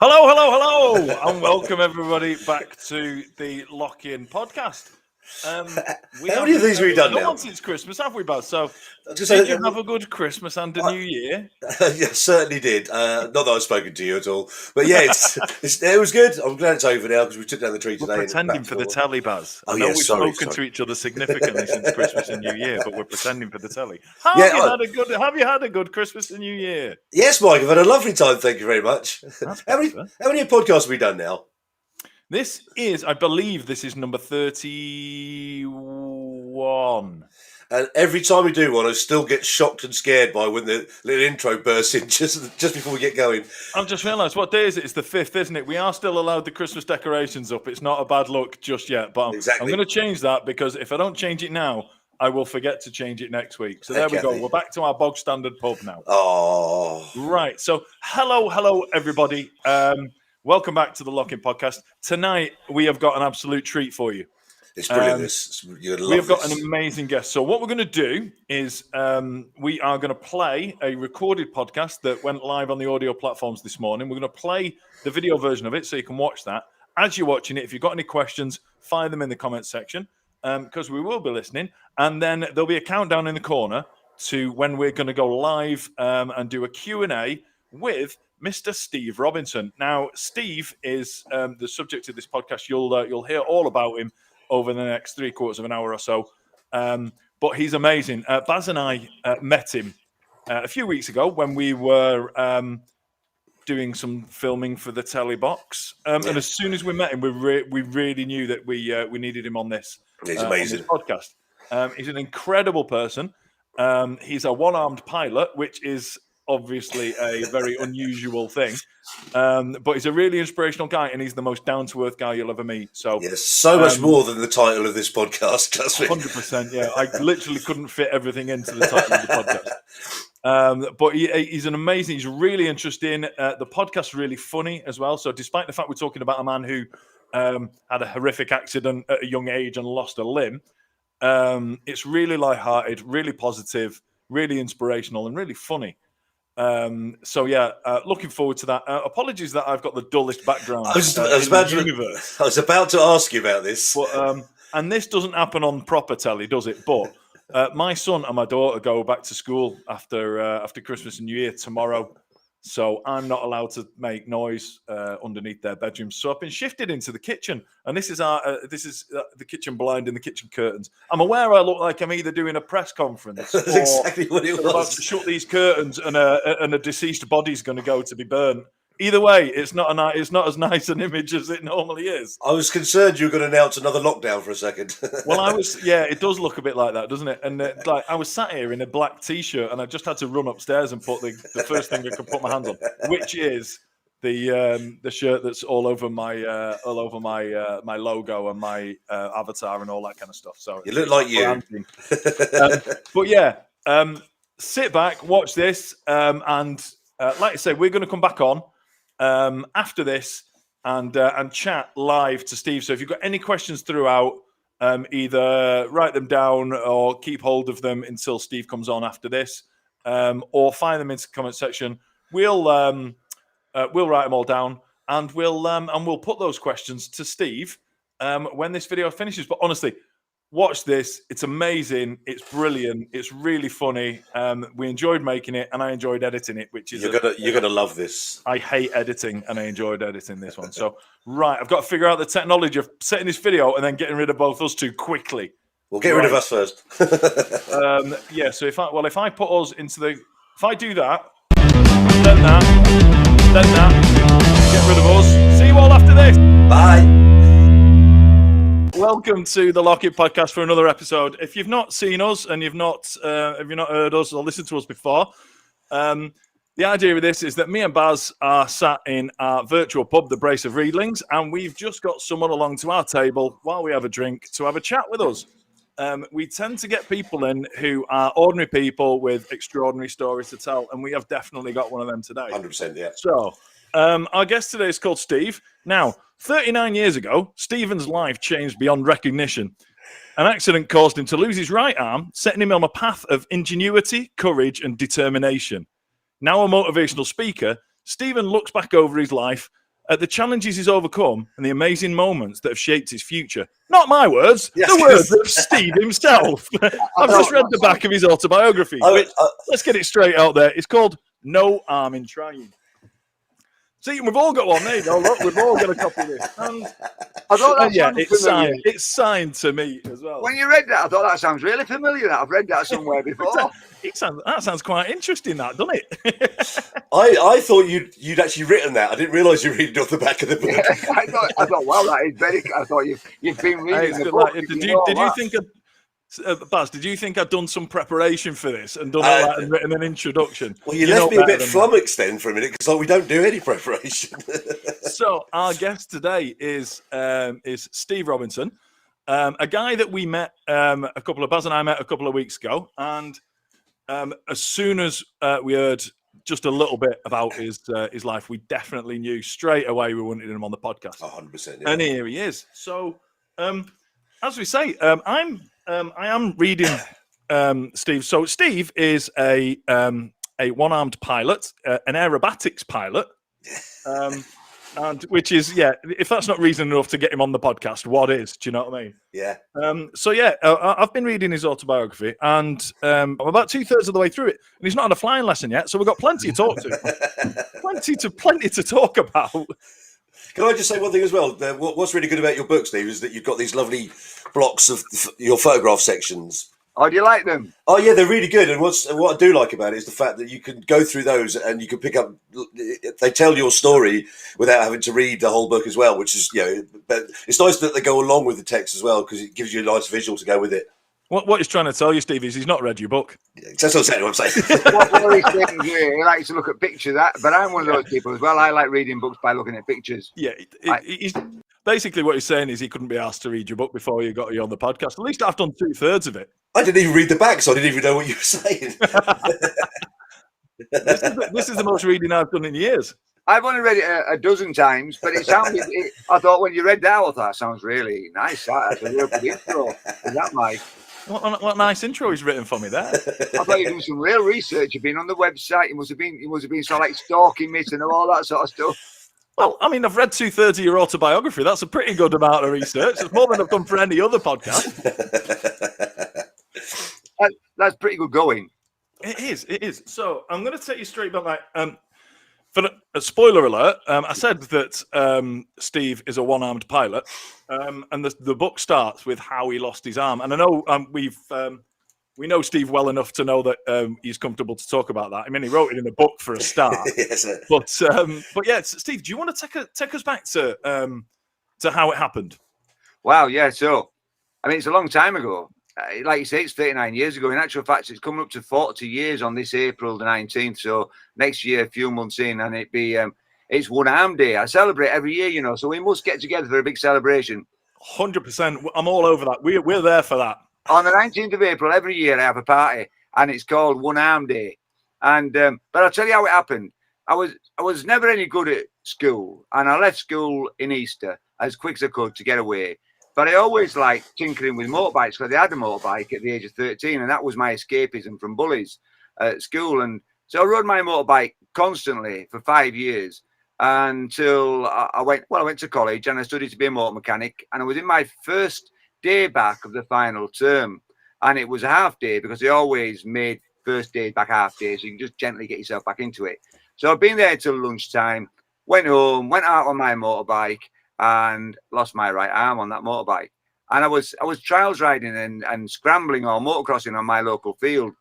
Hello, and welcome everybody back to the Lock-In podcast. How many of these have we done now? Not since Christmas, have we, Baz? So, did you have a good Christmas and a New Year? Yeah, certainly did. Not that I've spoken to you at all, but yeah, it was good. I'm glad it's over now because we took down the tree today. We're pretending for the telly, Baz. I know we've spoken to each other significantly since Christmas and New Year, but we're pretending for the telly. Have you had a good Christmas and New Year? Yes, Mike, I've had a lovely time. Thank you very much. How many podcasts have we done now? This is, I believe, number 31. And every time we do one, I still get shocked and scared by when the little intro bursts in just before we get going. I've just realised, what day is it? It's the 5th, isn't it? We are still allowed the Christmas decorations up. It's not a bad look just yet. But I'm going to change that because if I don't change it now, I will forget to change it next week. So there we go. We're back to our bog standard pub now. Oh. Right. So hello, everybody. Welcome back to the Lock-In podcast. Tonight, we have got an absolute treat for you. It's brilliant. We've got an amazing guest. So what we're going to do is we are going to play a recorded podcast that went live on the audio platforms this morning. We're going to play the video version of it so you can watch that. As you're watching it, if you've got any questions, fire them in the comments section because we will be listening. And then there'll be a countdown in the corner to when we're going to go live and do a Q&A with Mr. Steve Robinson. Now, Steve is the subject of this podcast. You'll hear all about him over the next 3/4 of an hour or so. But he's amazing. Baz and I met him a few weeks ago when we were doing some filming for the telly box. And as soon as we met him, we really knew that we needed him on this, he's amazing. On this podcast. He's an incredible person. He's a one-armed pilot, which is obviously a very unusual thing, but he's a really inspirational guy, and he's the most down-to-earth guy you'll ever meet. So, yes, so much more than the title of this podcast. 100%, yeah. I literally couldn't fit everything into the title of the podcast. But he's an amazing. He's really interesting. The podcast's really funny as well. So, despite the fact we're talking about a man who had a horrific accident at a young age and lost a limb, it's really lighthearted, really positive, really inspirational, and really funny. Looking forward to that. Apologies that I've got the dullest background in the universe. I was about to ask you about this. But, and this doesn't happen on proper telly, does it? But my son and my daughter go back to school after Christmas and New Year tomorrow. So I'm not allowed to make noise underneath their bedrooms. So I've been shifted into the kitchen, and this is the kitchen blind and the kitchen curtains. I'm aware I look like I'm either doing a press conference. That's exactly what it was. About to shut these curtains, and a deceased body's going to go to be burnt. Either way, it's not as nice an image as it normally is. I was concerned you were going to announce another lockdown for a second. Well, it does look a bit like that, doesn't it? And I was sat here in a black T-shirt, and I just had to run upstairs and put the first thing I could put my hands on, which is the shirt that's all over my my logo and my avatar and all that kind of stuff. So you look like you. But yeah, sit back, watch this, and like I say, we're going to come back on after this and chat live to Steve. So if you've got any questions throughout, either write them down or keep hold of them until Steve comes on after this, or find them into the comment section. We'll write them all down and we'll put those questions to Steve when this video finishes. But honestly, watch this. It's amazing. It's brilliant. It's really funny. We enjoyed making it, and I enjoyed editing it. Which is you're gonna love this. I hate editing, and I enjoyed editing this one. So right, I've got to figure out the technology of setting this video and then getting rid of both us two quickly. We'll get rid of us first. Yeah. So if I put us into if I do that, then that, get rid of us. See you all after this. Bye. Welcome to the Lock It Podcast for another episode. If you've not seen us and you've not heard us or listened to us before, the idea of this is that me and Baz are sat in our virtual pub, the Brace of Readlings, and we've just got someone along to our table while we have a drink to have a chat with us. We tend to get people in who are ordinary people with extraordinary stories to tell, and we have definitely got one of them today. 100%, yeah. So, our guest today is called Steve. Now, 39 years ago, Stephen's life changed beyond recognition. An accident caused him to lose his right arm, setting him on a path of ingenuity, courage, and determination. Now a motivational speaker, Stephen looks back over his life at the challenges he's overcome and the amazing moments that have shaped his future. Not my words, yes, the words of Steve himself. I've just read the back of his autobiography. Let's get it straight out there. It's called No Arm in Trying. See, we've all got one. There you go. Look, we've all got a copy of this. And I thought that it's signed to me as well. When you read that, I thought that sounds really familiar. I've read that somewhere before. That sounds quite interesting, that, doesn't it? I thought you'd actually written that. I didn't realise you were reading off the back of the book. I thought, wow, that is very. I thought you've been reading the book. Did you think? Baz, did you think I'd done some preparation for this and done all that and written an introduction? Well, you left me a bit flummoxed then for a minute because we don't do any preparation. So our guest today is Steve Robinson, a guy that we met Baz and I met a couple of weeks ago, and as soon as we heard just a little bit about his life, we definitely knew straight away we wanted him on the podcast. 100%. Yeah. And here he is. So, as we say, I am reading Steve. So Steve is a one-armed pilot, an aerobatics pilot, and which is, yeah, if that's not reason enough to get him on the podcast, what is? Do you know what I mean? Yeah. So yeah, I've been reading his autobiography, and I'm about 2/3 of the way through it, and he's not had a flying lesson yet, so we've got plenty to talk to, plenty to talk about. Can I just say one thing as well? What's really good about your book, Steve, is that you've got these lovely blocks of your photograph sections. Oh, do you like them? Oh, yeah, they're really good. And what I do like about it is the fact that you can go through those and you can pick up. They tell your story without having to read the whole book as well, which is, but it's nice that they go along with the text as well because it gives you a nice visual to go with it. What he's trying to tell you, Steve, is he's not read your book. Yeah, that's what I'm saying. What he's saying here, he likes to look at pictures, but I'm one of those people as well. I like reading books by looking at pictures. Yeah, he's basically what he's saying is he couldn't be asked to read your book before you got you on the podcast. At least I've done 2/3 of it. I didn't even read the back, so I didn't even know what you were saying. This is the most reading I've done in years. I've only read it a dozen times, but it sounded. I thought when you read that, I thought that sounds really nice. That's a real good intro. Is that Mike? What nice intro he's written for me there. I thought you've done some real research. You've been on the website. You must have been sort of like stalking me and all that sort of stuff. Well, I mean, I've read 2/3 of your autobiography. That's a pretty good amount of research. It's more than I've done for any other podcast. That's pretty good going. It is. So I'm going to take you straight back. For a spoiler alert, I said that Steve is a one-armed pilot, and the book starts with how he lost his arm. And I know we know Steve well enough to know that he's comfortable to talk about that. I mean, he wrote it in the book for a start. Yes, but yeah, Steve, do you want to take us back to how it happened? Wow, yeah. So, I mean, it's a long time ago. Like you say, it's 39 years ago. In actual fact, it's coming up to 40 years on this April the 19th. So next year, a few months in, and it'd It's One Arm Day. I celebrate every year, you know, so we must get together for a big celebration. 100%. I'm all over that. We're there for that. On the 19th of April, every year I have a party, and it's called One Arm Day. And but I'll tell you how it happened. I was never any good at school, and I left school in Easter as quick as I could to get away. But I always liked tinkering with motorbikes because I had a motorbike at the age of 13, and that was my escapism from bullies at school. And so I rode my motorbike constantly for 5 years until I went to college, and I studied to be a motor mechanic. And I was in my first day back of the final term, and it was a half day because they always made first day back half day, so you can just gently get yourself back into it. So I've been there till lunchtime, went home, went out on my motorbike, and lost my right arm on that motorbike. And I was trials riding and scrambling or motocrossing on my local field,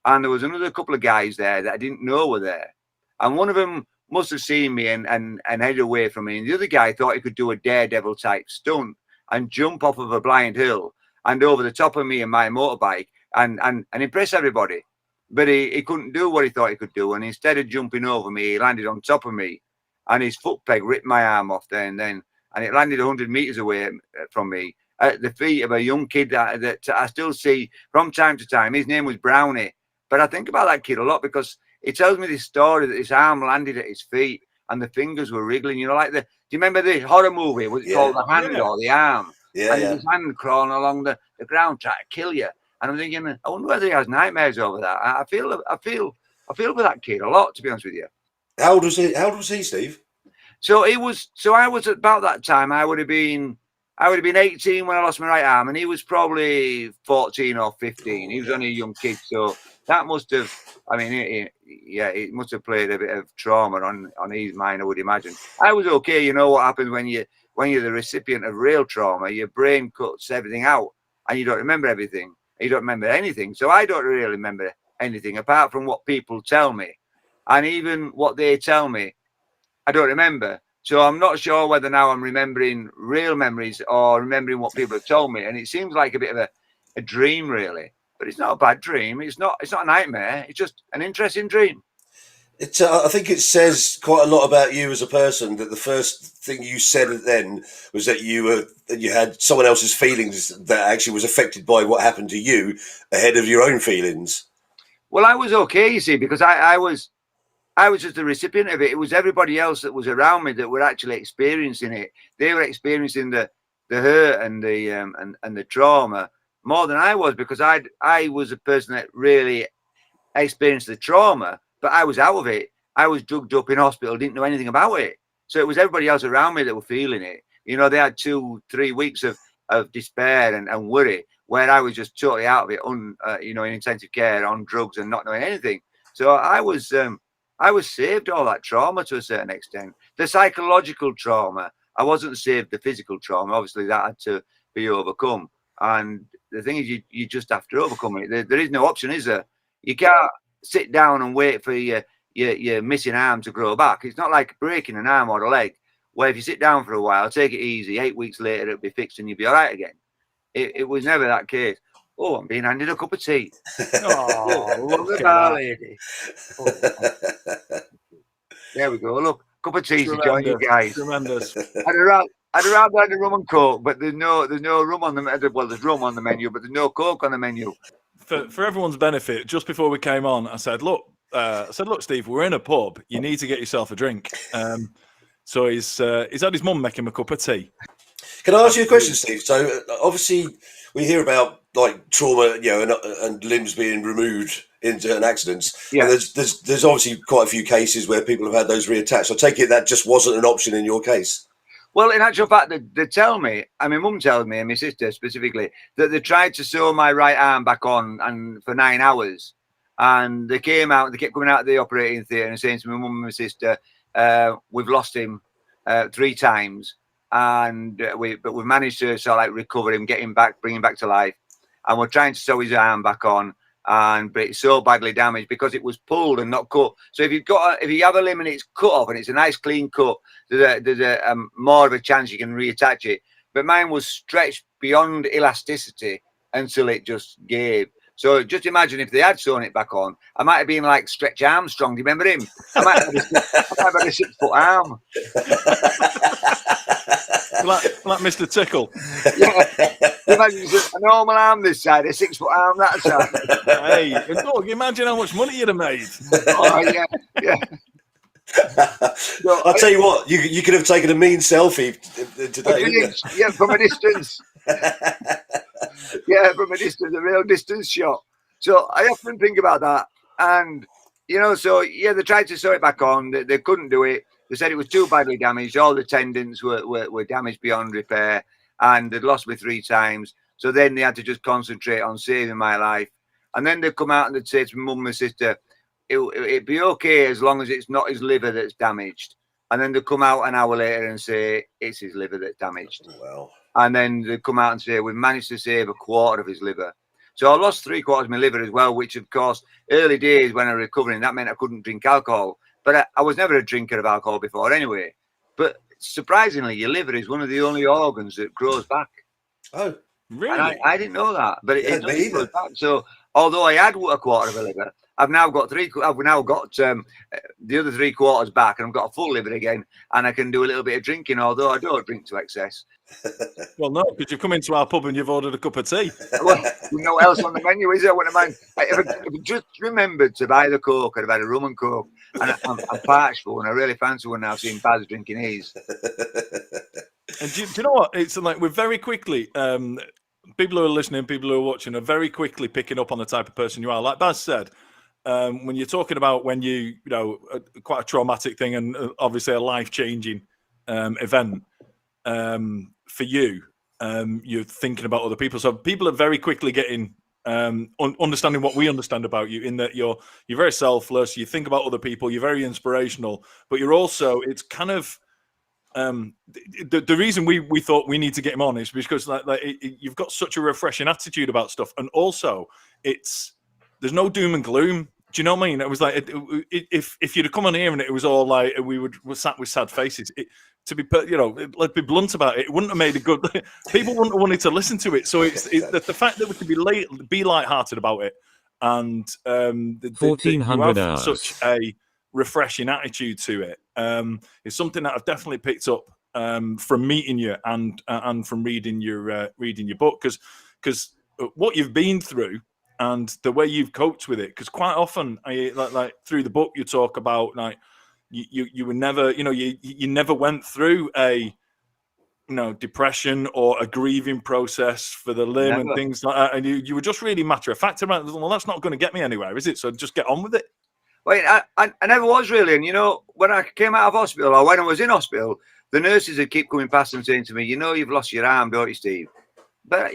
and there was another couple of guys there that I didn't know were there, and one of them must have seen me and headed away from me, and the other guy thought he could do a daredevil type stunt and jump off of a blind hill and over the top of me and my motorbike and impress everybody. But he couldn't do what he thought he could do. And instead of jumping over me, he landed on top of me, and his foot peg ripped my arm off there and then. And it landed 100 meters away from me at the feet of a young kid that I still see from time to time. His name was Brownie. But I think about that kid a lot because it tells me this story that his arm landed at his feet and the fingers were wriggling. You know, like do you remember the horror movie? Was it called The Hand or The Arm? Yeah, and his hand crawling along the ground trying to kill you. And I'm thinking, I wonder whether he has nightmares over that. I feel for that kid a lot, to be honest with you. How old was he, Steve? So I was about that time. I would have been 18 when I lost my right arm, and he was probably 14 or 15. He was only a young kid, so that must have. I mean, it must have played a bit of trauma on his mind, I would imagine. I was okay. You know what happens when you're the recipient of real trauma? Your brain cuts everything out, and you don't remember everything. You don't remember anything. So I don't really remember anything apart from what people tell me, and even what they tell me, I don't remember. So I'm not sure whether now I'm remembering real memories or remembering what people have told me. And it seems like a bit of a dream, really. But it's not a bad dream. It's not a nightmare. It's just an interesting dream. I think it says quite a lot about you as a person that the first thing you said then was that you had someone else's feelings that actually was affected by what happened to you ahead of your own feelings. Well, I was okay, you see, because I was just the recipient of it. It was everybody else that was around me that were actually experiencing it. They were experiencing the hurt and the trauma more than I was, because I was a person that really experienced the trauma, but I was out of it. I was drugged up in hospital, didn't know anything about it. So it was everybody else around me that were feeling it. You know, they had 2-3 weeks of despair and worry, where I was just totally out of it, in intensive care, on drugs and not knowing anything. So I was saved all that trauma to a certain extent. The psychological trauma, I wasn't saved the physical trauma. Obviously, that had to be overcome. And the thing is, you just have to overcome it. There is no option, is there? You can't sit down and wait for your missing arm to grow back. It's not like breaking an arm or a leg, where if you sit down for a while, take it easy, 8 weeks later, it'll be fixed and you'll be all right again. It was never that case. Oh, I'm being handed a cup of tea. Oh, look at that lady. Oh. There we go. Look, cup of tea to join you guys. Tremendous. I'd rather had a rum and coke, but there's no rum on the menu. Well, there's rum on the menu, but there's no coke on the menu. For everyone's benefit, just before we came on, I said, look, Steve, we're in a pub. You need to get yourself a drink. So he's had his mum make him a cup of tea. Can I ask you a question, Steve? So obviously we hear about like trauma, and limbs being removed in certain accidents. Yeah. And there's obviously quite a few cases where people have had those reattached. I take it that just wasn't an option in your case. Well, in actual fact, they tell me, and my mum tells me, and my sister specifically, that they tried to sew my right arm back on and for 9 hours. And they kept coming out of the operating theatre and saying to my mum and my sister, we've lost him 3 times. But we've managed to sort of like recover him, get him back, bring him back to life. And we're trying to sew his arm back on. But it's so badly damaged because it was pulled and not cut. So if you have a limb and it's cut off and it's a nice clean cut, there's a more of a chance you can reattach it. But mine was stretched beyond elasticity until it just gave. So just imagine if they had sewn it back on, I might have been like Stretch Armstrong. Do you remember him? I might have had a 6-foot arm. like Mr. Tickle. Yeah. Imagine a normal arm this side, a 6-foot arm that side. Hey, look, imagine how much money you'd have made. Oh, yeah. I'll tell you what, you could have taken a mean selfie today. Yeah, from a distance. Yeah, from a distance, a real distance shot. So I often think about that. And, so, yeah, they tried to sew it back on. They couldn't do it. They said it was too badly damaged. All the tendons were damaged beyond repair. And they'd lost me 3 times. So then they had to just concentrate on saving my life. And then they'd come out and they'd say to my mum and my sister, it'd be okay as long as it's not his liver that's damaged. And then they'd come out an hour later and say, it's his liver that's damaged. Wow. And then they'd come out and say, we've managed to save 1/4 of his liver. So I lost 3/4 of my liver as well, which, of course, early days when I was recovering, that meant I couldn't drink alcohol. But I was never a drinker of alcohol before anyway. But surprisingly, your liver is one of the only organs that grows back. Oh, really? And I didn't know that. But it me grows either. back. So although I had 1/4 of a liver, I've now got the other 3/4 back, and I've got a full liver again, and I can do a little bit of drinking, although I don't drink to excess. Well, no, because you've come into our pub and you've ordered a cup of tea. Well, you know what else on the menu is there? What am I? If I just remembered to buy the Coke, I'd have had a rum and Coke, and I'm parched for one. I really fancy one now, seeing Baz drinking his. And do you know what? It's like we're very quickly, people who are listening, people who are watching are very quickly picking up on the type of person you are. Like Baz said, when you're talking about when quite a traumatic thing and obviously a life-changing event for you, you're thinking about other people. So people are very quickly getting understanding what we understand about you, in that you're very selfless, you think about other people, you're very inspirational, but you're also, it's kind of the reason we thought we need to get him on is because you've got such a refreshing attitude about stuff, and also there's no doom and gloom. Do you know what I mean? It was like if you'd have come on here and it was all like we sat with sad faces, let's be blunt about it. It wouldn't have made a good. People wouldn't have wanted to listen to it. So it's the fact that we can be light-hearted about it, and 1400 hours. Such a refreshing attitude to it is something that I've definitely picked up from meeting you and from reading your book, because what you've been through and the way you've coped with it. Because quite often, like through the book, you talk about like you were never, you never went through a depression or a grieving process for the limb and things like that, and you were just really matter of fact about, well, that's not going to get me anywhere, is it? So just get on with it. Well, I never was really. And, when I came out of hospital, or when I was in hospital, the nurses would keep coming past and saying to me, you've lost your arm, don't you, Steve? But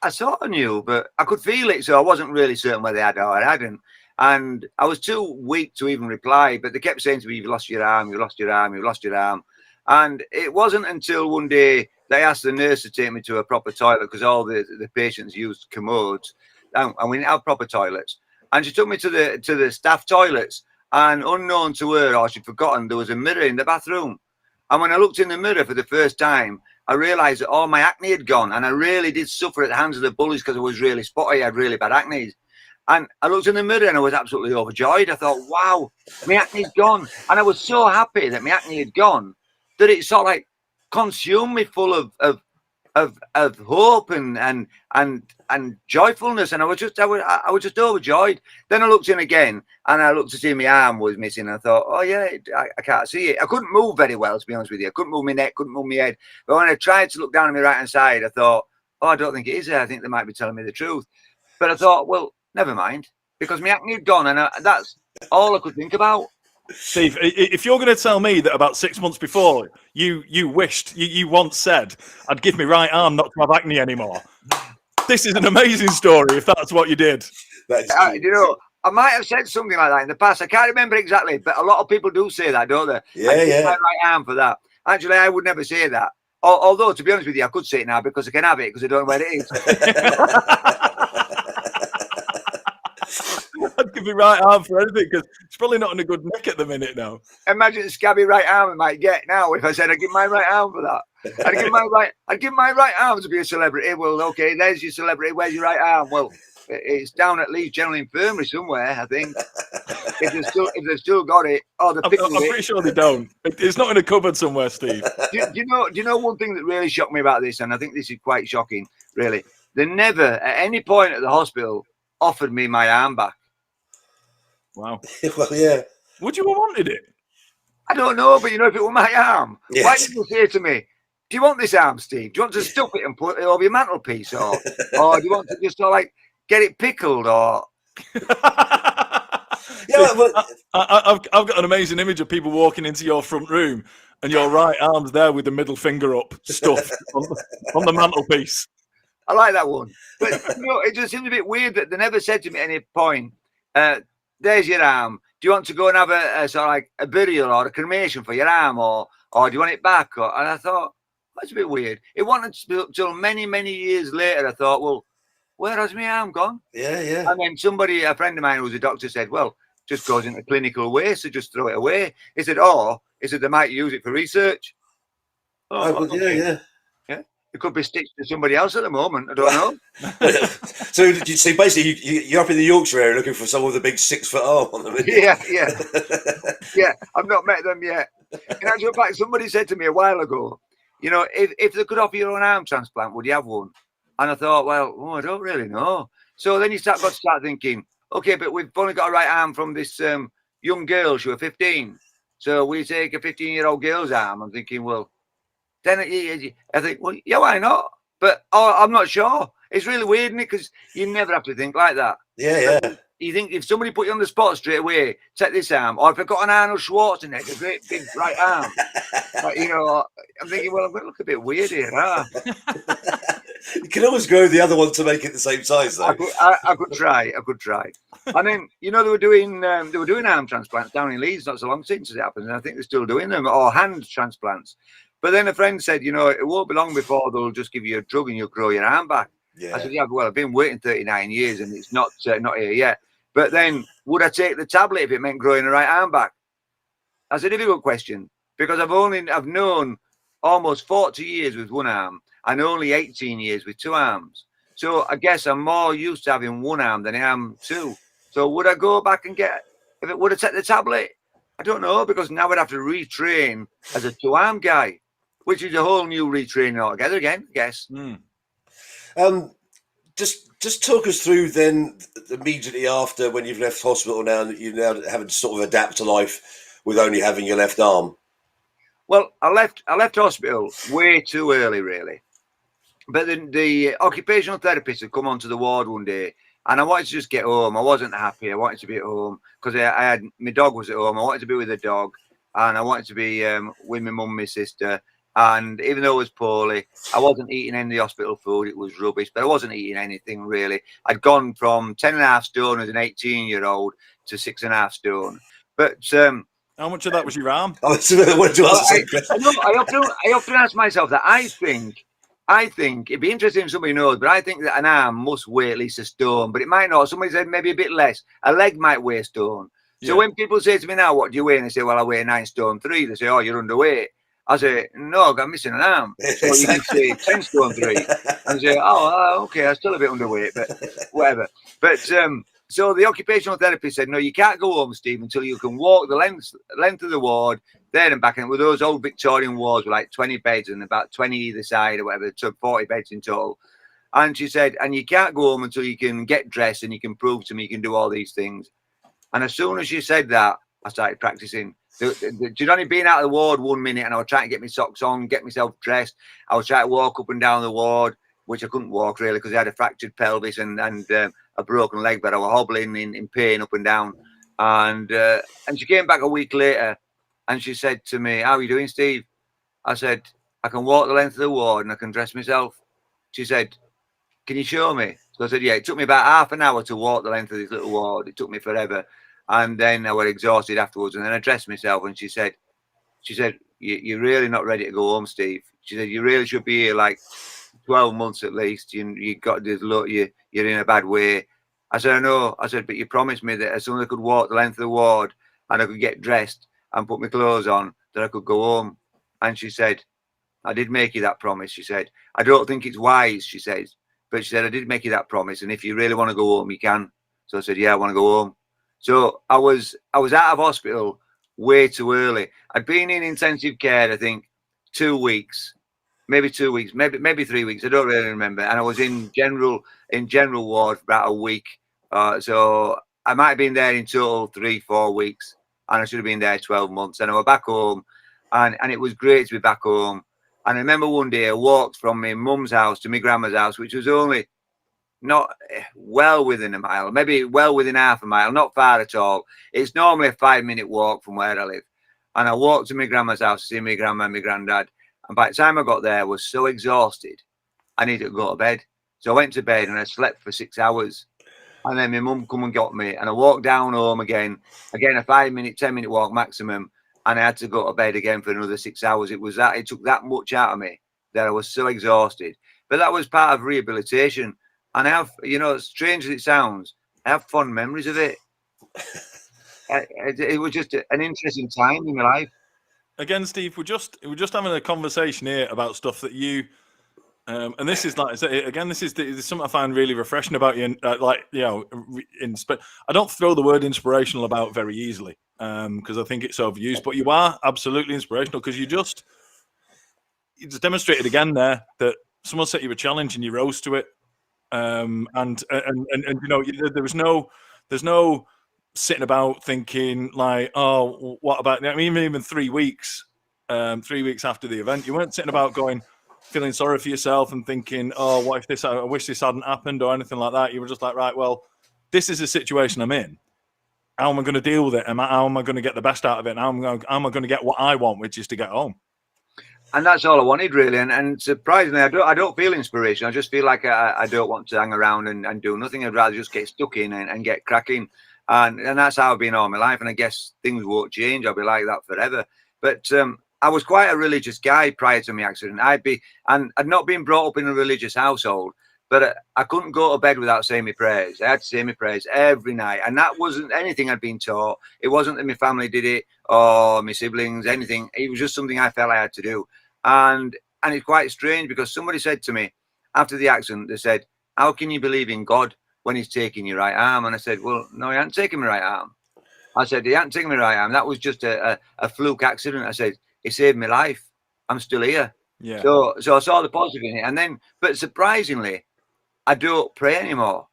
I sort of knew, but I could feel it, so I wasn't really certain whether I had or I hadn't. And I was too weak to even reply, but they kept saying to me, you've lost your arm, you've lost your arm, you've lost your arm. And it wasn't until one day they asked the nurse to take me to a proper toilet, because all the patients used commodes, and we didn't have proper toilets. And she took me to the staff toilets, and unknown to her, or she'd forgotten, there was a mirror in the bathroom. And when I looked in the mirror for the first time, I realised that all my acne had gone, and I really did suffer at the hands of the bullies because I was really spotty. I had really bad acne. And I looked in the mirror and I was absolutely overjoyed. I thought, wow, my acne's gone. And I was so happy that my acne had gone that it sort of like consumed me full of hope and joyfulness. And I was just overjoyed. Then I looked in again and I looked to see my arm was missing. And I thought, oh yeah, I can't see it. I couldn't move very well, to be honest with you. I couldn't move my neck, couldn't move my head. But when I tried to look down on my right hand side, I thought, oh, I don't think it is there. I think they might be telling me the truth. But I thought, well, never mind, because my acne had gone, and that's all I could think about. Steve, if you're going to tell me that about 6 months before you once said, I'd give my right arm not to have acne anymore, this is an amazing story if that's what you did. I might have said something like that in the past. I can't remember exactly, but a lot of people do say that, don't they? Yeah. My right arm for that. Actually, I would never say that. Although, to be honest with you, I could say it now because I can have it, because I don't know where it is. I'd give me right arm for anything, because it's probably not in a good nick at the minute now. Imagine the scabby right arm I might get now if I said I'd give my right arm for that. I'd give my right arm to be a celebrity. Well, okay, there's your celebrity. Where's your right arm? Well, It's down at Leeds General Infirmary somewhere, I think. If they've still got it, or they're picking I'm pretty sure they don't. It's not in a cupboard somewhere, Steve. Do you know one thing that really shocked me about this, and I think this is quite shocking, really? They never, at any point at the hospital, offered me my arm back. Wow. Well, yeah. Would you have wanted it? I don't know, but if it were my arm, Yes. why didn't you say to me, do you want this arm, Steve? Do you want to stuff it and put it over your mantelpiece? Or do you want to just get it pickled? Or Yeah, well, I've got an amazing image of people walking into your front room and your right arm's there with the middle finger up, stuffed on the mantelpiece. I like that one. But it just seemed a bit weird that they never said to me at any point, there's your arm. Do you want to go and have a burial or a cremation for your arm, or do you want it back? And I thought, that's a bit weird. It wasn't until many, many years later I thought, well, where has my arm gone? Yeah. And then a friend of mine who was a doctor, said, well, just goes into clinical waste, so just throw it away. He said, they might use it for research. Yeah. It could be stitched to somebody else at the moment. I don't know. So basically, you're up in the Yorkshire area looking for someone with a big 6 foot arm on them. Yeah. I've not met them yet. In actual fact, somebody said to me a while ago, if they could offer you an arm transplant, would you have one? And I thought, I don't really know. So then you got to start thinking, okay, but we've only got a right arm from this young girl. She was 15. So we take a 15-year-old girl's arm. I'm thinking, well, then I think, well, yeah, why not? But I'm not sure. It's really weird, isn't it? Because you never have to think like that. Yeah. You think if somebody put you on the spot straight away, take this arm, or if I got an Arnold Schwarzenegger, a great big right arm, I'm thinking, well, I'm going to look a bit weird here. You can always grow the other one to make it the same size, though. I could try. And then they were doing arm transplants down in Leeds not so long since it happened, and I think they're still doing them, or hand transplants. But then a friend said, it won't be long before they'll just give you a drug and you'll grow your arm back. Yeah. I said, yeah, well, I've been waiting 39 years and it's not here yet. But then would I take the tablet if it meant growing the right arm back? That's a difficult question, because I've known almost 40 years with one arm and only 18 years with two arms. So I guess I'm more used to having one arm than I am two. So would I go back and would I take the tablet? I don't know, because now I'd have to retrain as a two-arm guy, which is a whole new retraining altogether again, I guess. Just talk us through then immediately after, when you've left hospital now, and you're now having to sort of adapt to life with only having your left arm. Well, I left hospital way too early, really. But the occupational therapist had come onto the ward one day, and I wanted to just get home. I wasn't happy. I wanted to be at home because I had my dog was at home. I wanted to be with the dog, and I wanted to be with my mum and my sister. And even though I was poorly, I wasn't eating any of the hospital food. It was rubbish, but I wasn't eating anything really. I'd gone from 10.5 stone as an 18-year-old to 6.5 stone. But how much of that was your arm? I often ask myself that. I think it'd be interesting if somebody knows, but I think that an arm must weigh at least a stone, but it might not. Somebody said maybe a bit less. A leg might weigh a stone. So when people say to me now, what do you weigh? And they say, well, I weigh 9 stone 3. They say, oh, you're underweight. I say, no, I'm missing an arm. So you can say 10 stone 3. And say, okay, I'm still a bit underweight, but whatever. But so the occupational therapist said, no, you can't go home, Steve, until you can walk the length of the ward, there and back. And with those old Victorian wards with like 20 beds and about 20 either side or whatever, so 40 beds in total. And she said, and you can't go home until you can get dressed and you can prove to me you can do all these things. And as soon as she said that, I started practicing. She'd only been out of the ward 1 minute, and I was trying to get my socks on, get myself dressed. I was trying to walk up and down the ward, which I couldn't walk really because I had a fractured pelvis and a broken leg, but I was hobbling in pain up and down. And she came back a week later, and she said to me, "How are you doing, Steve?" I said, "I can walk the length of the ward and I can dress myself." She said, "Can you show me?" So I said, "Yeah." It took me about half an hour to walk the length of this little ward. It took me forever. And then I was exhausted afterwards. And then I dressed myself, and she said, you're really not ready to go home, Steve. She said, you really should be here like 12 months at least. You got this look, you're in a bad way. I said, I know. I said, but you promised me that as soon as I could walk the length of the ward and I could get dressed and put my clothes on, that I could go home. And she said, I did make you that promise. She said, I don't think it's wise, she says, But she said, I did make you that promise, and if you really want to go home, you can. So I said, yeah, I want to go home. So I was out of hospital way too early. I'd been in intensive care, I think, 2 weeks, maybe 2 weeks, maybe 3 weeks. I don't really remember. And I was in general ward for about a week. So I might have been there in total 3-4 weeks, and I should have been there 12 months. And I was back home, and it was great to be back home. And I remember one day I walked from my mum's house to my grandma's house, which was only not well within a mile, maybe well within half a mile, not far at all. It's normally a 5-minute walk from where I live. And I walked to my grandma's house to see my grandma and my granddad. And by the time I got there, I was so exhausted, I needed to go to bed. So I went to bed and I slept for 6 hours. And then my mum come and got me, and I walked down home again a 5-minute, 10-minute walk maximum. And I had to go to bed again for another 6 hours. It took that much out of me that I was so exhausted. But that was part of rehabilitation. And I have, as strange as it sounds, I have fond memories of it. It was just an interesting time in my life. Again, Steve, we're just having a conversation here about stuff that you, and this is like, again, this is something I find really refreshing about you. And I don't throw the word inspirational about very easily because I think it's overused, but you are absolutely inspirational because you just demonstrated again there that someone set you a challenge and you rose to it. And there's no sitting about thinking like, oh, what about? I mean, even 3 weeks, 3 weeks after the event, you weren't sitting about feeling sorry for yourself and thinking, oh, what if I wish this hadn't happened or anything like that. You were just like, right, well, this is a situation I'm in. How am I going to deal with it? How am I going to get the best out of it? And how am I going to get what I want, which is to get home? And that's all I wanted, really. And surprisingly, I don't feel inspiration. I just feel like I don't want to hang around and do nothing. I'd rather just get stuck in and get cracking. And that's how I've been all my life. And I guess things won't change. I'll be like that forever. But I was quite a religious guy prior to my accident. I'd not been brought up in a religious household, but I couldn't go to bed without saying my prayers. I had to say my prayers every night. And that wasn't anything I'd been taught. It wasn't that my family did it or my siblings, anything. It was just something I felt I had to do. And it's quite strange because somebody said to me after the accident, they said, how can you believe in God when he's taking your right arm? And I said, well, no, he hadn't taken my right arm. I said, he hadn't taken my right arm. That was just a fluke accident. I said, he saved my life. I'm still here. Yeah. So I saw the positive in it. But surprisingly, I don't pray anymore.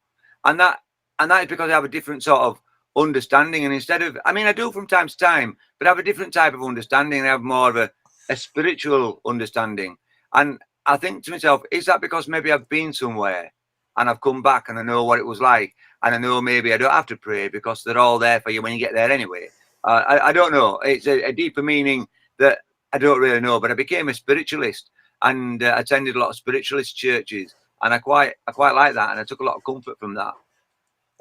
And that is because I have a different sort of understanding. And I do from time to time, but I have a different type of understanding. I have more of a spiritual understanding. And I think to myself, is that because maybe I've been somewhere and I've come back and I know what it was like, and I know maybe I don't have to pray because they're all there for you when you get there anyway. I don't know. It's a deeper meaning that I don't really know, but I became a spiritualist and attended a lot of spiritualist churches, and I quite like that, and I took a lot of comfort from that.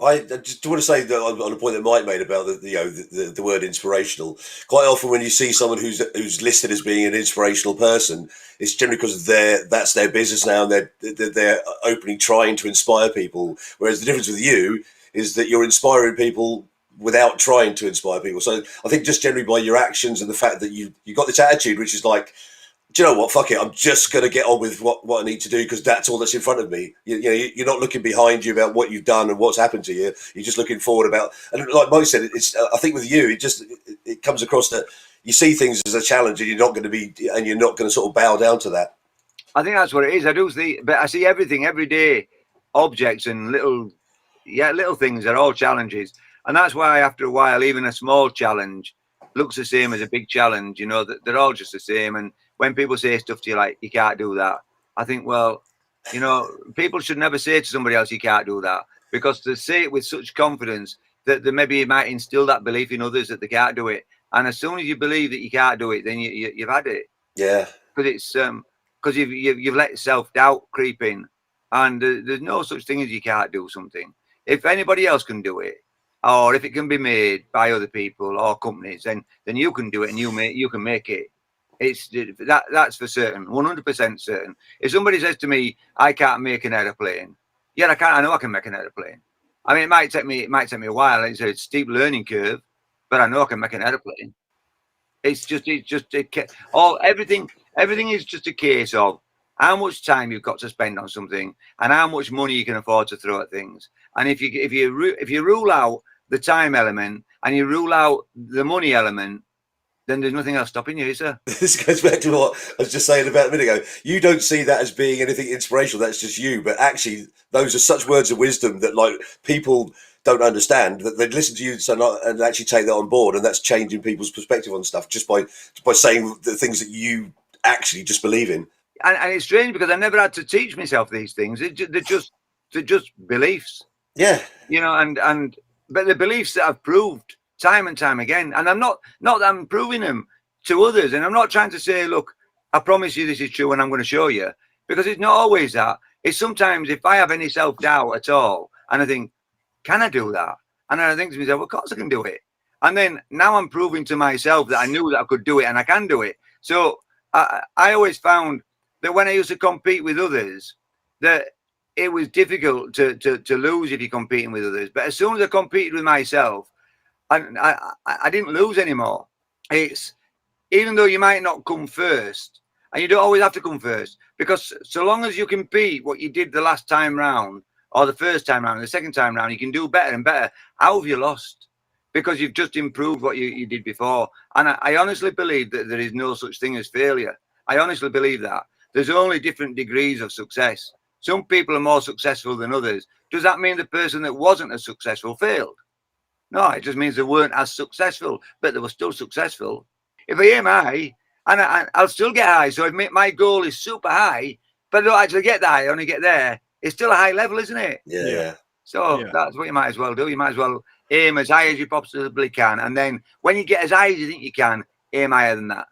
I just want to say that on a point that Mike made about the word inspirational. Quite often, when you see someone who's listed as being an inspirational person, it's generally because that's their business now, and they're openly trying to inspire people. Whereas the difference with you is that you're inspiring people without trying to inspire people. So I think just generally by your actions and the fact that you got this attitude, which is like, do you know what? Fuck it. I'm just going to get on with what I need to do because that's all that's in front of me. You're not looking behind you about what you've done and what's happened to you. You're just looking forward about. And like Mike said, I think with you, it comes across that you see things as a challenge and you're not going to sort of bow down to that. I think that's what it is. But I see everything every day, objects and little things are all challenges. And that's why after a while, even a small challenge looks the same as a big challenge. They're all just the same. And when people say stuff to you like, you can't do that, I think, well, people should never say to somebody else, you can't do that, because to say it with such confidence that maybe it might instill that belief in others that they can't do it. And as soon as you believe that you can't do it, then you've had it. Yeah. Because you've let self-doubt creep in, and there's no such thing as you can't do something. If anybody else can do it, or if it can be made by other people or companies, then you can do it, and you can make it. That's for certain, 100% certain. If somebody says to me, I can't make an aeroplane, yeah, I can. I know I can make an aeroplane. I mean, it might take me a while. It's a steep learning curve, but I know I can make an aeroplane. Everything is just a case of how much time you've got to spend on something and how much money you can afford to throw at things. And if you rule out the time element and you rule out the money element, then there's nothing else stopping you, is there? This goes back to what I was just saying about a minute ago. You don't see that as being anything inspirational. That's just you. But actually, those are such words of wisdom that like people don't understand, that they'd listen to you and actually take that on board. And that's changing people's perspective on stuff just by saying the things that you actually just believe in. And it's strange because I never had to teach myself these things. They're just beliefs. Yeah. You know, but the beliefs that I've proved time and time again. And I'm not that I'm proving them to others. And I'm not trying to say, look, I promise you this is true and I'm going to show you. Because it's not always that. It's sometimes if I have any self-doubt at all and I think, can I do that? And then I think to myself, well, of course I can do it. And then now I'm proving to myself that I knew that I could do it and I can do it. So I always found that when I used to compete with others, that it was difficult to lose if you're competing with others. But as soon as I competed with myself, I didn't lose anymore. It's even though you might not come first, and you don't always have to come first, because so long as you compete what you did the last time round, or the first time round, the second time round, you can do better and better. How have you lost? Because you've just improved what you did before. And I honestly believe that there is no such thing as failure. I honestly believe that. There's only different degrees of success. Some people are more successful than others. Does that mean the person that wasn't as successful failed? No, it just means they weren't as successful, but they were still successful. If I aim high, and I'll still get high. So if my goal is super high, but I don't actually get that high, I only get there, it's still a high level, isn't it? Yeah. So that's what you might as well do. You might as well aim as high as you possibly can. And then when you get as high as you think you can, aim higher than that.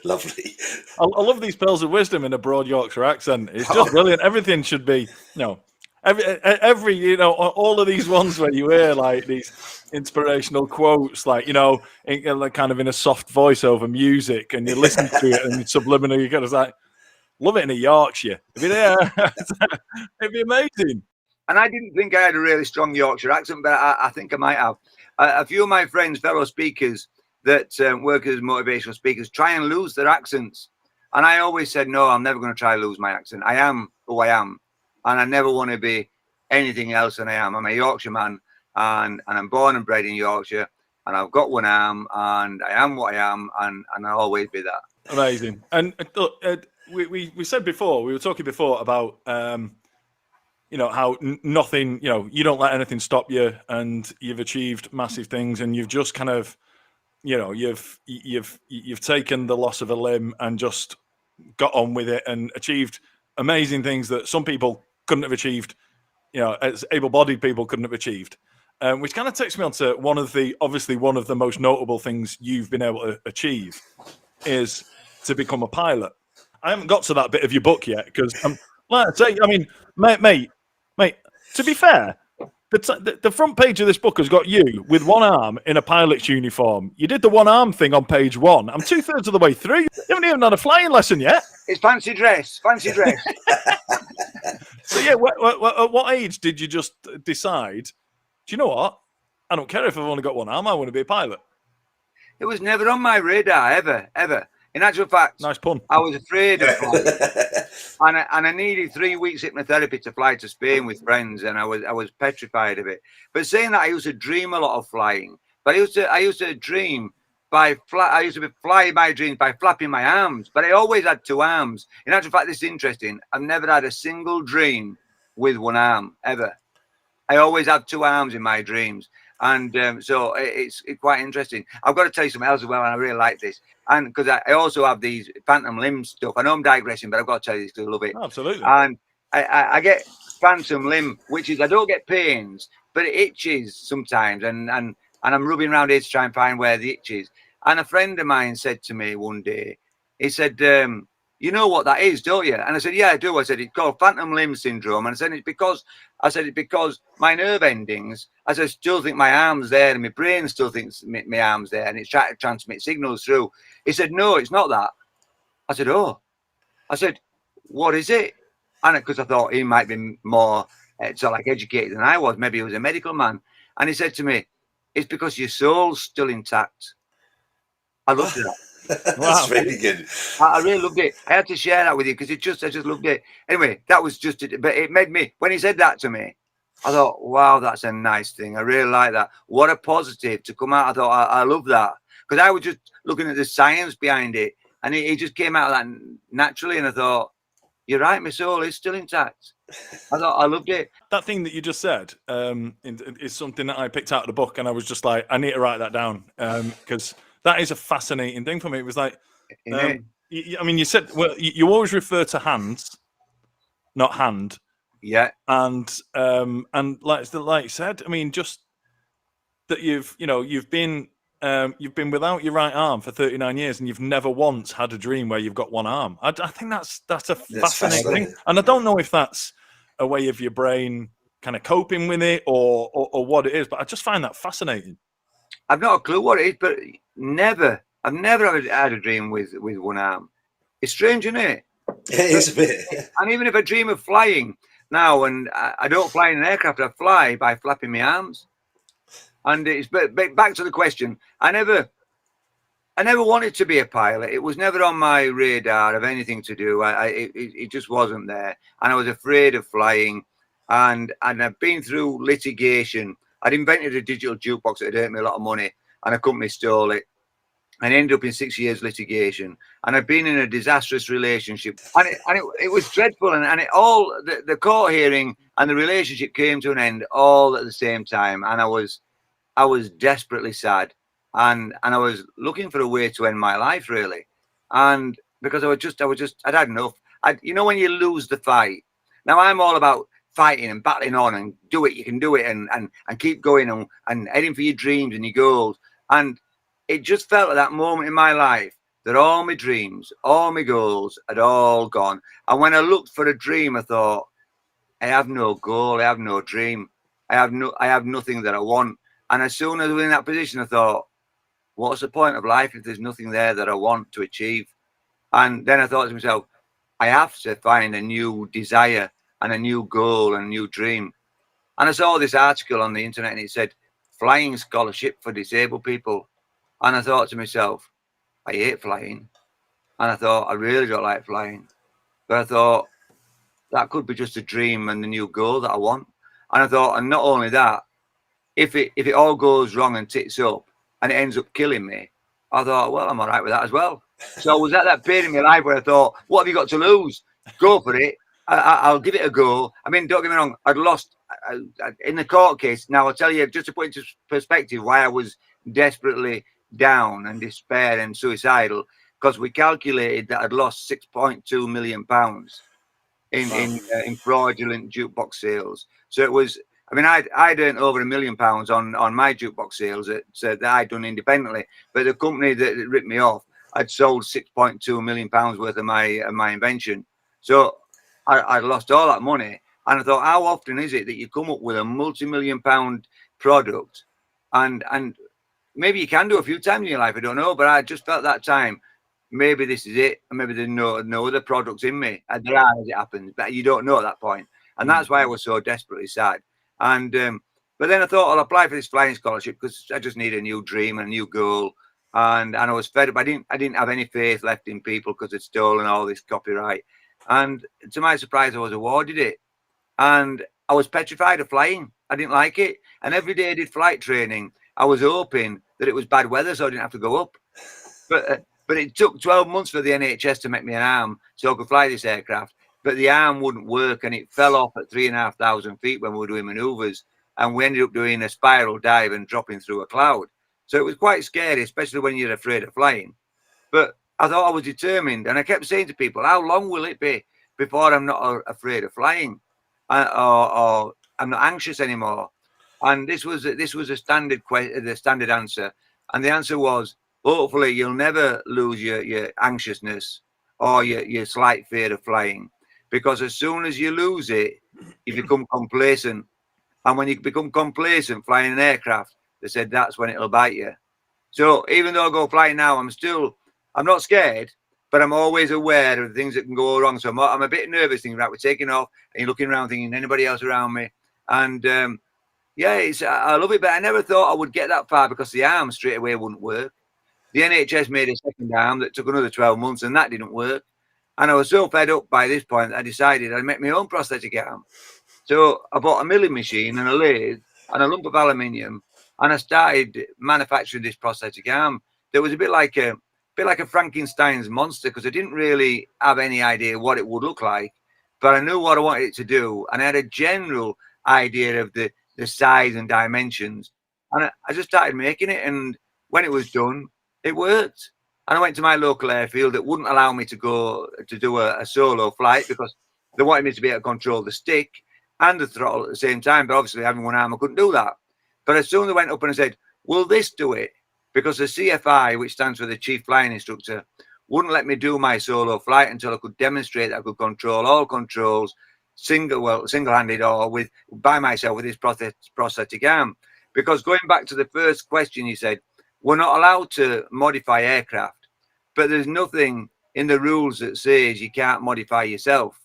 Lovely. I love these pearls of wisdom in a broad Yorkshire accent. It's just brilliant. Everything should be, every all of these ones where you hear like these inspirational quotes, like like kind of in a soft voiceover music, and you listen to it and subliminally you kind of like love it in a Yorkshire. It'd be amazing. And I didn't think I had a really strong Yorkshire accent, but I think I might have. A few of my friends, fellow speakers that work as motivational speakers, try and lose their accents. And I always said, no, I'm never going to try to lose my accent. I am who I am. And I never want to be anything else than I am. I'm a Yorkshire man, and I'm born and bred in Yorkshire, and I've got one arm, and I am what I am, and I'll always be that. Amazing. And look, we said before, we were talking before about how nothing, you don't let anything stop you, and you've achieved massive things, and you've just kind of, you've taken the loss of a limb and just got on with it and achieved amazing things that some people couldn't have achieved, as able-bodied people couldn't have achieved. Which kind of takes me on to one of the most notable things you've been able to achieve is to become a pilot. I haven't got to that bit of your book yet because, like I say, I mean, mate, to be fair, the front page of this book has got you with one arm in a pilot's uniform. You did the one arm thing on page 1. I'm 2/3 of the way through. You haven't even done a flying lesson yet. It's fancy dress. So yeah, at what age did you just decide, do you know what? I don't care if I've only got one arm, I want to be a pilot. It was never on my radar, ever. In actual fact, nice pun. I was afraid of flying. and I needed 3 weeks hypnotherapy to fly to Spain with friends, and I was petrified of it. But saying that, I used to dream a lot of flying. But I used to dream I used to fly my dreams by flapping my arms, but I always had 2 arms. In actual fact, this is interesting. I've never had a single dream with one arm, ever. I always had 2 arms in my dreams. And so it's quite interesting. I've got to tell you something else as well, and I really like this. And because I also have these phantom limb stuff. I know I'm digressing, but I've got to tell you this because I love it. Absolutely. And I get phantom limb, which is I don't get pains, but it itches sometimes. And I'm rubbing around here to try and find where the itch is. And a friend of mine said to me one day, he said, you know what that is, don't you? And I said, yeah, I do. I said, it's called phantom limb syndrome. And I said, it's because my nerve endings, I said, still think my arm's there, and my brain still thinks my arm's there, and it's trying to transmit signals through. He said, no, it's not that. I said, oh. I said, what is it? And because I thought he might be more educated than I was. Maybe he was a medical man. And he said to me, it's because your soul's still intact. I looked at that. That's really good. I really loved it. I had to share that with you because I just loved it. Anyway, that was just it. But it made me, when he said that to me, I thought, wow, that's a nice thing. I really like that. What a positive to come out. I thought, I love that. Because I was just looking at the science behind it. And it just came out of that naturally. And I thought, you're right, my soul is still intact. I thought, I loved it. That thing that you just said is something that I picked out of the book, and I was just like, I need to write that down because that is a fascinating thing for me. It was like, I mean, you said, well, you always refer to hands, not hand. Yeah. And like you said, I mean, just that you've been without your right arm for 39 years, and you've never once had a dream where you've got one arm. I think that's a fascinating thing, and I don't know if that's a way of your brain kind of coping with it or what it is, but I just find that fascinating. I've not a clue what it is, but I've never had a dream with one arm. It's strange, isn't it? It is a bit. And even if I dream of flying now, and I don't fly in an aircraft, I fly by flapping my arms. And it's but back to the question. I never wanted to be a pilot. It was never on my radar of anything to do. It just wasn't there. And I was afraid of flying. And I've been through litigation. I'd invented a digital jukebox that had earned me a lot of money, and a company stole it. And ended up in 6 years litigation. And I've been in a disastrous relationship. And it was dreadful. And it all, the court hearing and the relationship came to an end all at the same time. And I was desperately sad. And I was looking for a way to end my life, really. And because I'd had enough. You know, when you lose the fight. Now I'm all about fighting and battling on and do it. You can do it and keep going and heading for your dreams and your goals. And it just felt at that moment in my life that all my dreams, all my goals had all gone. And when I looked for a dream, I thought, I have no goal, I have no dream, I have nothing that I want. And as soon as I was in that position, I thought, what's the point of life if there's nothing there that I want to achieve? And then I thought to myself, I have to find a new desire and a new goal and a new dream. And I saw this article on the internet and it said, flying scholarship for disabled people. And I thought to myself, I hate flying. And I thought, I really don't like flying. But I thought, that could be just a dream and the new goal that I want. And I thought, and not only that, if it all goes wrong and tits up and it ends up killing me, I thought, well, I'm all right with that as well. So I was at that period in my life where I thought, what have you got to lose? Go for it. I'll give it a go. I mean, don't get me wrong, I'd lost in the court case. Now, I'll tell you, just to put into perspective, why I was desperately down and despair and suicidal, because we calculated that I'd lost £6.2 million in fraudulent jukebox sales. So it was, I mean, I'd earned over £1 million on my jukebox sales that I'd done independently, but the company that ripped me off had sold £6.2 million worth of my invention. So I lost all that money, and I thought, how often is it that you come up with a multi-million-pound product, and maybe you can do a few times in your life, I don't know, but I just felt that time, maybe this is it, and maybe there's no other products in me. And there are, as it happens, but you don't know at that point. And that's why I was so desperately sad. And but then I thought, I'll apply for this flying scholarship because I just need a new dream and a new goal. And I was fed up. I didn't have any faith left in people because they'd stolen all this copyright. And to my surprise, I was awarded it. And I was petrified of flying. I didn't like it. And every day I did flight training, I was hoping that it was bad weather so I didn't have to go up. But it took 12 months for the NHS to make me an arm so I could fly this aircraft. But the arm wouldn't work, and it fell off at 3,500 feet when we were doing maneuvers. And we ended up doing a spiral dive and dropping through a cloud. So it was quite scary, especially when you're afraid of flying. But I thought I was determined. And I kept saying to people, how long will it be before I'm not afraid of flying? Or I'm not anxious anymore. And this was a standard question, the standard answer. And the answer was, hopefully you'll never lose your anxiousness or your slight fear of flying. Because as soon as you lose it, you become complacent. And when you become complacent flying an aircraft, they said that's when it'll bite you. So even though I go flying now, I'm not scared, but I'm always aware of the things that can go wrong. So I'm a bit nervous thinking, right, we're taking off, and you're looking around thinking, anybody else around me? And yeah, I love it, but I never thought I would get that far because the arm straight away wouldn't work. The NHS made a second arm that took another 12 months, and that didn't work. And I was so fed up by this point that I decided I'd make my own prosthetic arm. So I bought a milling machine and a lathe and a lump of aluminium, and I started manufacturing this prosthetic arm. That was a bit like a Frankenstein's monster, because I didn't really have any idea what it would look like, but I knew what I wanted it to do, and I had a general idea of the size and dimensions, and I just started making it. And when it was done, it worked. And I went to my local airfield that wouldn't allow me to go to do a solo flight, because they wanted me to be able to control the stick and the throttle at the same time. But obviously, having one arm, I couldn't do that. But as soon as I went up and I said, will this do it? Because the CFI, which stands for the Chief Flying Instructor, wouldn't let me do my solo flight until I could demonstrate that I could control all controls single-handed or by myself with this prosthetic arm. Because going back to the first question, you said, we're not allowed to modify aircraft, but there's nothing in the rules that says you can't modify yourself.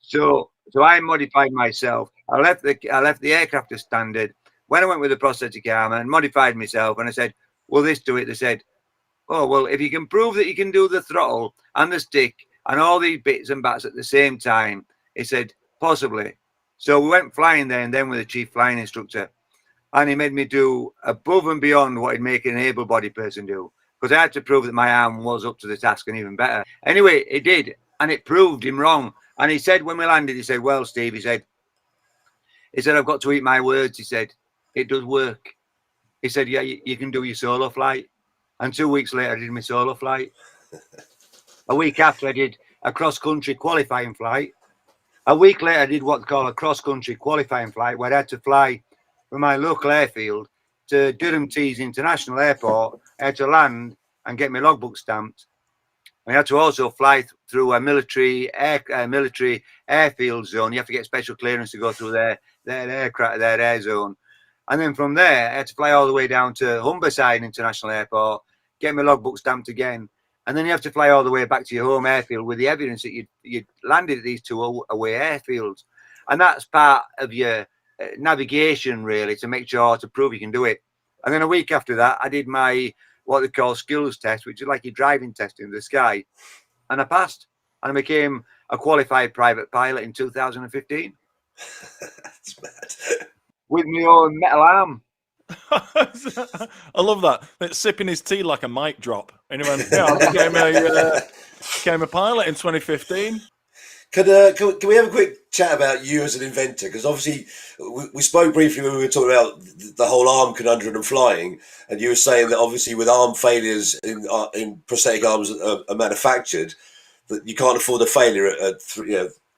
So I modified myself. I left the aircraft as standard. When I went with the prosthetic arm and modified myself, and I said, will this do it? They said, oh, well, if you can prove that you can do the throttle and the stick and all these bits and bats at the same time, he said, possibly. So we went flying there and then with the Chief Flying Instructor, and he made me do above and beyond what he'd make an able-bodied person do, because I had to prove that my arm was up to the task and even better. Anyway, it did, and it proved him wrong. And he said, when we landed, he said, well, Steve, he said, I've got to eat my words. He said, it does work. He said, yeah, you can do your solo flight. And 2 weeks later, I did my solo flight. A week after, I did a cross-country qualifying flight. A week later, I did what's called a cross-country qualifying flight, where I had to fly from my local airfield to Durham Tees International Airport. I had to land and get my logbook stamped. I had to also fly through a military airfield zone. You have to get special clearance to go through their air zone. And then from there, I had to fly all the way down to Humberside International Airport, get my logbook stamped again. And then you have to fly all the way back to your home airfield with the evidence that you'd landed at these two away airfields. And that's part of your navigation, really, to make sure, to prove you can do it. And then a week after that, I did my what they call skills test, which is like your driving test in the sky. And I passed, and I became a qualified private pilot in 2015. That's mad. With my own metal arm. I love that. It's sipping his tea like a mic drop. And he went, yeah, I became a pilot in 2015. Can we have a quick chat about you as an inventor? Because obviously we spoke briefly when we were talking about the whole arm conundrum and flying, and you were saying that obviously with arm failures in prosthetic arms are manufactured, that you can't afford a failure at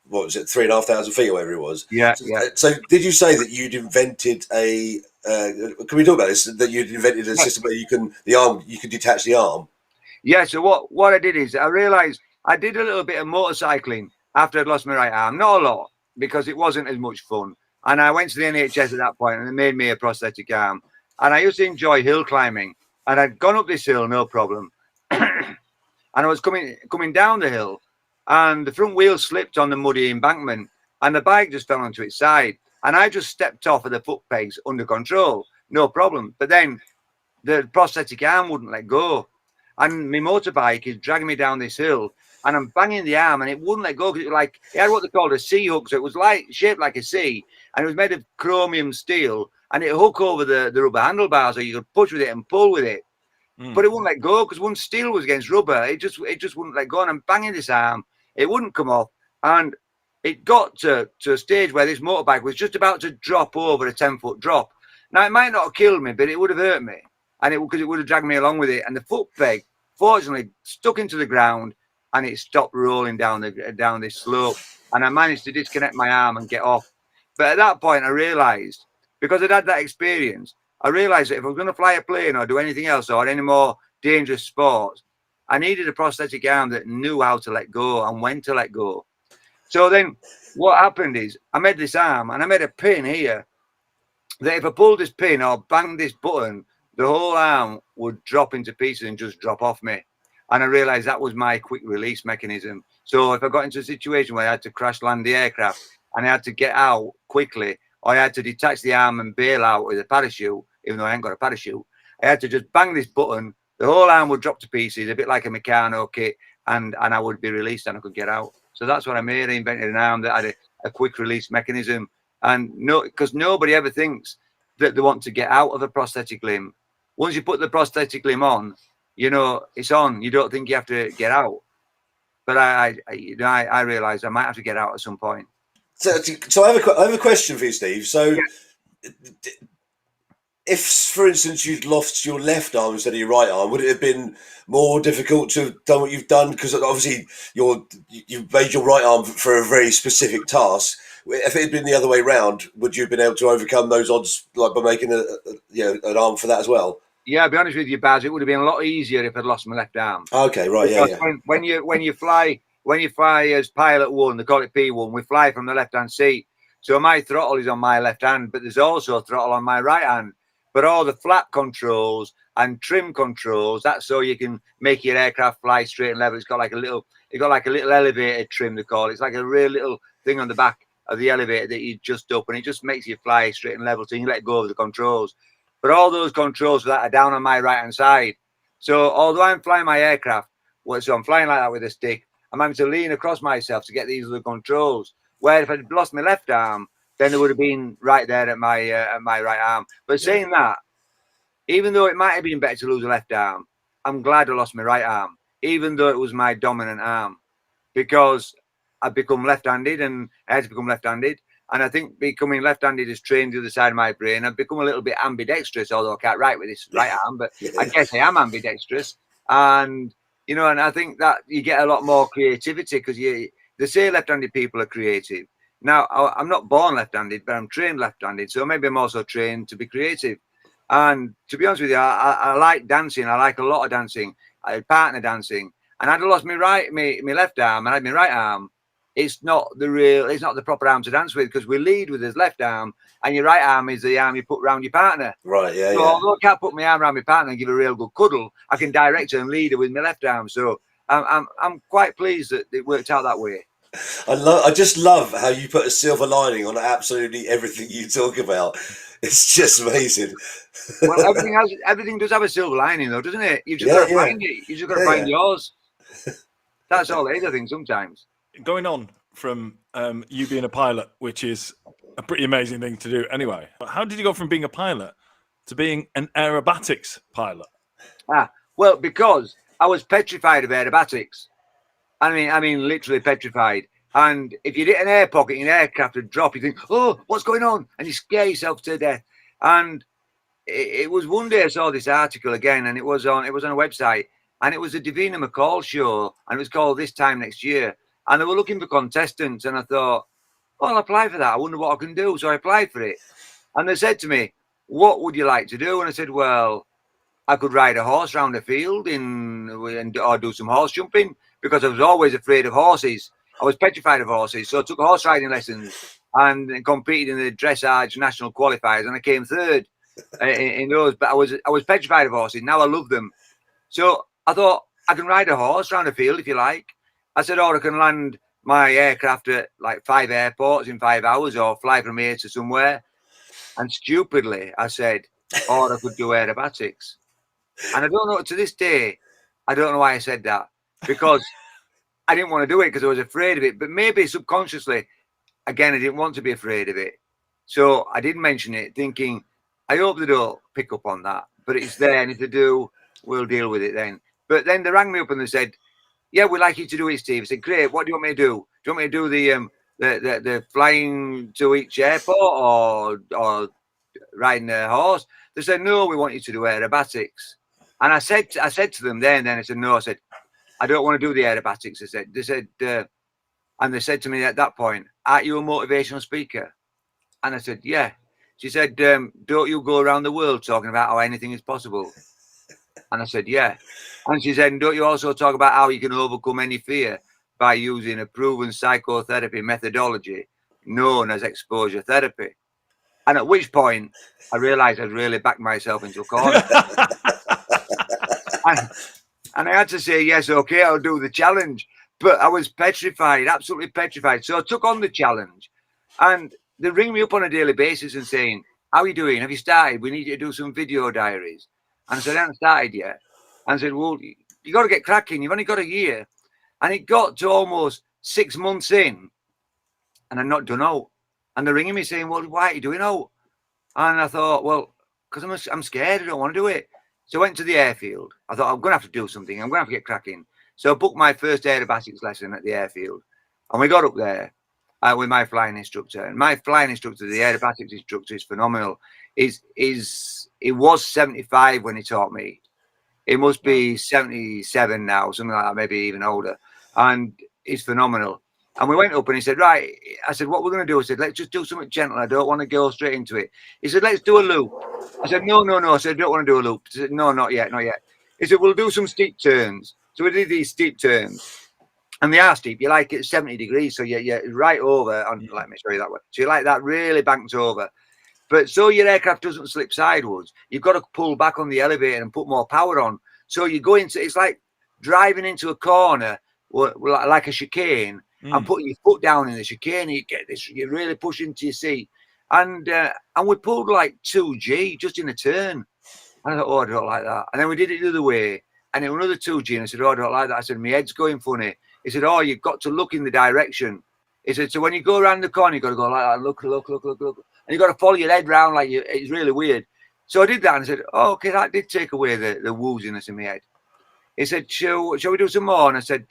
what was it, 3,500 feet or whatever it was. Yeah. So did you say that you'd invented a? Can we talk about this? That you'd invented a system where you can detach the arm. Yeah. So what I did is I realised I did a little bit of motorcycling after I'd lost my right arm, not a lot, because it wasn't as much fun. And I went to the NHS at that point, and they made me a prosthetic arm. And I used to enjoy hill climbing, and I'd gone up this hill, no problem. And I was coming down the hill, and the front wheel slipped on the muddy embankment, and the bike just fell onto its side. And I just stepped off of the foot pegs under control, no problem. But then the prosthetic arm wouldn't let go. And my motorbike is dragging me down this hill, and I'm banging the arm, and it wouldn't let go, because it had what they called a C hook. So it was shaped like a C, and it was made of chromium steel, and it hook over the rubber handlebars, so you could push with it and pull with it. But it wouldn't let go, because once steel was against rubber, it just wouldn't let go. And I'm banging this arm, it wouldn't come off, and it got to a stage where this motorbike was just about to drop over a 10-foot drop. Now, it might not have killed me, but it would have hurt me, and because it would have dragged me along with it. And the foot peg, fortunately, stuck into the ground, and it stopped rolling down this slope, and I managed to disconnect my arm and get off. But at that point, I realised, because I'd had that experience, I realised that if I was going to fly a plane or do anything else or any more dangerous sports, I needed a prosthetic arm that knew how to let go and when to let go. So then what happened is I made this arm, and I made a pin here that if I pulled this pin or banged this button, the whole arm would drop into pieces and just drop off me. And I realised that was my quick release mechanism. So if I got into a situation where I had to crash land the aircraft and I had to get out quickly, or I had to detach the arm and bail out with a parachute, even though I ain't got a parachute, I had to just bang this button the whole arm would drop to pieces, a bit like a Meccano kit, and I would be released and I could get out. So that's what I made. I invented an arm that had a quick release mechanism, and because nobody ever thinks that they want to get out of a prosthetic limb. Once you put the prosthetic limb on, you know it's on. You don't think you have to get out. But I realised I might have to get out at some point. So I have a question for you, Steve. So, Yeah. if, for instance, you'd lost your left arm instead of your right arm, would it have been more difficult to have done what you've done? Because obviously you've made your right arm for a very specific task. If it had been the other way round, would you have been able to overcome those odds, like by making an arm for that as well? Yeah, I'll be honest with you, Baz. It would have been a lot easier if I'd lost my left arm. Okay, right, because yeah. When you fly as pilot one, they call it P1. We fly from the left-hand seat, so my throttle is on my left hand, but there's also a throttle on my right hand. But all the flap controls and trim controls, that's so you can make your aircraft fly straight and level. It's got like a little elevator trim, they call it. It's like a real little thing on the back of the elevator that you adjust up, and it just makes you fly straight and level, so you can let go of the controls. But all those controls for that are down on my right hand side. So although I'm flying my aircraft, so I'm flying like that with a stick, I'm having to lean across myself to get these other controls. Where if I'd lost my left arm, then it would have been right there at my right arm. But saying that, even though it might have been better to lose a left arm, I'm glad I lost my right arm, even though it was my dominant arm, because I've become left-handed, and I had to become left-handed. And I think becoming left-handed has trained the other side of my brain. I've become a little bit ambidextrous, although I can't write with this right arm, but I guess I am ambidextrous. And, you know, and I think that you get a lot more creativity, because they say left-handed people are creative. Now, I'm not born left-handed, but I'm trained left-handed. So maybe I'm also trained to be creative. And to be honest with you, I like dancing. I like a lot of dancing. I had partner dancing. And I'd lost my left arm and I had my right arm. It's not the proper arm to dance with, because we lead with his left arm, and your right arm is the arm you put around your partner. Right, yeah, so although I can't put my arm around my partner and give a real good cuddle, I can direct her and lead her with my left arm. So I'm quite pleased that it worked out that way. I just love how you put a silver lining on absolutely everything you talk about. It's just amazing. Well, everything does have a silver lining, though, doesn't it? You've just got to find it. You just got to find yours. That's all it is, I think, sometimes. Going on from you being a pilot, which is a pretty amazing thing to do anyway. How did you go from being a pilot to being an aerobatics pilot? Well, because I was petrified of aerobatics. I mean, literally petrified. And if you hit an air pocket in an aircraft would drop, you think, oh, what's going on? And you scare yourself to death. And it was one day I saw this article again, and it was on a website, and it was a Davina McCall show, and it was called This Time Next Year. And they were looking for contestants, and I thought, oh, I'll apply for that. I wonder what I can do. So I applied for it. And they said to me, what would you like to do? And I said, well, I could ride a horse around the field or do some horse jumping, because I was always afraid of horses. I was petrified of horses. So I took horse riding lessons and competed in the dressage national qualifiers, and I came third in those. But I was petrified of horses. Now I love them. So I thought, I can ride a horse around the field if you like. I said, or I can land my aircraft at like 5 airports in 5 hours, or fly from here to somewhere. And stupidly, I said, or I could do aerobatics. And I don't know, to this day, I don't know why I said that, because I didn't want to do it because I was afraid of it. But maybe subconsciously, again, I didn't want to be afraid of it. So I didn't mention it, thinking, I hope they don't pick up on that. But it's there, and if they do, we'll deal with it then. But then they rang me up and they said, yeah, we'd like you to do it, Steve. I said, great, what do you want me to do? Do you want me to do the flying to each airport or riding a horse? They said, no, we want you to do aerobatics. And I said to them then I said, no, I said, I don't want to do the aerobatics. They said, and they said to me at that point, aren't you a motivational speaker? And I said, yeah. She said, don't you go around the world talking about how anything is possible? And I said, yeah. And she said, don't you also talk about how you can overcome any fear by using a proven psychotherapy methodology known as exposure therapy? And at which point I realized I'd really backed myself into a corner. And I had to say, yes, okay, I'll do the challenge. But I was petrified, absolutely petrified. So I took on the challenge. And they ring me up on a daily basis and saying, how are you doing? Have you started? We need you to do some video diaries. And I said, I haven't started yet. and said, well, you got to get cracking. You've only got a year. And it got to almost 6 months in, and I'm not done out. And they're ringing me saying, well, why are you doing out? And I thought, well, because I'm scared. I don't want to do it. So I went to the airfield. I thought, I'm going to have to do something. I'm going to have to get cracking. So I booked my first aerobatics lesson at the airfield. And we got up there with my flying instructor. And my flying instructor, the aerobatics instructor, is phenomenal. It was 75 when he taught me. It must be 77 now, something like that, maybe even older. And it's phenomenal. And we went up and he said, right. I said, what we're going to do? I said, let's just do something gentle. I don't want to go straight into it. He said, let's do a loop. I said, no. I said, I don't want to do a loop. He said, no, not yet. He said, we'll do some steep turns. So we did these steep turns. And they are steep. You're like at 70 degrees. So you're right over. Let me show you that way. So you're like that really banked over. But so your aircraft doesn't slip sideways, you've got to pull back on the elevator and put more power on. So you go into, it's like driving into a corner like a chicane and putting your foot down in the chicane. You get this, you really push into your seat. And we pulled like 2G just in a turn. And I thought, oh, I don't like that. And then we did it the other way. And then another 2G. And I said, oh, I don't like that. I said, my head's going funny. He said, oh, you've got to look in the direction. He said, so when you go around the corner, you've got to go like that, look. And you've got to follow your head round like it's really weird. So I did that and I said, oh, okay, that did take away the wooziness in my head. He said, shall we do some more? And I said,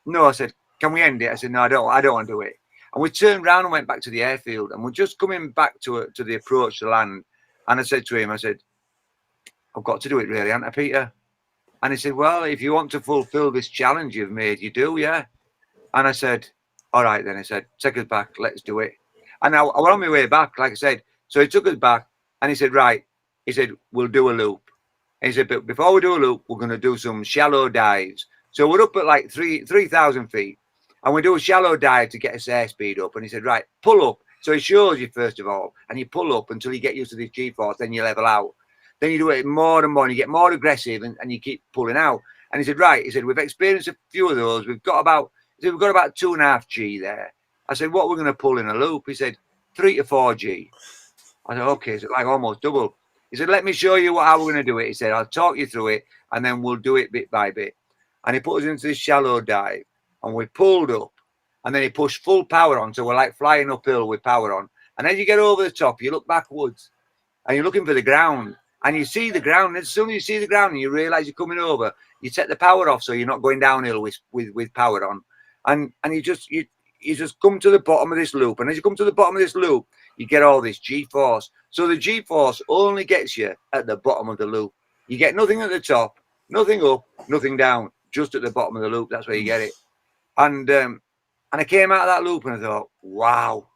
no. I said, can we end it? I said, no, I don't want to do it. And we turned around and went back to the airfield. And we're just coming back to the approach to land. And I said to him, I said, I've got to do it really, haven't I, Peter? And he said, well, if you want to fulfill this challenge you've made, you do, yeah. And I said, all right, then. I said, take us back, let's do it. And I was on my way back, like I said. So he took us back and he said, right. He said, we'll do a loop. And he said, but before we do a loop, we're going to do some shallow dives. So we're up at like 3,000 feet. And we do a shallow dive to get us airspeed up. And he said, right, pull up. So he shows you, first of all. And you pull up until you get used to this G-force. Then you level out. Then you do it more and more. And you get more aggressive and you keep pulling out. And he said, right. He said, we've experienced a few of those. We've got about 2.5 G there. I said, what we're going to pull in a loop? He said, 3 to 4 G. I said, okay, so like almost double. He said, let me show you how we're going to do it. He said, I'll talk you through it and then we'll do it bit by bit. And he put us into this shallow dive and we pulled up and then he pushed full power on. So we're like flying uphill with power on. And as you get over the top, you look backwards and you're looking for the ground and you see the ground. And as soon as you see the ground and you realize you're coming over, you take the power off so you're not going downhill with power on. And you just come to the bottom of this loop. And as you come to the bottom of this loop, you get all this G-force. So the G-force only gets you at the bottom of the loop. You get nothing at the top, nothing up, nothing down, just at the bottom of the loop. That's where you get it. And I came out of that loop and I thought, wow.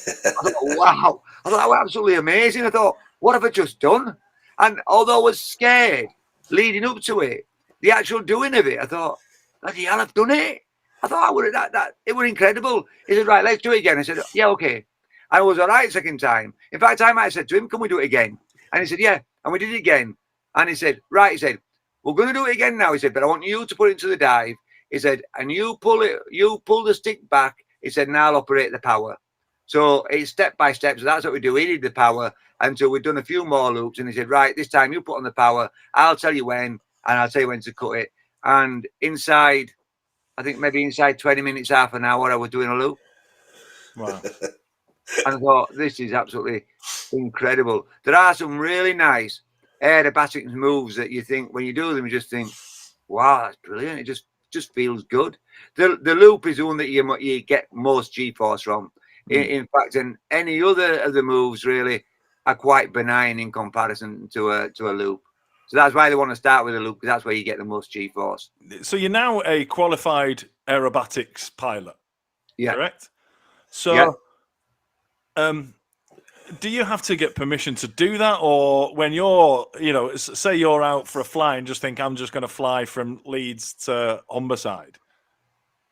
I thought that was absolutely amazing. I thought, what have I just done? And although I was scared leading up to it, the actual doing of it, I thought, bloody hell, I've done it. I thought it was incredible. He said, right, let's do it again. I said, yeah, okay. And I was all right second time. In fact, I might have said to him, can we do it again? And he said, yeah. And we did it again. And he said, right, he said, we're going to do it again now. He said, but I want you to put it into the dive. He said, and you pull the stick back. He said, and I'll operate the power. So it's step by step. So that's what we do. He did the power until we'd done a few more loops. And he said, right, this time you put on the power. I'll tell you when, and I'll tell you when to cut it. And inside 20 minutes, half an hour, I was doing a loop. Wow. And I thought, this is absolutely incredible. There are some really nice aerobatics moves that you think, when you do them, you just think, wow, that's brilliant. It just feels good. The loop is the one that you get most G-force from. In fact, and any other of the moves really are quite benign in comparison to a loop. So that's why they want to start with a loop, because that's where you get the most G-force. So you're now a qualified aerobatics pilot, correct? So, do you have to get permission to do that? Or when you're, say you're out for a fly and just think, I'm just going to fly from Leeds to Humberside.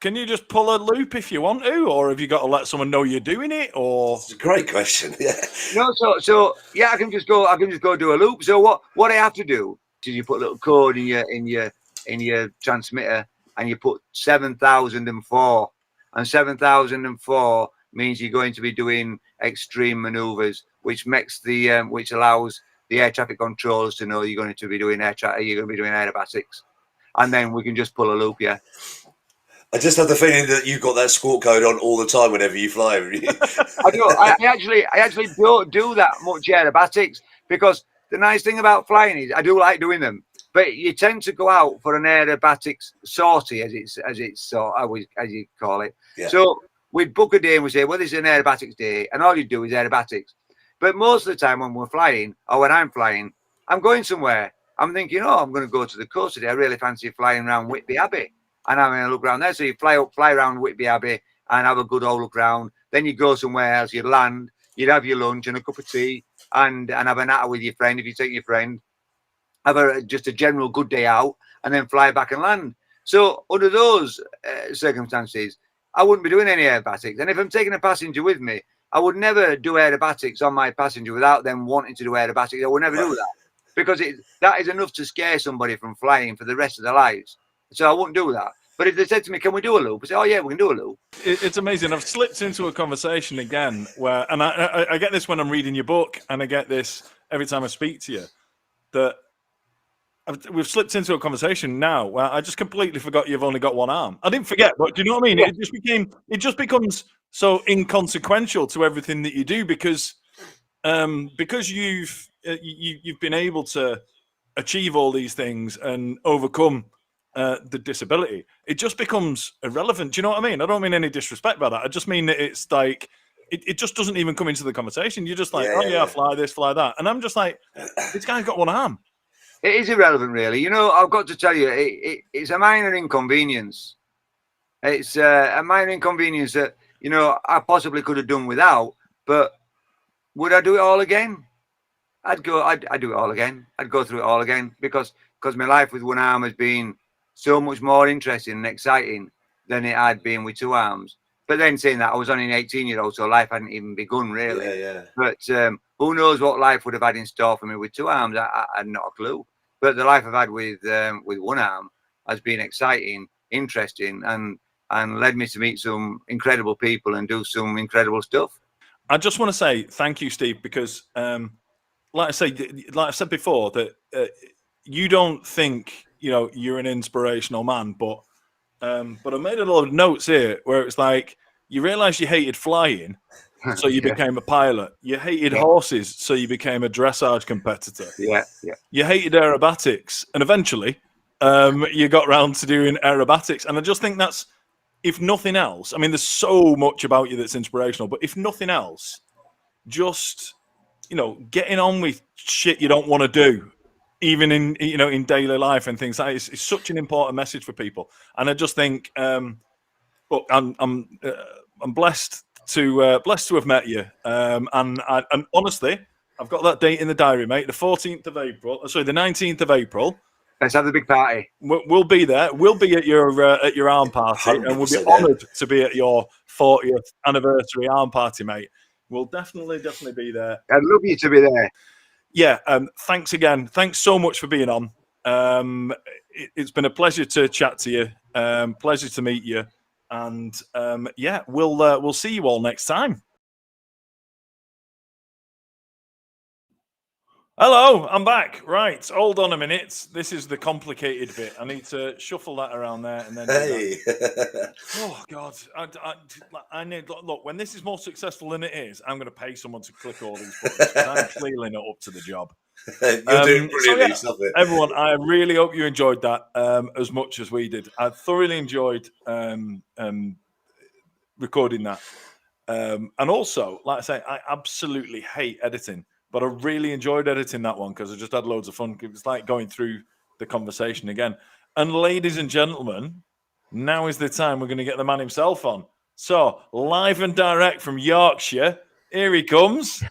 Can you just pull a loop if you want to? Or have you got to let someone know you're doing it? Or it's a great question. Yeah. No, so yeah, I can just go do a loop. So what I have to do is you put a little code in your transmitter and you put 7004. And 7004 means you're going to be doing extreme maneuvers, which makes which allows the air traffic controllers to know you're going to be doing aerobatics, and then we can just pull a loop. Yeah. I just have the feeling that you've got that sport code on all the time whenever you fly. I don't. I actually don't do that much aerobatics, because the nice thing about flying is I do like doing them, but you tend to go out for an aerobatics sortie, as you call it. Yeah. So we'd book a day and we say, well, this is an aerobatics day, and all you do is aerobatics. But most of the time when we're flying, or when I'm flying, I'm going somewhere. I'm thinking, oh, I'm going to go to the coast today. I really fancy flying around Whitby Abbey. And I'm going to look around there. So you fly around Whitby Abbey and have a good old look around. Then you go somewhere else, you'd land, you'd have your lunch and a cup of tea and have a natter with your friend if you take your friend. Have just a general good day out and then fly back and land. So under those circumstances, I wouldn't be doing any aerobatics. And if I'm taking a passenger with me, I would never do aerobatics on my passenger without them wanting to do aerobatics. I would never do that, because that is enough to scare somebody from flying for the rest of their lives. So I wouldn't do that. But if they said to me, can we do a loop? I say, oh, yeah, we can do a loop. It's amazing. I've slipped into a conversation again where, and I get this when I'm reading your book, and I get this every time I speak to you, that we've slipped into a conversation now where I just completely forgot you've only got one arm. I didn't forget, but do you know what I mean? Yeah. It just becomes so inconsequential to everything that you do, because you've been able to achieve all these things and overcome the disability. It just becomes irrelevant. Do you know what I mean? I don't mean any disrespect by that. I just mean that it's like it just doesn't even come into the conversation. You're just like, I fly this, fly that, and I'm just like, this guy's got one arm. It is irrelevant, really. You know, I've got to tell you, it's a minor inconvenience. It's a minor inconvenience that, you know, I possibly could have done without, but would I do it all again? I'd do it all again. I'd go through it all again, because my life with one arm has been so much more interesting and exciting than it had been with two arms. But then saying that, I was only an 18-year-old, so life hadn't even begun, really. Yeah. But who knows what life would have had in store for me with two arms? I had not a clue. But the life I've had with one arm has been exciting, interesting, and led me to meet some incredible people and do some incredible stuff. I just want to say thank you, Steve, because like I said before, that you don't think, you know, you're an inspirational man, but I made a lot of notes here where it's like, you realize you hated flying, so you became a pilot. You hated horses, so you became a dressage competitor. Yeah. You hated aerobatics, and eventually you got round to doing aerobatics. And I just think that's, if nothing else, I mean, there's so much about you that's inspirational, but if nothing else, just, you know, getting on with shit you don't want to do, even in daily life and things like that, it's such an important message for people. And I just think, look, I'm blessed to have met you. And honestly, I've got that date in the diary, mate. The 14th of April. Sorry, the 19th of April. Let's have the big party. We'll be there. We'll be at your arm party, and we'll be honoured to be at your 40th anniversary arm party, mate. We'll definitely be there. I'd love you to be there. Yeah. Thanks again. Thanks so much for being on. It's been a pleasure to chat to you. Pleasure to meet you. And we'll see you all next time. Hello, I'm back. Right, hold on a minute. This is the complicated bit. I need to shuffle that around there and then. Hey. Oh God! I need, look. When this is more successful than it is, I'm going to pay someone to click all these buttons. I'm clearly not up to the job. You're doing brilliantly. Stop it, everyone. I really hope you enjoyed that as much as we did. I thoroughly enjoyed recording that, and also, like I say, I absolutely hate editing. But I really enjoyed editing that one because I just had loads of fun. It was like going through the conversation again. And ladies and gentlemen, now is the time we're going to get the man himself on. So, live and direct from Yorkshire, here he comes.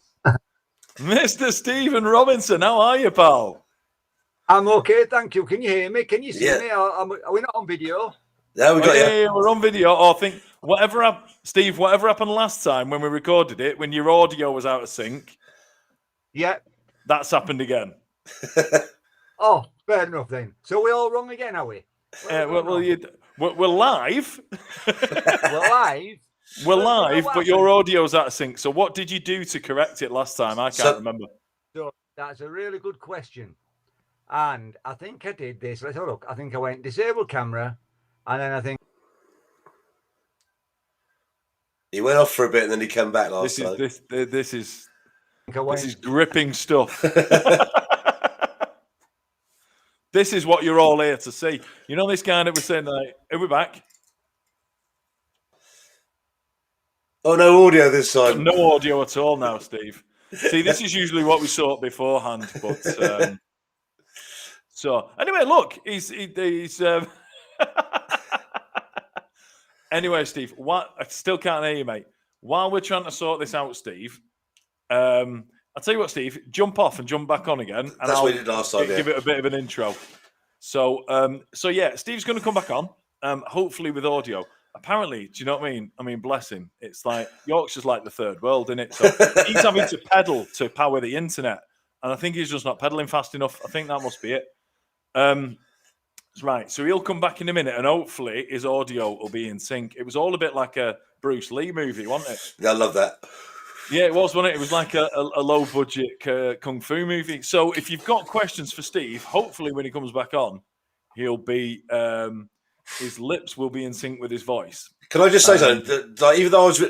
Mr. Stephen Robinson, how are you, pal? I'm okay, thank you. Can you hear me? Can you see me? Are we not on video? Yeah, we got you. Yeah, we're on video. Oh, I think whatever happened last time when we recorded it, when your audio was out of sync. Yeah. That's happened again. Oh, fair enough then. So we're all wrong again, are we? We're live. We're live. We're live, but your audio's out of sync. So what did you do to correct it last time? I can't remember. That's a really good question. And I think I did this. Let's have a look. I think I went disable camera, and then I think He went off for a bit and then he came back last This time. is gripping stuff. This is what you're all here to see. You know this guy that was saying, like, are we back? Oh, no audio this time. No audio at all now, Steve. See, this is usually what we sort beforehand, but so anyway, look, he's anyway, Steve. What I still can't hear you, mate. While we're trying to sort this out, Steve, I'll tell you what, Steve, jump off and jump back on again, and That's what we did last time. give it a bit of an intro. So, yeah, Steve's going to come back on, hopefully with audio. Apparently, do you know what I mean? I mean, bless him. It's like Yorkshire's like the third world, isn't it? So he's having to pedal to power the internet, and I think he's just not pedaling fast enough. I think that must be it. Right, so he'll come back in a minute, and hopefully his audio will be in sync. It was all a bit like a Bruce Lee movie, wasn't it? Yeah, I love that. Yeah, it was, wasn't it? It was like a low-budget kung fu movie. So if you've got questions for Steve, hopefully when he comes back on, he'll be his lips will be in sync with his voice. Can I just say something? Like, even though I was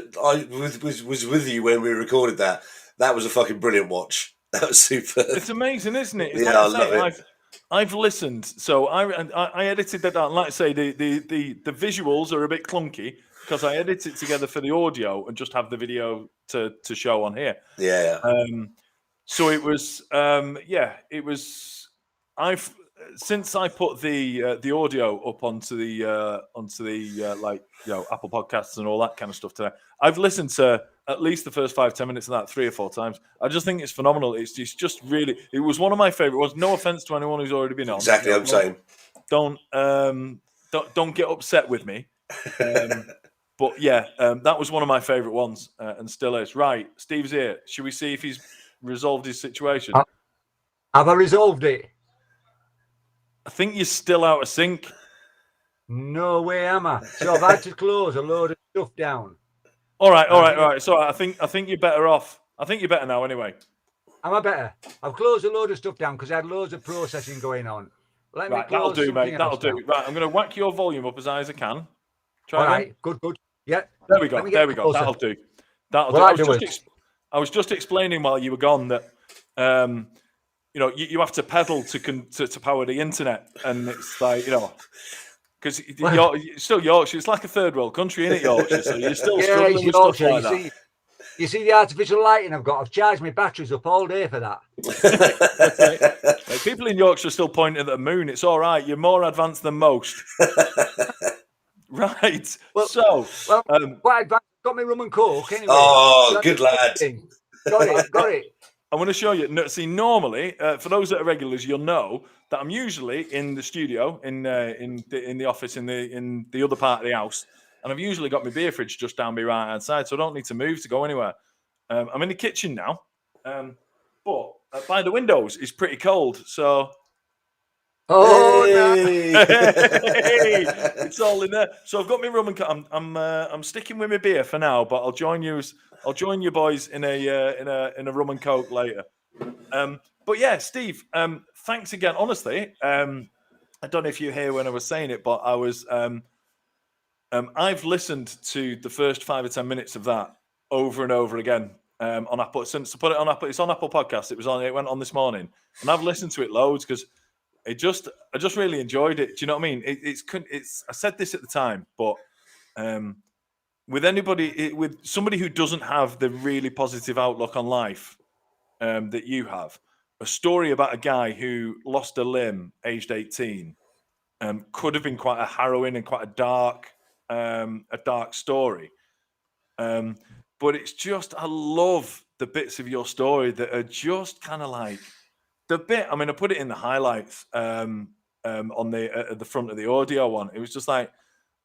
with you when we recorded that, that was a fucking brilliant watch. That was super. It's amazing, isn't it? It's Yeah, I love it. I've listened, so I edited that down. Like I say, the visuals are a bit clunky because I edit it together for the audio and just have the video to show on here. Yeah. So it was, it was. Since I put the audio up onto the Apple Podcasts and all that kind of stuff today, I've listened to at least the first 5-10 minutes of that 3 or 4 times. I just think it's phenomenal. It's just really, it was one of my favorite ones. No offense to anyone who's already been on. Exactly, I'm saying. Don't get upset with me. But yeah, that was one of my favorite ones and still is. Right, Steve's here. Should we see if he's resolved his situation? Have I resolved it? I think you're still out of sync. No way am I. So I've had to close a load of stuff down. All right. So I think you're better off. I think you're better now anyway. Am I better? I've closed a load of stuff down because I had loads of processing going on. Right, that'll do, mate. That'll do. Right, I'm going to whack your volume up as high as I can. Try All again. Right, good. Yeah. There we go. That'll do. I was just explaining while you were gone that you have to pedal to power the internet, and it's like, because you're still Yorkshire. It's like a third world country, isn't it, Yorkshire? So you're still struggling with stuff like that. You see the artificial lighting I've got? I've charged my batteries up all day for that. That's right. People in Yorkshire are still pointing at the moon. It's all right. You're more advanced than most. Right. Quite advanced. Got me rum and coke anyway. Oh, good lad. Got it. I want to show you. See, normally, for those that are regulars, you'll know that I'm usually in the studio, in the office, in the other part of the house, and I've usually got my beer fridge just down my right hand side, so I don't need to move to go anywhere. I'm in the kitchen now, but by the windows it's pretty cold, so. Oh, hey, it's all in there. So I've got my rum and coke. I'm sticking with my beer for now, but I'll join you boys in a rum and coke later. But yeah, Steve, thanks again. Honestly, I don't know if you hear when I was saying it, but I was I've listened to the first 5 or 10 minutes of that over and over again on Apple. Since I put it on Apple, it's on Apple Podcasts. It went on this morning, and I've listened to it loads because. I just really enjoyed it. Do you know what I mean? It's. I said this at the time, but with somebody who doesn't have the really positive outlook on life that you have, a story about a guy who lost a limb aged 18 could have been quite a harrowing and quite a dark story. But it's just, I love the bits of your story that are just kind of like. The bit, I mean, I put it in the highlights on at the front of the audio one. It was just like,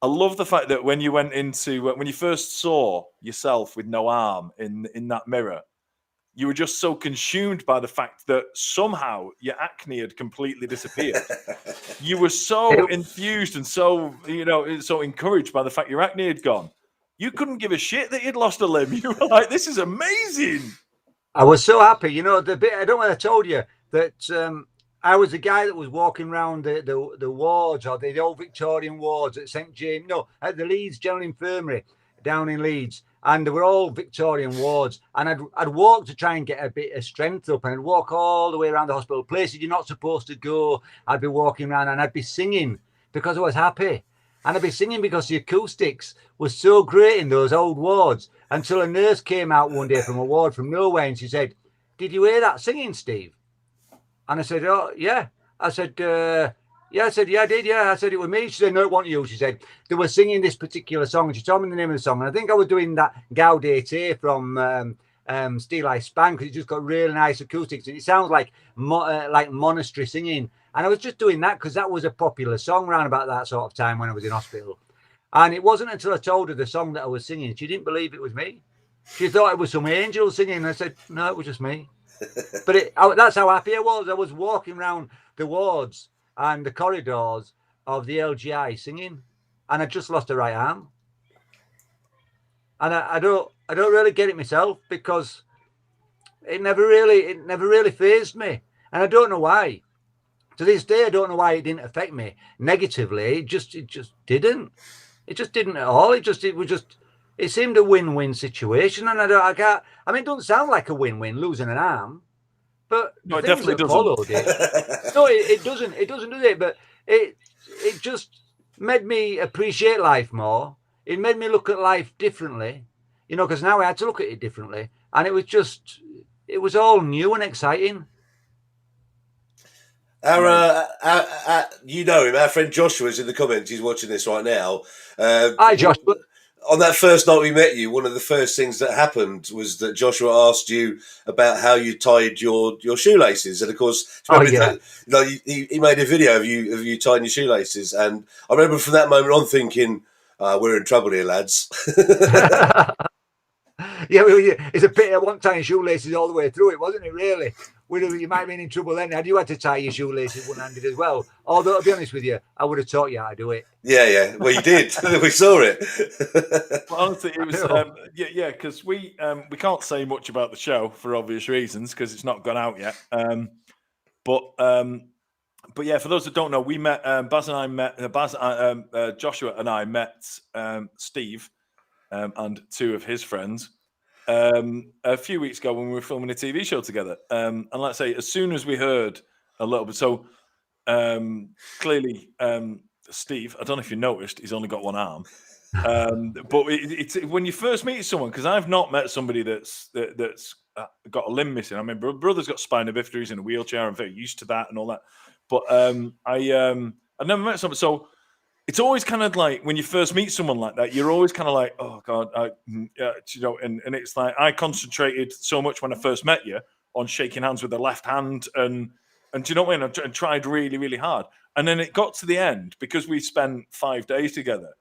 I love the fact that when you went into when you first saw yourself with no arm in that mirror, you were just so consumed by the fact that somehow your acne had completely disappeared. You were so enthused and so so encouraged by the fact your acne had gone. You couldn't give a shit that you'd lost a limb. You were like, "This is amazing." I was so happy. You know, the bit I don't know if I told you that I was the guy that was walking around the wards, or the old Victorian wards at St James, no, at the Leeds General Infirmary down in Leeds, and they were all Victorian wards. And I'd walk to try and get a bit of strength up, and I'd walk all the way around the hospital, places you're not supposed to go. I'd be walking around, and I'd be singing because I was happy. And I'd be singing because the acoustics was so great in those old wards, until a nurse came out one day from a ward from nowhere, and she said, "Did you hear that singing, Steve?" And I said, "Oh, yeah." I said, "Yeah." I said, "Yeah, I did. Yeah." I said, "It was me." She said, "No, it wasn't you." She said, "They were singing this particular song." And she told me the name of the song. And I think I was doing that Gaudete from Steel Eye Span, because it just got really nice acoustics. And it sounds like monastery singing. And I was just doing that because that was a popular song around about that sort of time when I was in hospital. And it wasn't until I told her the song that I was singing, she didn't believe it was me. She thought it was some angel singing. And I said, "No, it was just me." But that's how happy I was. I was walking around the wards and the corridors of the LGI singing, and I just lost a right arm. And I don't really get it myself, because it never really fazed me, and I don't know why. To this day, I don't know why it didn't affect me negatively. It just didn't. It just didn't at all. It seemed a win-win situation, and I can't. I mean, it doesn't sound like a win-win losing an arm, but no, it definitely doesn't. Followed it. No, it doesn't. It doesn't do it. But it just made me appreciate life more. It made me look at life differently, you know, because now I had to look at it differently, and it was all new and exciting. You know him, our friend Joshua's in the comments. He's watching this right now. Hi, Joshua. On that first night we met you, one of the first things that happened was that Joshua asked you about how you tied your shoelaces, and of course, he made a video of you tying your shoelaces, and I remember from that moment on thinking, "We're in trouble here, lads." Yeah, it's a bit of one tying shoelaces all the way through it, wasn't it? Really, you might have been in trouble then. Had you had to tie your shoelaces one-handed as well? Although, to be honest with you, I would have taught you how to do it. Yeah. Well, you did. We saw it. Well, honestly, it was because we can't say much about the show for obvious reasons, because it's not gone out yet. But yeah, for those that don't know, we met Joshua and I met Steve and two of his friends a few weeks ago when we were filming a TV show together. And let's say, as soon as we heard a little bit, so clearly, Steve, I don't know if you noticed, he's only got one arm. But it's when you first meet someone, because I've not met somebody that's got a limb missing. I mean, brother's got spina bifida, he's in a wheelchair. I'm very used to that and all that. But I've never met someone. So it's always kind of like, when you first meet someone like that, you're always kind of like, oh God, you know, and it's like, I concentrated so much when I first met you on shaking hands with the left hand, and do you know what I mean? I tried really, really hard. And then it got to the end, because we spent 5 days together,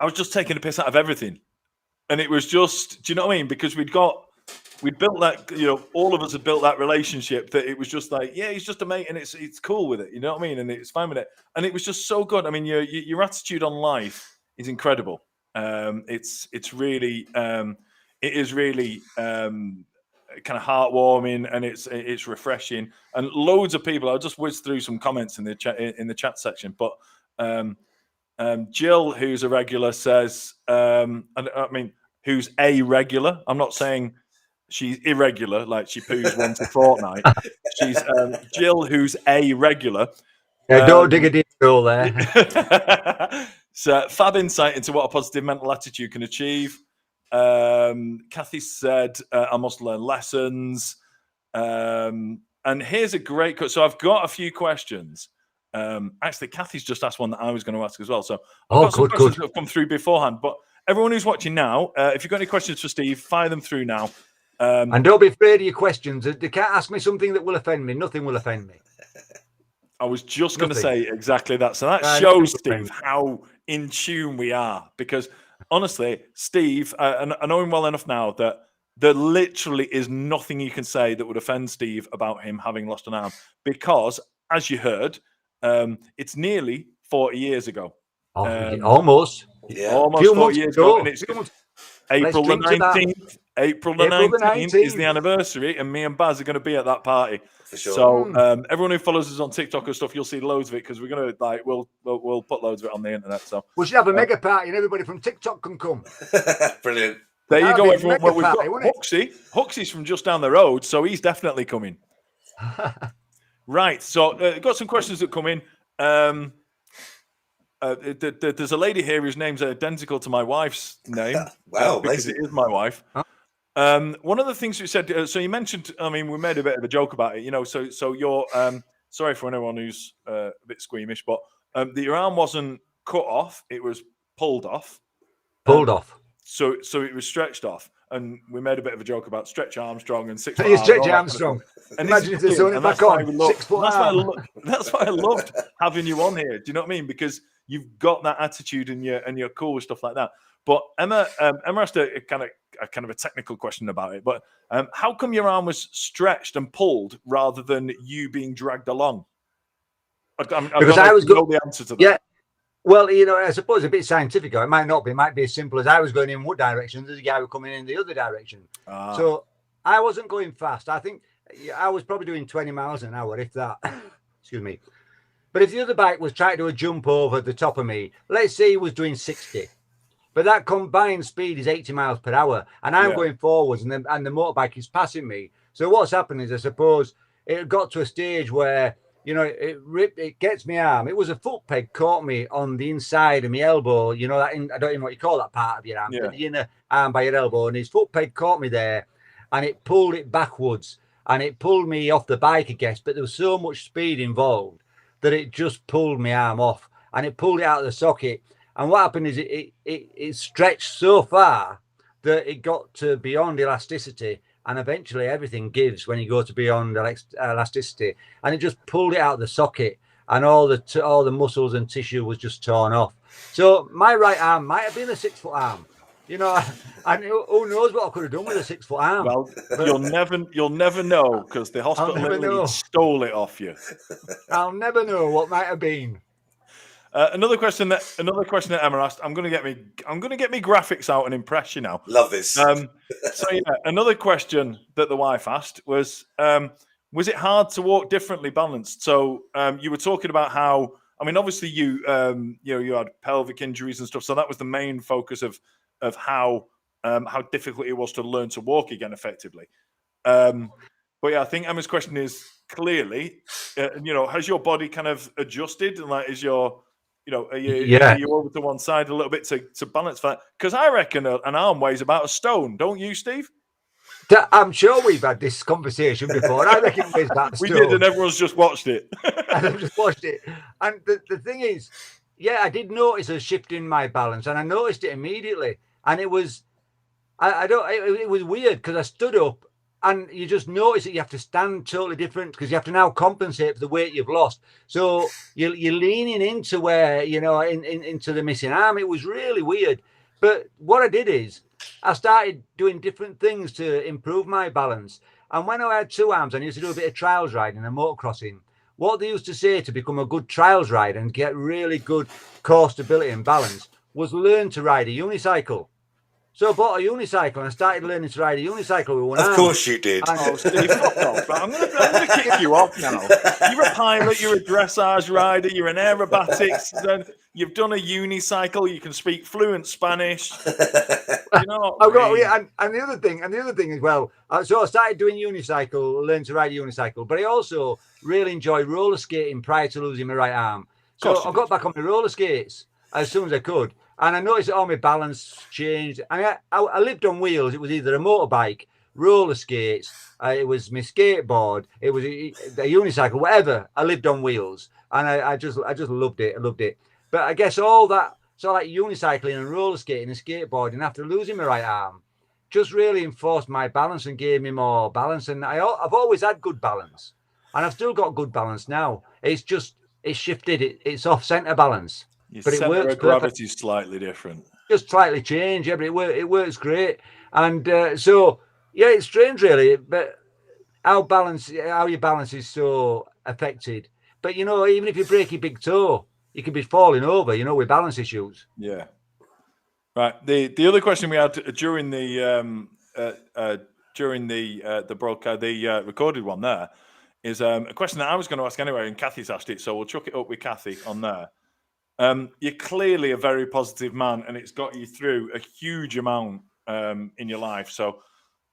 I was just taking the piss out of everything. And it was just, do you know what I mean? Because we'd built that, you know, all of us had built that relationship, that it was just like, yeah, he's just a mate, and it's cool with it, you know what I mean? And it's fine with it. And it was just so good. I mean, your attitude on life is incredible. It's really, it is really kind of heartwarming, and it's refreshing. And loads of people, I'll just whiz through some comments in the chat section, but Jill, who's a regular, says, I mean, who's a regular? I'm not saying she's irregular, like she poos once a fortnight. She's Jill, who's a regular. Don't dig a deep hole there. So, fab insight into what a positive mental attitude can achieve. Kathy said, I must learn lessons. And here's a great so I've got a few questions. Actually, Kathy's just asked one that I was going to ask as well. So I've got some questions that have come through beforehand. But everyone who's watching now, if you've got any questions for Steve, fire them through now. And don't be afraid of your questions. They can't ask me something that will offend me. Nothing will offend me. I was just going to say exactly that. So that shows, Steve, how in tune we are. Because honestly, Steve, I know him well enough now that there literally is nothing you can say that would offend Steve about him having lost an arm. Because, as you heard, it's nearly 40 years ago. Almost. Yeah. Almost 40 years ago. And it's April the 19th. April the 19th is the anniversary, and me and Baz are going to be at that party. For sure. So everyone who follows us on TikTok and stuff, you'll see loads of it because we're going to we'll put loads of it on the internet. So we should have a mega party, and everybody from TikTok can come. Brilliant. There you go, everyone. Well, we've got Huxley. Huxley's from just down the road, so he's definitely coming. Right. So got some questions that come in. There's a lady here whose name's identical to my wife's name. Wow, because it is my wife. Huh? One of the things you said, so you mentioned, I mean, we made a bit of a joke about it, you know, so you're, sorry for anyone who's a bit squeamish, but your arm wasn't cut off, it was pulled off. Pulled off. So it was stretched off. And we made a bit of a joke about Stretch Armstrong and 6 foot You Stretch Armstrong. And imagine if they're throwing it back on. 6 foot arm. That's why I loved having you on here. Do you know what I mean? Because you've got that attitude and you're cool with stuff like that. But Emma asked a kind of a technical question about it. But how come your arm was stretched and pulled rather than you being dragged along? Because I was know the answer to that. Yeah. Well, you know, I suppose a bit scientific. It might not be. It might be as simple as I was going in one direction, there's a guy was coming in the other direction. So I wasn't going fast. I think I was probably doing 20 miles an hour, if that. Excuse me. But if the other bike was trying to do a jump over the top of me, let's say he was doing 60. But that combined speed is 80 miles per hour. And I'm going forwards and the motorbike is passing me. So what's happened is, I suppose, it got to a stage where, you know, it gets my arm. It was a foot peg caught me on the inside of my elbow. You know, I don't even know what you call that part of your arm, but the inner arm by your elbow. And his foot peg caught me there, and it pulled it backwards, and it pulled me off the bike, I guess. But there was so much speed involved that it just pulled my arm off, and it pulled it out of the socket. And what happened is it stretched so far that it got to beyond elasticity. And eventually everything gives when you go to beyond elasticity, and it just pulled it out of the socket, and all the muscles and tissue was just torn off. So my right arm might have been a 6 foot arm, you know, and who knows what I could have done with a 6 foot arm. Well, you'll never know, because the hospital stole it off you. I'll never know what might have been. Another question that Emma asked. I'm gonna get me graphics out and impress you now. Love this. So yeah, another question that the wife asked was it hard to walk differently balanced? So you were talking about how, I mean, obviously you had pelvic injuries and stuff, so that was the main focus of how difficult it was to learn to walk again effectively. But yeah, I think Emma's question is clearly, has your body kind of adjusted, and like, is your are you over to one side a little bit to balance for that? Because I reckon an arm weighs about a stone, don't you, Steve? I'm sure we've had this conversation before. I reckon it weighs about a stone. We did, and everyone's just watched it. I've just watched it. And the thing is, I did notice a shift in my balance, and I noticed it immediately. And it was, it was weird, because I stood up, and you just notice that you have to stand totally different, because you have to now compensate for the weight you've lost. So you're leaning into where, into the missing arm. It was really weird. But what I did is I started doing different things to improve my balance. And when I had two arms, I used to do a bit of trials riding and motocrossing. What they used to say to become a good trials rider and get really good core stability and balance was learn to ride a unicycle. So I bought a unicycle and I started learning to ride a unicycle with one arm. Of course you did. Oh, Steve, fuck off. I'm going to kick you off now. You're a pilot, you're a dressage rider, you're an aerobatics, then you've done a unicycle, you can speak fluent Spanish. And the other thing as well, so I started doing unicycle, learned to ride a unicycle, but I also really enjoy roller skating prior to losing my right arm. So I got back on my roller skates as soon as I could. And I noticed that all my balance changed. I lived on wheels. It was either a motorbike, roller skates, it was my skateboard, it was a unicycle, whatever. I lived on wheels, and I just loved it. I loved it. But I guess all that, so like unicycling and roller skating and skateboarding, after losing my right arm, just really enforced my balance and gave me more balance. And I've always had good balance, and I've still got good balance now. It's shifted. It's off center balance. But it works. Gravity is slightly different. Just slightly change, but it works great. And so it's strange, really. But how your balance is so affected. But even if you break your big toe, you could be falling over. With balance issues. Yeah. Right. The other question we had during the during the broadcast, the recorded one there, is a question that I was going to ask anyway, and Kathy's asked it, so we'll chuck it up with Kathy on there. You're clearly a very positive man, and it's got you through a huge amount in your life. So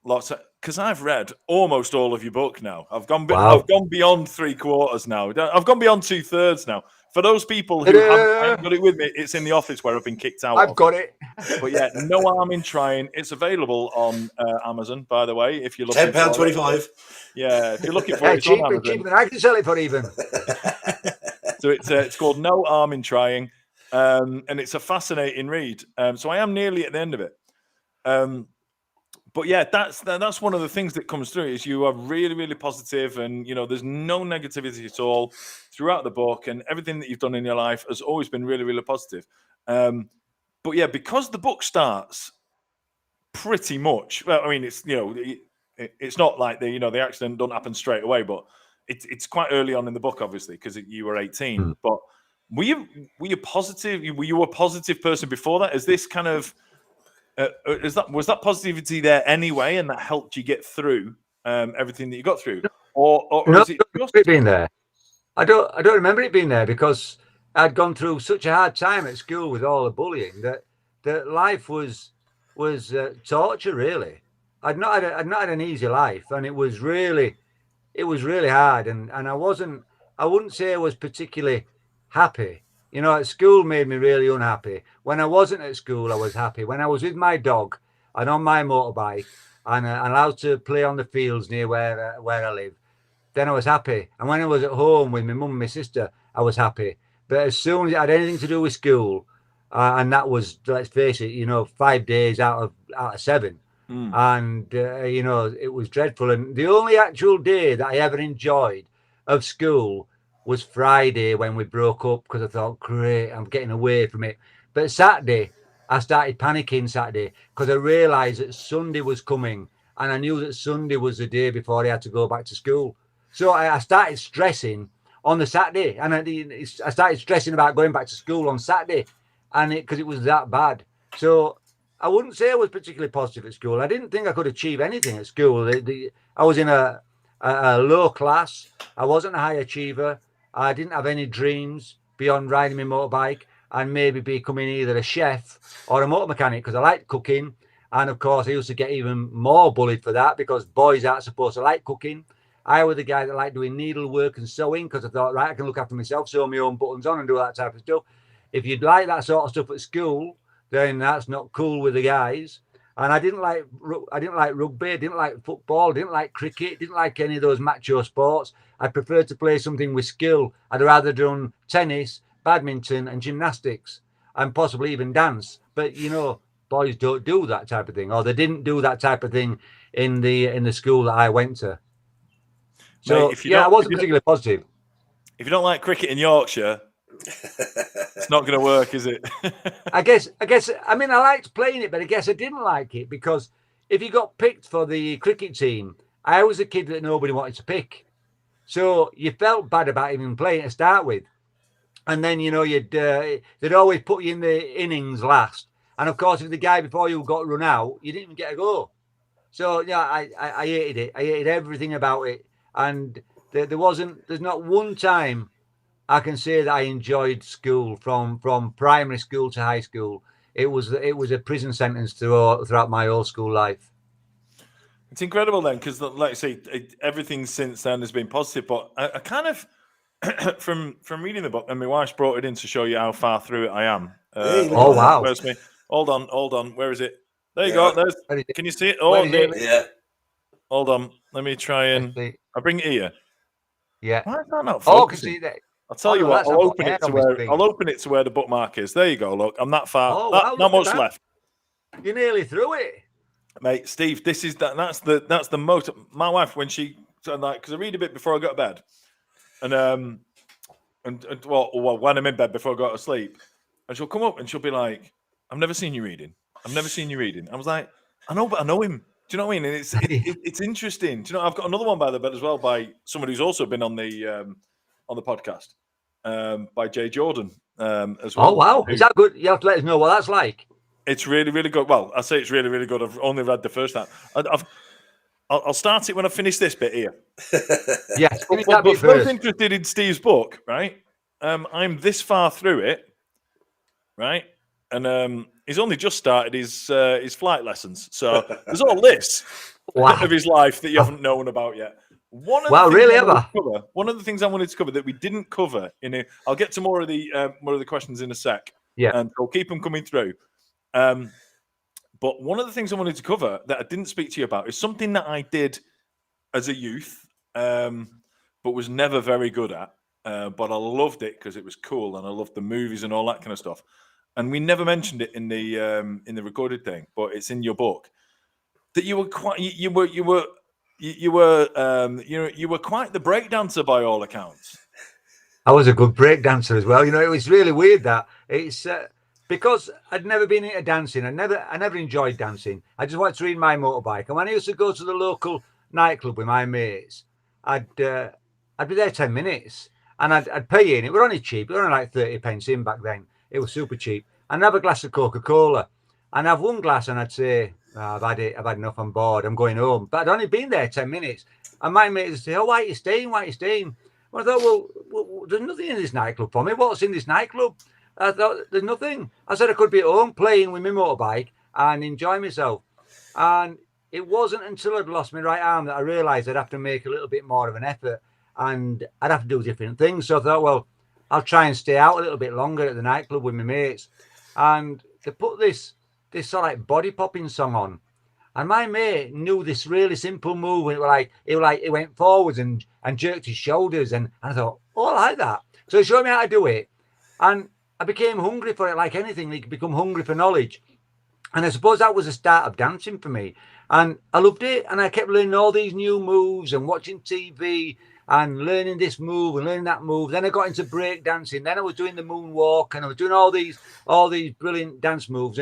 because I've read almost all of your book now. I've gone beyond 3/4 now. I've gone beyond 2/3 now. For those people who haven't got it with me, it's in the office where I've been kicked out. I've got it. But yeah, No Harm in Trying. It's available on Amazon, by the way. If you're looking £10.25. Yeah, if you're looking for it, it's cheaper, on Amazon. cheaper than I can sell it for even. So it's called No Harm in Trying, and it's a fascinating read. So I am nearly at the end of it. But yeah, that's one of the things that comes through is you are really, really positive, and there's no negativity at all throughout the book, and everything that you've done in your life has always been really, really positive. But yeah, because the book starts pretty much. Well, I mean, it's it's not like the accident don't happen straight away, but it's quite early on in the book, obviously, because you were 18. But were you positive? Were you a positive person before that? Is this kind of was that positivity there anyway, and that helped you get through everything that you got through, or no, is it just it being there? I don't remember it being there because I'd gone through such a hard time at school with all the bullying that life was torture. Really, I'd not had an easy life, and it was really hard, and I wouldn't say I was particularly happy. At school made me really unhappy. When I wasn't at school, I was happy. When I was with my dog and on my motorbike and allowed to play on the fields near where I live, then I was happy. And when I was at home with my mum and my sister, I was happy. But as soon as it had anything to do with school, and that was, let's face it, 5 days out of 7, and it was dreadful. And the only actual day that I ever enjoyed of school was Friday when we broke up, because I thought, great, I'm getting away from it. But Saturday, I started panicking Saturday because I realised that Sunday was coming, and I knew that Sunday was the day before I had to go back to school. So I started stressing on the Saturday, and I started stressing about going back to school on Saturday, and because it was that bad. So I wouldn't say I was particularly positive at school. I didn't think I could achieve anything at school. I was in a low class. I wasn't a high achiever. I didn't have any dreams beyond riding my motorbike and maybe becoming either a chef or a motor mechanic, because I liked cooking. And of course, I used to get even more bullied for that because boys aren't supposed to like cooking. I was the guy that liked doing needlework and sewing because I thought, right, I can look after myself, sew my own buttons on and do that type of stuff. If you'd like that sort of stuff at school, then that's not cool with the guys. And I didn't like rugby, I didn't like football, didn't like cricket, didn't like any of those macho sports. I preferred to play something with skill. I'd rather done tennis, badminton, and gymnastics, and possibly even dance. But boys don't do that type of thing, or they didn't do that type of thing in the school that I went to. So mate, I wasn't particularly positive. If you don't like cricket in Yorkshire, it's not going to work, is it? I guess. I mean, I liked playing it, but I guess I didn't like it because if you got picked for the cricket team, I was a kid that nobody wanted to pick, so you felt bad about even playing to start with. And then they'd always put you in the innings last, and of course, if the guy before you got run out, you didn't even get a go. So I hated it. I hated everything about it, and there's not one time I can say that I enjoyed school from primary school to high school. It was a prison sentence throughout my whole school life. It's incredible then, because like I say, everything since then has been positive. But I kind of, from reading the book, and my wife's brought it in to show you how far through it I am. Oh wow! Where's me? Hold on. Where is it? There you go. Can you see it? Oh, yeah. Hold on. Let me try and I bring it here. Yeah. Why is that not focusing? Oh, can see that. I'll tell you what. I'll open it to where the bookmark is. There you go. Look, I'm that far. Oh, not much left. You're nearly through it, mate. Steve, this is that's the most. My wife, when she because I read a bit before I go to bed, and well, when I'm in bed before I go to sleep, and she'll come up and she'll be like, "I've never seen you reading. I've never seen you reading." I was like, "I know, but I know him." Do you know what I mean? And it's interesting. Do you know? I've got another one by the bed as well by someone who's also been on the podcast. By Jay Jordan as well. Oh wow, is that good? You have to let us know what that's like. It's really, really good. Well, I say it's really, really good. I've only read the first half. I'll start it when I finish this bit here. Yes, finish But that bit for those first. interested in Steve's book, right? I'm this far through it, right? And he's only just started his flight lessons. So there's all this of his life that you haven't known about yet. One of the things I wanted to cover that we didn't cover I'll get to more of the questions in a sec. Yeah. And I'll keep them coming through. But one of the things I wanted to cover that I didn't speak to you about is something that I did as a youth, but was never very good at. But I loved it because it was cool, and I loved the movies and all that kind of stuff. And we never mentioned it in the recorded thing, but it's in your book that you were quite you were quite the breakdancer by all accounts. I was a good breakdancer as well. You know, it was really weird that it's because I'd never been into dancing. I never enjoyed dancing. I just wanted to ride my motorbike. And when I used to go to the local nightclub with my mates, I'd be there 10 minutes and I'd pay in. It were only cheap. It were only like 30 pence in back then. It was super cheap. And have a glass of Coca-Cola and have one glass and I'd say, I've had it. I've had enough. I'm bored. I'm going home. But I'd only been there 10 minutes. And my mates would say, oh, why are you staying? Why are you staying? Well, I thought, well, there's nothing in this nightclub for me. What's in this nightclub? I thought, there's nothing. I said I could be at home playing with my motorbike and enjoy myself. And it wasn't until I'd lost my right arm that I realised I'd have to make a little bit more of an effort and I'd have to do different things. So I thought, well, I'll try and stay out a little bit longer at the nightclub with my mates. And they put this sort of like body popping song on. And my mate knew this really simple move. It went forwards and jerked his shoulders. And I thought, oh, I like that. So he showed me how to do it. And I became hungry for it like anything. You can become hungry for knowledge. And I suppose that was the start of dancing for me. And I loved it. And I kept learning all these new moves and watching TV and learning this move and learning that move. Then I got into break dancing. Then I was doing the moonwalk and I was doing all these brilliant dance moves.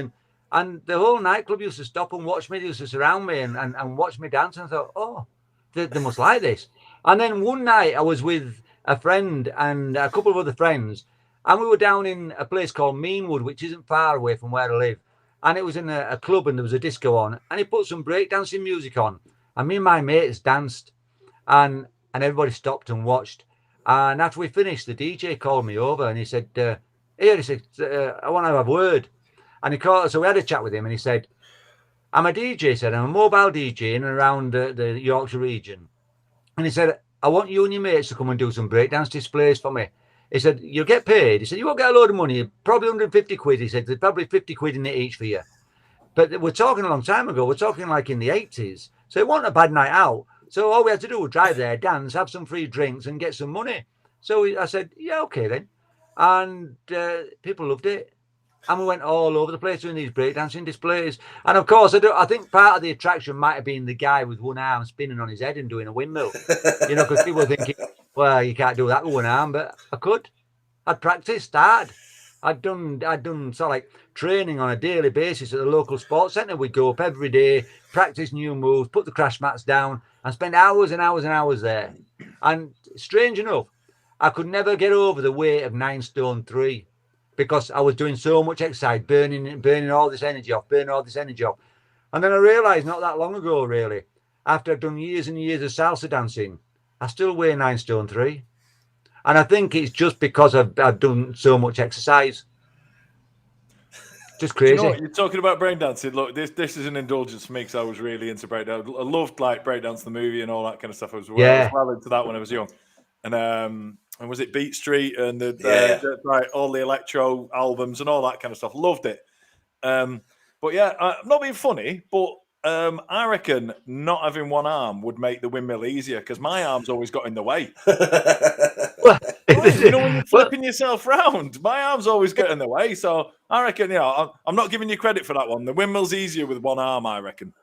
And the whole nightclub used to stop and watch me. They used to surround me and watch me dance. And I thought, oh, they must like this. And then one night I was with a friend and a couple of other friends. And we were down in a place called Meanwood, which isn't far away from where I live. And it was in a club and there was a disco on. And he put some breakdancing music on. And me and my mates danced. And everybody stopped and watched. And after we finished, the DJ called me over and he said, I want to have a word. And he called, so we had a chat with him and he said, I'm a DJ, he said, I'm a mobile DJ in and around the Yorkshire region. And he said, I want you and your mates to come and do some breakdance displays for me. He said, you'll get paid. He said, you won't get a load of money, probably 150 quid. He said, there's probably 50 quid in it each for you. But we're talking a long time ago. We're talking like in the 80s. So it wasn't a bad night out. So all we had to do was drive there, dance, have some free drinks and get some money. So I said, yeah, okay then. And people loved it. And we went all over the place doing these breakdancing displays. And of course, I think part of the attraction might have been the guy with one arm spinning on his head and doing a windmill. You know, because people were thinking, well, you can't do that with one arm, but I could. I'd practiced hard. I'd done sort of like training on a daily basis at the local sports centre. We'd go up every day, practice new moves, put the crash mats down, and spend hours and hours and hours there. And strange enough, I could never get over the weight of 9 stone 3. Because I was doing so much exercise, burning all this energy off. And then I realised not that long ago, really, after I've done years and years of salsa dancing, I still weigh 9 stone 3. And I think it's just because I've done so much exercise. Just crazy. You know what? You're talking about breakdancing. Look, this is an indulgence for me because I was really into breakdance. I loved like breakdance, the movie, and all that kind of stuff. I was well into that when I was young. And was it Beat Street and all the electro albums and all that kind of stuff? Loved it. But yeah, I'm not being funny, but I reckon not having one arm would make the windmill easier because my arm's always got in the way. You know, when you're flipping yourself round, my arm's always get in the way. So I reckon, I'm not giving you credit for that one. The windmill's easier with one arm, I reckon.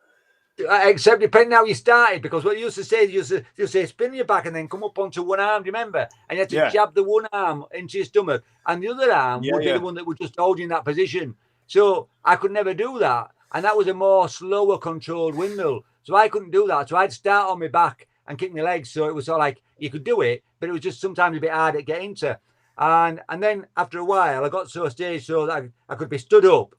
Except depending how you started, because what you used to say, spin your back and then come up onto one arm. Do you remember? And you had to jab the one arm into your stomach, and the other arm would be the one that would just hold you in that position. So I could never do that, and that was a more slower controlled windmill. So I couldn't do that. So I'd start on my back and kick my legs. So it was sort of like you could do it, but it was just sometimes a bit hard to get into. And then after a while, I got to a stage so that I could be stood up.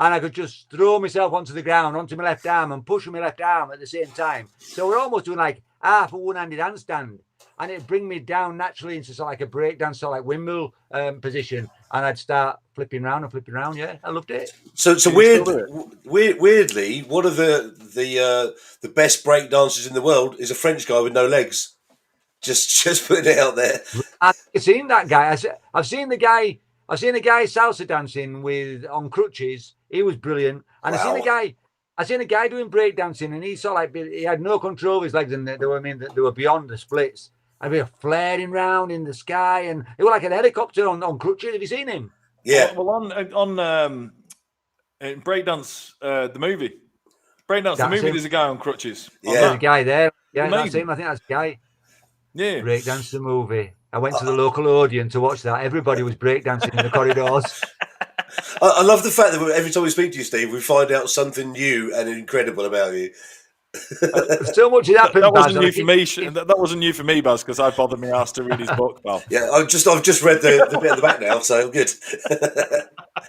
and I could just throw myself onto the ground, onto my left arm, and push with my left arm at the same time. So we're almost doing like half a one-handed handstand, and it'd bring me down naturally into sort of like a breakdance, sort of like windmill position, and I'd start flipping around and flipping around. Yeah, I loved it. So weirdly, one of the best break dancers in the world is a French guy with no legs. Just putting it out there. I've seen that guy. I've seen the guy. I've seen a guy salsa dancing on crutches. He was brilliant. And Wow. I seen a guy doing breakdancing, and he sort of like he had no control of his legs, and they were beyond the splits. And we were flaring round in the sky, and it was like a helicopter on crutches. Have you seen him? Yeah. Well, on breakdance, the movie. Breakdance, the movie. There's a guy on crutches. Yeah, there's a guy there. Yeah, Amazing. that's him. I think that's the guy. Yeah. Breakdance the movie. I went to the local Odeon to watch that. Everybody was breakdancing in the corridors. I love the fact that every time we speak to you, Steve, we find out something new and incredible about you. So much has happened. That wasn't new for me. That wasn't new for me, Baz, because I bothered me asked to read his book, pal. Yeah, I've just read the bit at the back now, so I'm good.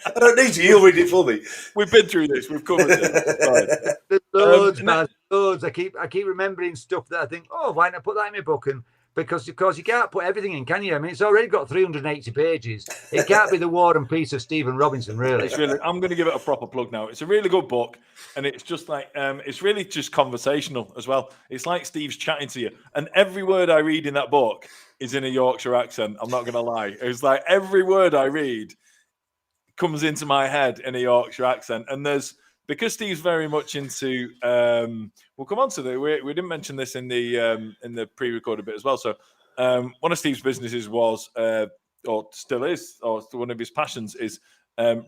I don't need you. You'll read it for me. We've been through this. We've covered it. There's loads, man. Loads. I keep remembering stuff that I think, oh, why not put that in my book? And because you can't put everything in, can you? I mean, it's already got 380 pages. It can't be the War and Peace of Stephen Robinson, really. It's really. I'm going to give it a proper plug now. It's a really good book, and it's just like it's really just conversational as well. It's like Steve's chatting to you, and every word I read in that book is in a Yorkshire accent. I'm not going to lie. It's like every word I read comes into my head in a Yorkshire accent, and because Steve's very much into. We'll come on to we didn't mention this in the pre-recorded bit as well. So one of Steve's businesses was, or still is, or one of his passions is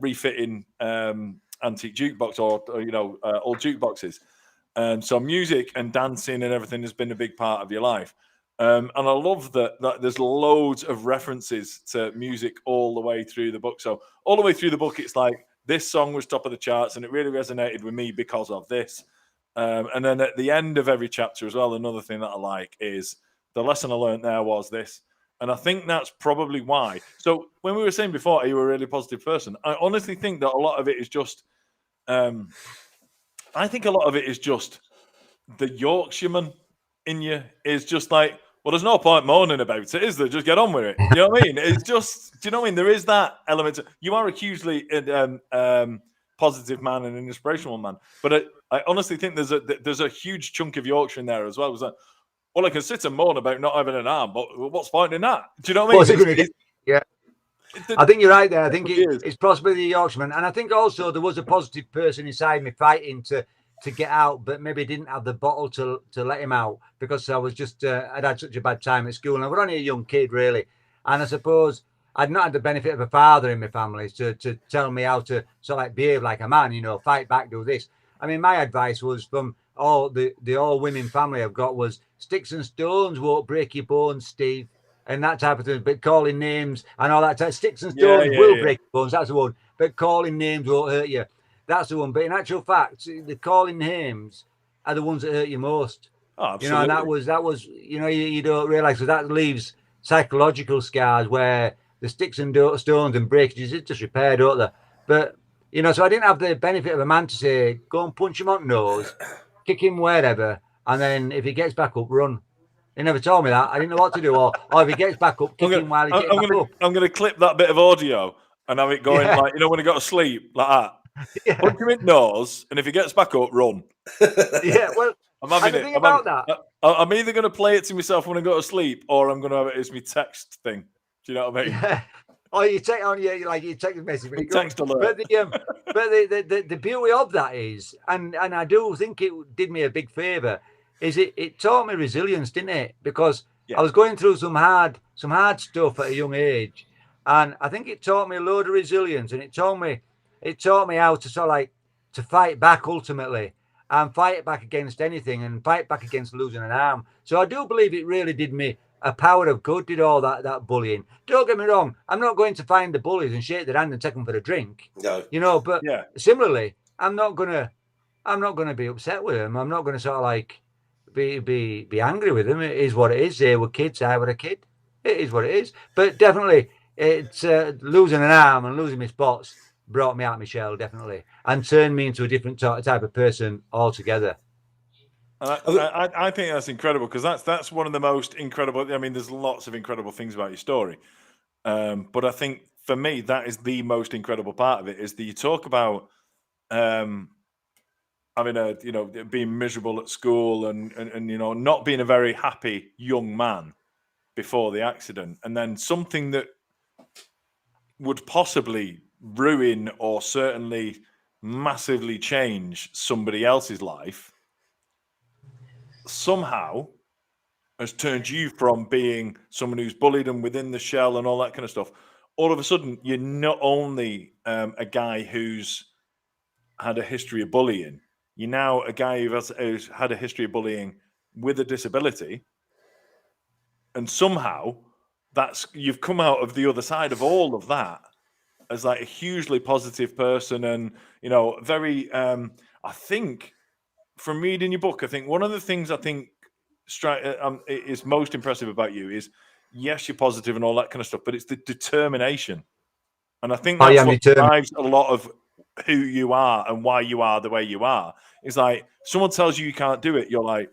refitting antique jukebox or old jukeboxes. So music and dancing and everything has been a big part of your life. And I love that there's loads of references to music all the way through the book. So all the way through the book, it's like this song was top of the charts and it really resonated with me because of this. And then at the end of every chapter as well, another thing that I like is the lesson I learned there was this. And I think that's probably why. So when we were saying before, are you a really positive person? I honestly think that a lot of it is just, I think a lot of it is just the Yorkshireman in you is just like, well, there's no point moaning about it, is there? Just get on with it. You know what I mean? It's just, do you know what I mean? There is that element. You are a hugely positive man and an inspirational man. But I honestly think there's a huge chunk of Yorkshire in there as well. It was like, well, I can sit and moan about not having an arm, but what's the point in that? Do you know what I mean? Yeah. I think you're right there. I think it's possibly the Yorkshireman. And I think also there was a positive person inside me fighting to get out, but maybe didn't have the bottle to let him out because I was just, I'd had such a bad time at school. And I was only a young kid, really. And I suppose I'd not had the benefit of a father in my family to tell me how to sort of like behave like a man, fight back, do this. I mean, my advice was from all the all-women family I've got was sticks and stones won't break your bones, Steve. And that type of thing, but calling names and all that type. Sticks and stones will break your bones, that's the one. But calling names won't hurt you. That's the one. But in actual fact, the calling names are the ones that hurt you most. Oh, absolutely. And that was you don't realise, so that leaves psychological scars where the sticks and stones and breakages is just repair, don't they? But so I didn't have the benefit of a man to say, go and punch him on the nose, kick him wherever, and then if he gets back up, run. He never told me that. I didn't know what to do. Or if he gets back up, kick him while he gets back up. I'm going to clip that bit of audio and have it going like, when he got to sleep, like that. Yeah. Punch him in the nose, and if he gets back up, run. Yeah, well, I'm having it. I'm either going to play it to myself when I go to sleep, or I'm going to have it as my text thing. Do you know what I mean? Yeah. Or you take on, you take the message. Text alert. But the beauty of that is, and I do think it did me a big favour, is it taught me resilience, didn't it? Because I was going through some hard stuff at a young age, and I think it taught me a load of resilience, and it taught me how to sort of like to fight back ultimately and fight back against anything and fight back against losing an arm. So I do believe it really did me a power of good, did all that bullying. Don't get me wrong. I'm not going to find the bullies and shake their hand and take them for a drink. No. But similarly, I'm not gonna be upset with them. I'm not gonna sort of like be angry with them. It is what it is. They were kids. I was a kid. It is what it is. But definitely, it's losing an arm and losing my spots. brought me out of my shell, definitely, and turned me into a different type of person altogether. I think that's incredible, because that's one of the most incredible. I mean, there's lots of incredible things about your story, but I think for me that is the most incredible part of it. Is that you talk about having being miserable at school and not being a very happy young man before the accident, and then something that would possibly ruin or certainly massively change somebody else's life somehow has turned you from being someone who's bullied and within the shell and all that kind of stuff. All of a sudden, you're not only a guy who's had a history of bullying, you're now a guy who's had a history of bullying with a disability. And somehow you've come out of the other side of all of that as like a hugely positive person. And, very, I think from reading your book, I think one of the things I think is most impressive about you is, yes, you're positive and all that kind of stuff, but it's the determination. And I think that's what drives a lot of who you are and why you are the way you are. It's like someone tells you can't do it, you're like,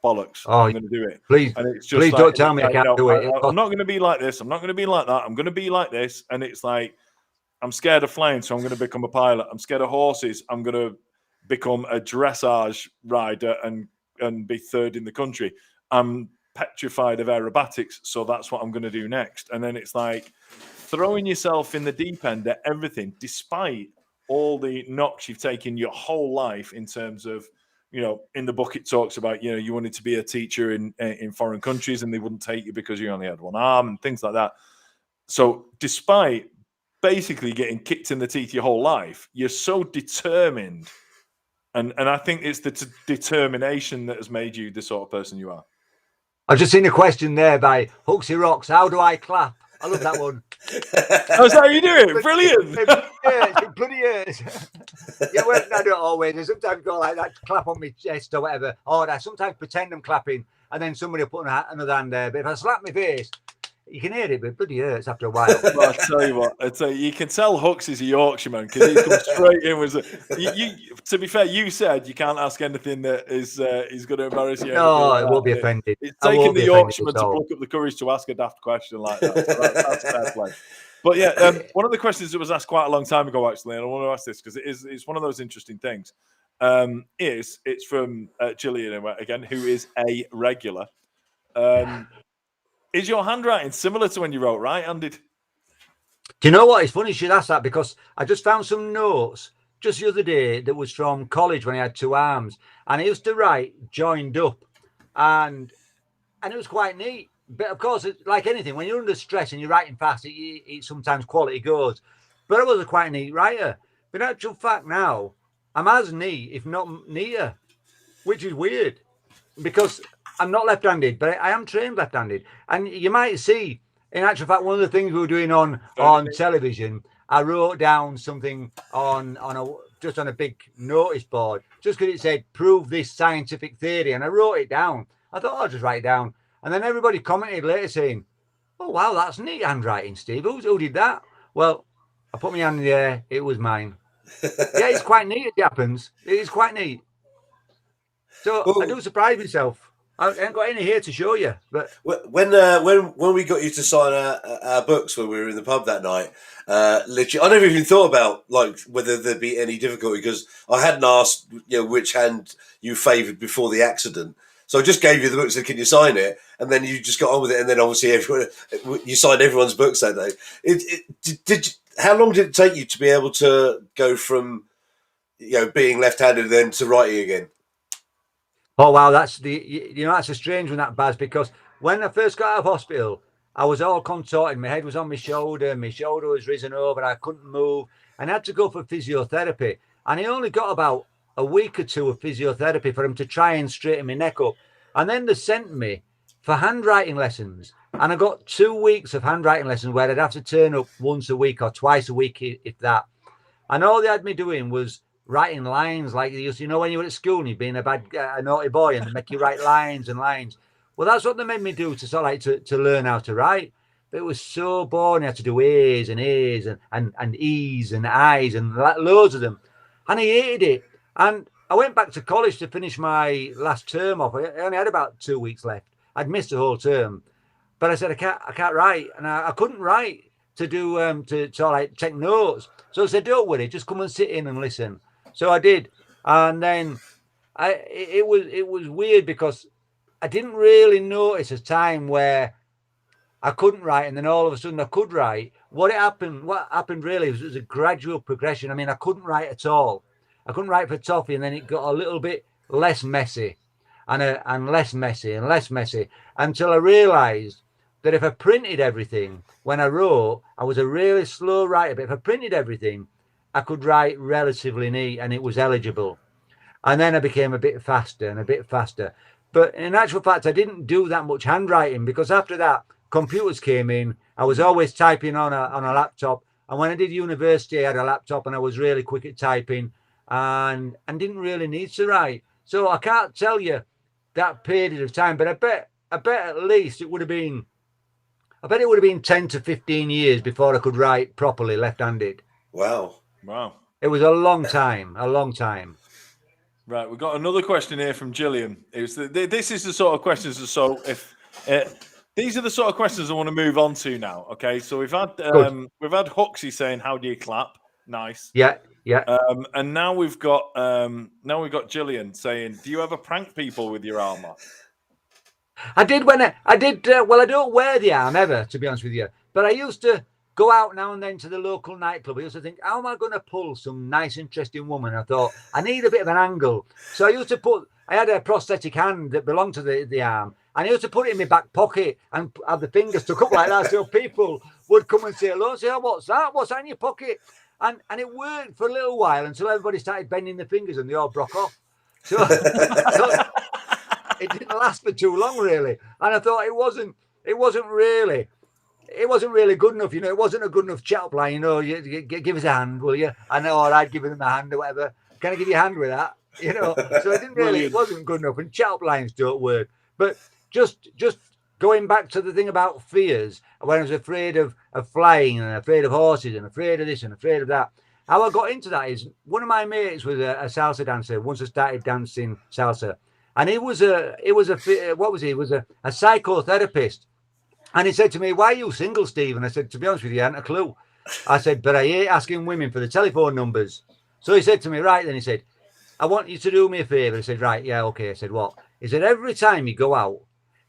bollocks, I'm going to do it. Please, and it's just please don't tell me I can't do it. I'm not going to be like this. I'm not going to be like that. I'm going to be like this. And it's like, I'm scared of flying, so I'm going to become a pilot. I'm scared of horses. I'm going to become a dressage rider and be third in the country. I'm petrified of aerobatics, so that's what I'm going to do next. And then it's like throwing yourself in the deep end at everything, despite all the knocks you've taken your whole life in terms of, in the book it talks about, you wanted to be a teacher in foreign countries and they wouldn't take you because you only had one arm and things like that. So despite basically getting kicked in the teeth your whole life, you're so determined. And I think it's the determination that has made you the sort of person you are. I've just seen a question there by Hooksy Rocks. How do I clap? I love that one. That's how you do it. Brilliant. Bloody years. Yeah, well, I don't always. I sometimes go like that, clap on my chest or whatever. Or I sometimes pretend I'm clapping, and then somebody will put another hand there. But if I slap my face, you can hear it, but it bloody hurts after a while. Well, I'll tell you what. You can tell Hooks is a Yorkshireman because he comes straight in with to be fair, you said you can't ask anything that is going to embarrass you. No, it won't be offended. It's taking the Yorkshireman to pluck up the courage to ask a daft question like that. So that's fair play. But yeah, one of the questions that was asked quite a long time ago, actually, and I want to ask this because it's one of those interesting things. It's from Gillian again, who is a regular. Is your handwriting similar to when you wrote right-handed? Do you know what? It's funny you should ask that, because I just found some notes just the other day that was from college when I had two arms, and I used to write joined up, and it was quite neat. But of course, like anything, when you're under stress and you're writing fast, it sometimes quality goes. But I was a quite neat writer. But in actual fact now, I'm as neat, if not neater, which is weird because I'm not left-handed, but I am trained left-handed. And you might see, in actual fact, one of the things we were doing on television, I wrote down something on a big notice board, just because it said, prove this scientific theory. And I wrote it down. I thought, I'll just write it down. And then everybody commented later saying, oh, wow, that's neat handwriting, Steve. Who did that? Well, I put my hand in the air. It was mine. Yeah, it's quite neat. It happens. It is quite neat. So I do surprise myself. I ain't got any here to show you. But when we got you to sign our books when we were in the pub that night, literally, I never even thought about like whether there'd be any difficulty because I hadn't asked which hand you favoured before the accident. So I just gave you the book, said, "Can you sign it?" And then you just got on with it. And then obviously you signed everyone's books that day. How long did it take you to be able to go from being left-handed then to writing again? Oh wow, that's that's a strange one, that Baz, because when I first got out of hospital, I was all contorted. My head was on my shoulder was risen over, I couldn't move, and I had to go for physiotherapy. And I only got about a week or two of physiotherapy for him to try and straighten my neck up. And then they sent me for handwriting lessons. And I got 2 weeks of handwriting lessons where I'd have to turn up once a week or twice a week, if that. And all they had me doing was writing lines like they used to, when you were at school and you'd been a naughty boy and they make you write lines and lines. Well, that's what they made me do to learn how to write. It was so boring. I had to do A's and E's and E's and I's and loads of them. And I hated it. And I went back to college to finish my last term off. I only had about 2 weeks left. I'd missed the whole term. But I said, I can't write. And I couldn't write to do, to like take notes. So I said, don't worry, just come and sit in and listen. So I did. And then it was weird because I didn't really notice a time where I couldn't write, and then all of a sudden I could write. What happened really was it was a gradual progression. I mean, I couldn't write at all. I couldn't write for toffee, and then it got a little bit less messy, and less messy and less messy, until I realised that if I printed everything when I wrote, I was a really slow writer, but if I printed everything, I could write relatively neat, and it was eligible. And then I became a bit faster and a bit faster. But in actual fact, I didn't do that much handwriting, because after that, computers came in. I was always typing on a laptop. And when I did university, I had a laptop and I was really quick at typing and didn't really need to write. So I can't tell you that period of time, but I bet at least it would have been, 10 to 15 years before I could write properly left-handed. Wow. It was a long time. Right, we've got another question here from Gillian. This is the sort of questions. So these are the sort of questions I want to move on to now. Okay, so we've had Huxley saying, "How do you clap?" Nice. Yeah. And now we've got Gillian saying, "Do you ever prank people with your armor?" I did when I did. Well, I don't wear the arm ever, to be honest with you. But I used to go out now and then to the local nightclub. I used to think, how am I going to pull some nice, interesting woman? I thought, I need a bit of an angle. So I had a prosthetic hand that belonged to the arm. And I used to put it in my back pocket and have the fingers stuck up like that. So people would come and say hello and say, oh, what's that? What's that in your pocket? And it worked for a little while until everybody started bending their fingers and they all broke off. So it didn't last for too long, really. And I thought it wasn't really good enough, you know. It wasn't a good enough chat line, you know. You give us a hand, will you? I know, or I'd give them a hand or whatever. Can I give you a hand with that? You know. So it wasn't good enough, and chat lines don't work. But just going back to the thing about fears, when I was afraid of flying and afraid of horses and afraid of this and afraid of that. How I got into that is one of my mates was a salsa dancer. Once I started dancing salsa, and he was a psychotherapist. And he said to me, why are you single, Steve? And I said, to be honest with you, I hadn't a clue. I said, but I hate asking women for the telephone numbers. So he said to me, right, then he said, I want you to do me a favour. I said, right, yeah, okay. I said, what? He said, every time you go out,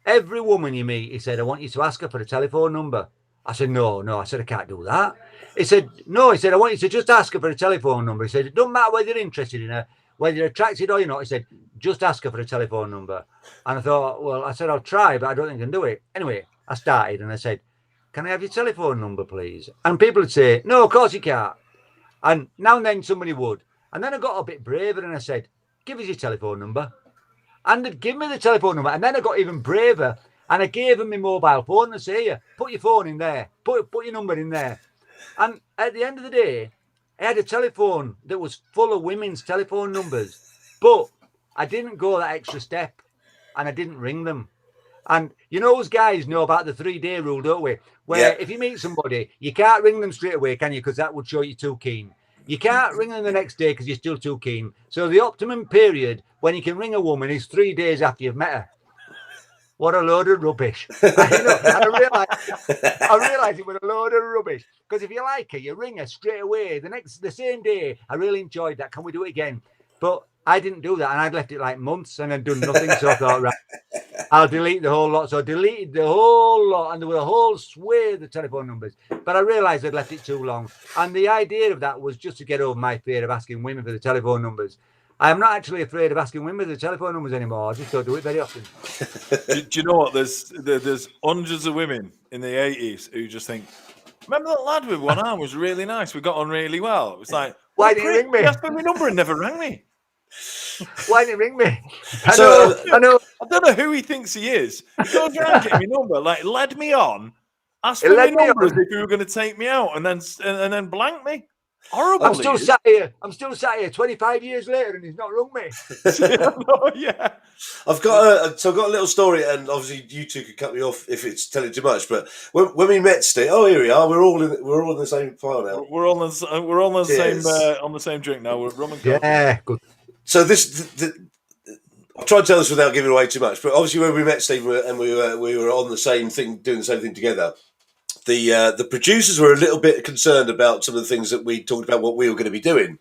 every woman you meet, he said, I want you to ask her for a telephone number. I said, no. I said, I can't do that. He said, no. He said, I want you to just ask her for a telephone number. He said, it doesn't matter whether you're interested in her, whether you're attracted or you're not. He said, just ask her for a telephone number. And I thought, well, I said, I'll try, but I don't think I can do it. Anyway, I started and I said, can I have your telephone number, please? And people would say, no, of course you can't. And now and then somebody would. And then I got a bit braver and I said, give us your telephone number. And they'd give me the telephone number. And then I got even braver and I gave them my mobile phone and said, here, put your phone in there, put your number in there. And at the end of the day, I had a telephone that was full of women's telephone numbers, but I didn't go that extra step and I didn't ring them. And you know, those guys know about the 3-day rule, don't we? Where if you meet somebody, you can't ring them straight away, can you? Because that would show you're too keen. You can't ring them the next day because you're still too keen. So the optimum period when you can ring a woman is 3 days after you've met her. What a load of rubbish. I realised it was a load of rubbish. Because if you like her, you ring her straight away. The same day, I really enjoyed that. Can we do it again? But I didn't do that. And I'd left it like months and I'd done nothing. So I thought, right, I'll delete the whole lot. So I deleted the whole lot. And there were a whole swathe of telephone numbers. But I realised I'd left it too long. And the idea of that was just to get over my fear of asking women for the telephone numbers. I am not actually afraid of asking women for the telephone numbers anymore. I just don't do it very often. Do you know what? There's hundreds of women in the 80s who just think, remember that lad with one arm was really nice. We got on really well. It was like, why didn't you ring me? He asked for my number and never rang me. Why didn't you ring me? I know. I don't know who he thinks he is. He goes around getting my number, like led me on, asked for my number as if he were going to take me out, and then blank me. I'm still sat here. 25 years later, and he's not rung me. Yeah. I've got a little story, and obviously you two could cut me off if it's telling too much. But when we met Steve, here we are. We're all in the same file now. We're all on the same drink now. We're rum and coke. Yeah, good. So I'll try and tell this without giving away too much. But obviously, when we met Steve and we were on the same thing, doing the same thing together, the producers were a little bit concerned about some of the things that we talked about, what we were going to be doing.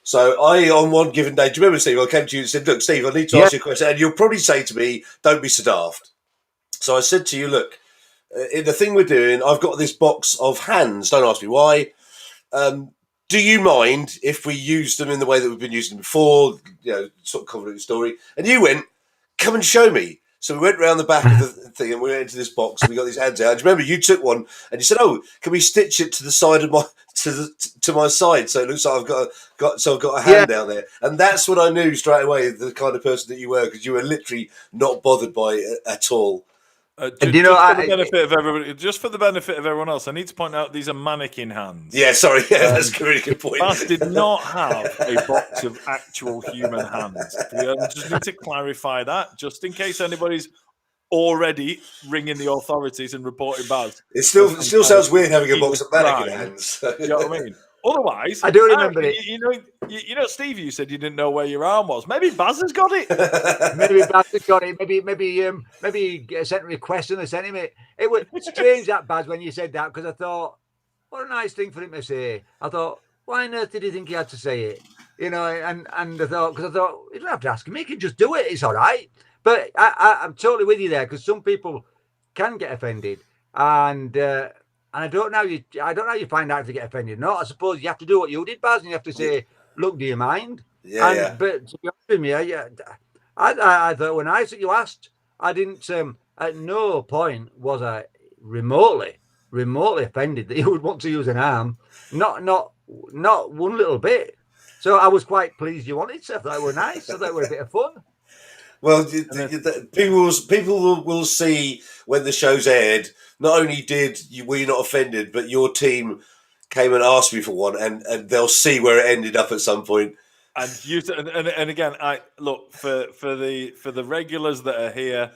So on one given day, do you remember, Steve? I came to you and said, "Look, Steve, I need to ask you a question," and you'll probably say to me, "Don't be so daft." So I said to you, "Look, in the thing we're doing, I've got this box of hands. Don't ask me why. Do you mind if we use them in the way that we've been using them before? Sort of convoluted story." And you went, "Come and show me." So we went round the back of the thing and we went into this box and we got these hands out. And do you remember you took one and you said, "Oh, can we stitch it to the side of my to my side so it looks like I've got a hand down there?" And that's what I knew straight away, the kind of person that you were, because you were literally not bothered by it at all. Just for the benefit of everyone else, I need to point out these are mannequin hands. Yeah, sorry, that's a really good point. Baz did not have a box of actual human hands. We just need to clarify that, just in case anybody's already ringing the authorities and reporting Baz. It still sounds weird having a box of mannequin hands. You know what I mean? Otherwise, I do remember it. You know, Steve, you said you didn't know where your arm was. Maybe Baz has got it. Maybe Baz has got it. Maybe he sent a request and they sent him it. It was strange, that, Baz, when you said that, because I thought, what a nice thing for him to say. I thought, why on earth did he think he had to say it? And I thought, you don't have to ask him. He can just do it. It's all right. But I'm totally with you there, because some people can get offended, and I don't know how you find out if they get offended or not. I suppose you have to do what you did, Baz, and you have to say, "Look, do you mind?" Yeah. But to be honest with me, I thought when you asked, I didn't. At no point was I remotely offended that you would want to use an arm. Not one little bit. So I was quite pleased you wanted to. I thought it were nice. I thought it were a bit of fun. Well, people will see when the show's aired. Not only were you not offended, but your team came and asked me for one, and they'll see where it ended up at some point. And again, I look for the regulars that are here.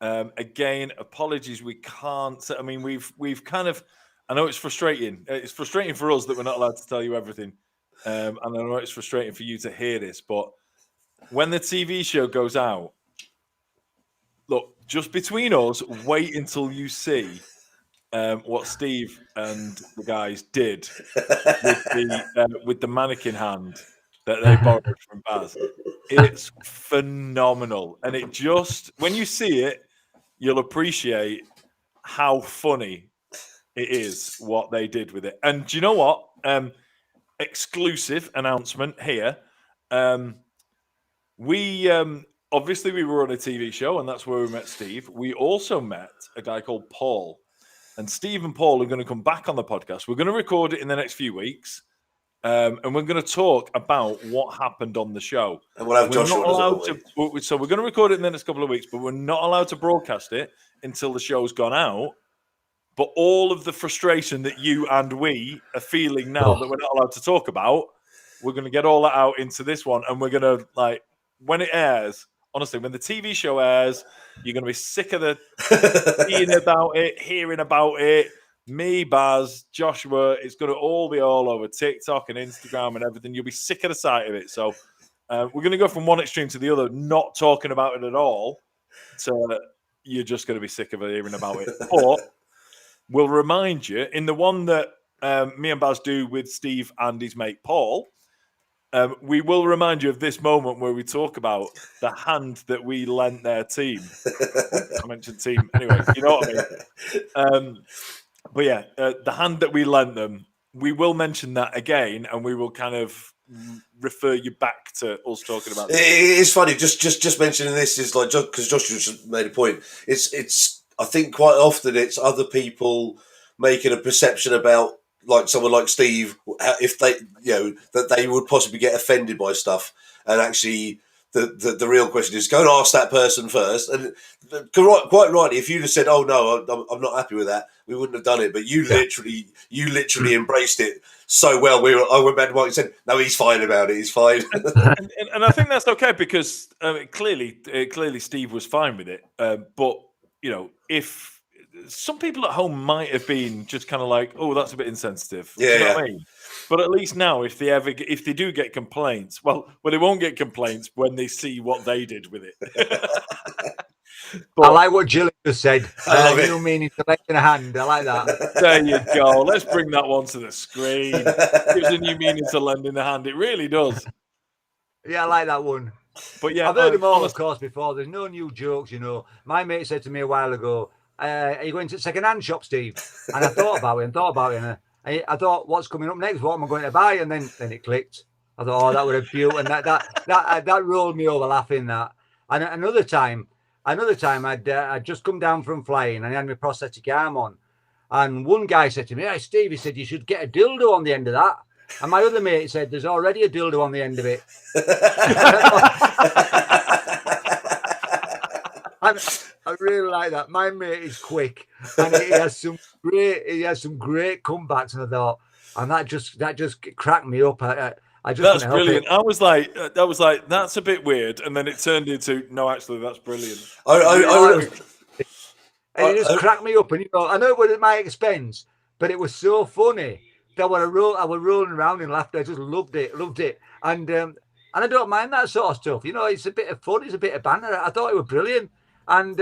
Again, apologies, we can't. I mean, we've kind of. I know it's frustrating. It's frustrating for us that we're not allowed to tell you everything, and I know it's frustrating for you to hear this, but when the TV show goes out, look, just between us, wait until you see what Steve and the guys did with the mannequin hand that they borrowed from Baz. It's phenomenal. And it just, when you see it, you'll appreciate how funny it is what they did with it. And do you know what? Exclusive announcement here. We obviously we were on a TV show, and that's where we met Steve. We also met a guy called Paul, and Steve and Paul are going to come back on the podcast. We're going to record it in the next few weeks, and we're going to talk about what happened on the show. And we'll have Joshua. So we're going to record it in the next couple of weeks, but we're not allowed to broadcast it until the show's gone out. But all of the frustration that you and we are feeling now that we're not allowed to talk about, we're going to get all that out into this one, and we're going to when it airs, honestly, when the TV show airs, you're going to be sick of seeing about it, hearing about it. Me, Baz, Joshua, it's going to all be all over TikTok and Instagram and everything. You'll be sick of the sight of it. So we're going to go from one extreme to the other, not talking about it at all. So you're just going to be sick of hearing about it. But we'll remind you, in the one that me and Baz do with Steve and his mate Paul, we will remind you of this moment where we talk about the hand that we lent their team. I mentioned team. Anyway, you know what I mean. But yeah, the hand that we lent them, we will mention that again, and we will kind of refer you back to us talking about this. It's funny, just mentioning this is like, because Joshua just made a point. It's I think quite often it's other people making a perception about, like someone like Steve, if they, that they would possibly get offended by stuff, and actually the real question is, go and ask that person first. And quite rightly, if you'd have said, "Oh no, I'm not happy with that," we wouldn't have done it. But you literally embraced it so well. I went back to Mike and said, "No, he's fine about it. He's fine." and I think that's okay because clearly Steve was fine with it. But if some people at home might have been just kind of like, "Oh, that's a bit insensitive." Yeah, do you know what I mean? But at least now, if they do get complaints, well, they won't get complaints when they see what they did with it. But, I like what Jill just said. I love it. New meaning to lend in a hand. I like that. There you go. Let's bring that one to the screen. It gives a new meaning to lend in the hand. It really does. Yeah, I like that one. But yeah, I've heard them all, of course, before. There's no new jokes, My mate said to me a while ago, "Are you going to the second-hand shop, Steve?" And I thought about it, and I thought, what's coming up next? What am I going to buy? And then it clicked. I thought, that would have beaut, and that rolled me over laughing. That. And another time, I'd just come down from flying, and I had my prosthetic arm on, and one guy said to me, "Hey, Steve," he said, "you should get a dildo on the end of that." And my other mate said, "There's already a dildo on the end of it." I really like that. My mate is quick, and he has some great comebacks. And I thought, and that just cracked me up. That's brilliant. I was like, that's a bit weird, and then it turned into, no, actually, that's brilliant. It just cracked me up, and I know it was at my expense, but it was so funny that I was rolling around in laughter. I just loved it, and I don't mind that sort of stuff. It's a bit of fun, it's a bit of banter. I thought it was brilliant, and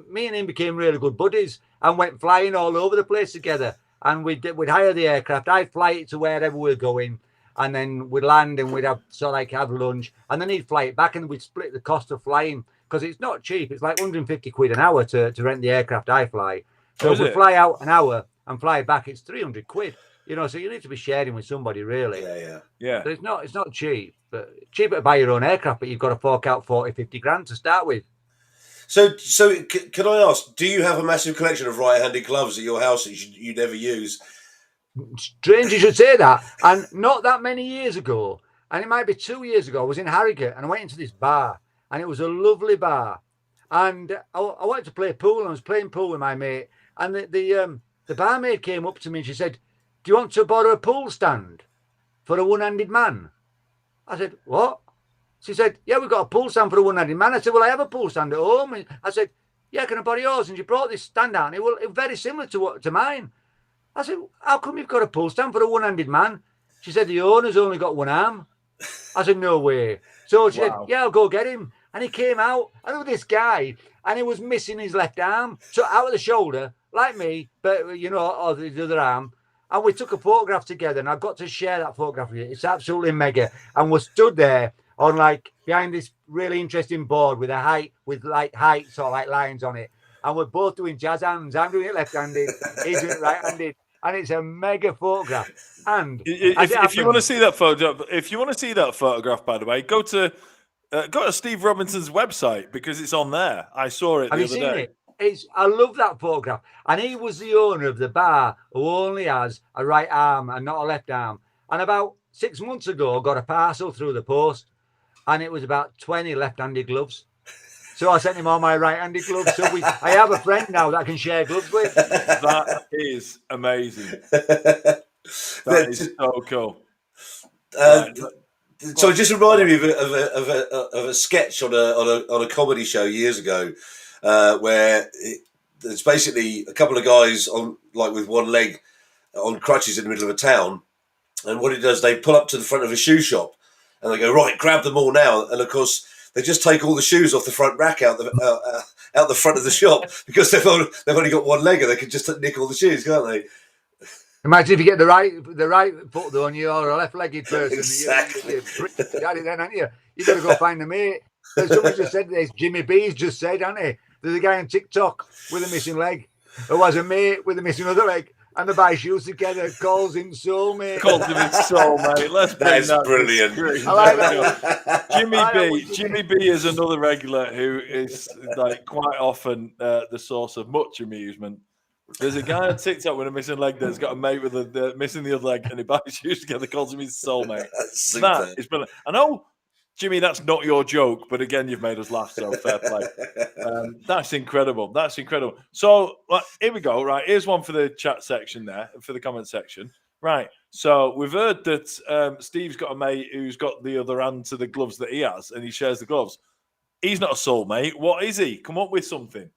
me and him became really good buddies and went flying all over the place together. And we'd hire the aircraft. I'd fly it to wherever we were going. And then we'd land and we'd have lunch, and then he'd fly it back, and we'd split the cost of flying because it's not cheap. It's like 150 quid an hour to rent the aircraft I fly. So if we fly out an hour and fly back, it's 300 quid. So you need to be sharing with somebody, really. Yeah. But it's not cheap, but cheaper to buy your own aircraft, but you've got to fork out 40-50 grand to start with. So can I ask, do you have a massive collection of right-handed gloves at your house that you never use? Strange you should say that. And not that many years ago, and it might be 2 years ago, I was in Harrogate and I went into this bar, and it was a lovely bar. And I wanted to play pool, and I was playing pool with my mate. And the barmaid came up to me and she said, "Do you want to borrow a pool stand for a one-handed man?" I said, "What?" She said, "Yeah, we've got a pool stand for a one-handed man." I said, "Well, I have a pool stand at home." And I said, "Yeah, can I borrow yours?" And she brought this stand out, and it was very similar to mine. I said, "How come you've got a pull stand for a one-handed man?" She said, "The owner's only got one arm." I said, "No way." So she said, "Yeah, I'll go get him." And he came out, and with this guy, and he was missing his left arm. So out of the shoulder, like me, but, or the other arm. And we took a photograph together, and I've got to share that photograph with you. It's absolutely mega. And we're stood there on, behind this really interesting board with height sort of like lines on it. And we're both doing jazz hands. I'm doing it left-handed. He's doing it right-handed. And it's a mega photograph. And if you want to see that photograph, by the way, go to Steve Robinson's website because it's on there. I saw it the other day. I love that photograph. And he was the owner of the bar who only has a right arm and not a left arm. And about 6 months ago, I got a parcel through the post, and it was about 20 left-handed gloves. So I sent him all my right-handed gloves. So I have a friend now that I can share gloves with. That is amazing. That is so cool. So it just reminded me of a sketch on a comedy show years ago, where there's basically a couple of guys with one leg on crutches in the middle of a town, and what it does, they pull up to the front of a shoe shop, and they go, "Right, grab them all now," and of course, they just take all the shoes off the front rack out the front of the shop because they've only got one leg and they can just nick all the shoes, can't they? Imagine if you get the right foot though, and you're a left-legged person. Exactly. You're then, aren't you? You got to go find a mate. Somebody just said this. Jimmy B's just said, hasn't he? There's a guy on TikTok with a missing leg who has a mate with a missing other leg. And they buy shoes together, calls him soulmate. Calls him his soulmate. That's brilliant. I like that. Jimmy B is another regular who is quite often the source of much amusement. There's a guy on TikTok with a missing leg that's got a mate with missing the other leg, and he buys shoes together, calls him his soulmate. That is brilliant. I know, Jimmy, that's not your joke, but again, you've made us laugh, so fair play. That's incredible. So here we go. Right, here's one for the chat section there, for the comment section. Right. So we've heard that Steve's got a mate who's got the other hand to the gloves that he has, and he shares the gloves. He's not a soulmate. What is he? Come up with something.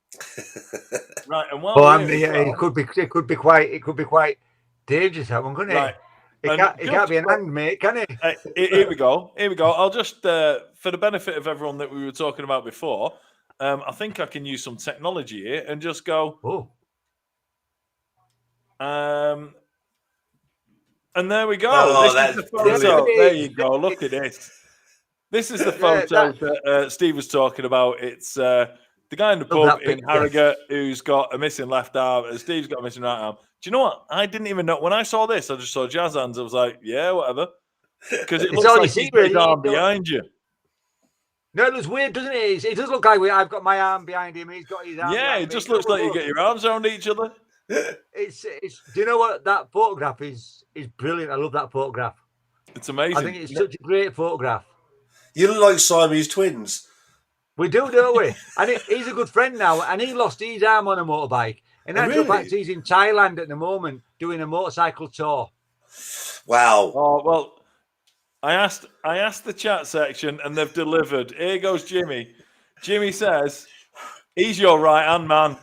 Right. And while Well, it could be quite dangerous, that one, couldn't it? Right. It can't be an handmate, can it? Here we go. I'll just, for the benefit of everyone that we were talking about before, I think I can use some technology here and just go. Oh. And there we go. Oh, this is the photo. There you go. Look at this. This is the photo that Steve was talking about. It's the guy in the pub in Harrogate who's got a missing left arm, and Steve's got a missing right arm. Do you know what? I didn't even know. When I saw this, I just saw Jazz hands. I was like, yeah, whatever. Because it looks like he's got his arm behind you. No, it looks weird, doesn't it? It does look like I've got my arm behind him. He's got his arm. Yeah, it just looks like you get your arms around each other. It's. Do you know what? That photograph is brilliant. I love that photograph. It's amazing. I think it's such a great photograph. You look like Siamese twins. We do, don't we? And he's a good friend now, and he lost his arm on a motorbike. In actual fact, he's in Thailand at the moment doing a motorcycle tour. Wow. Oh well, I asked the chat section, and they've delivered. Here goes Jimmy. Jimmy says, "He's your right hand man."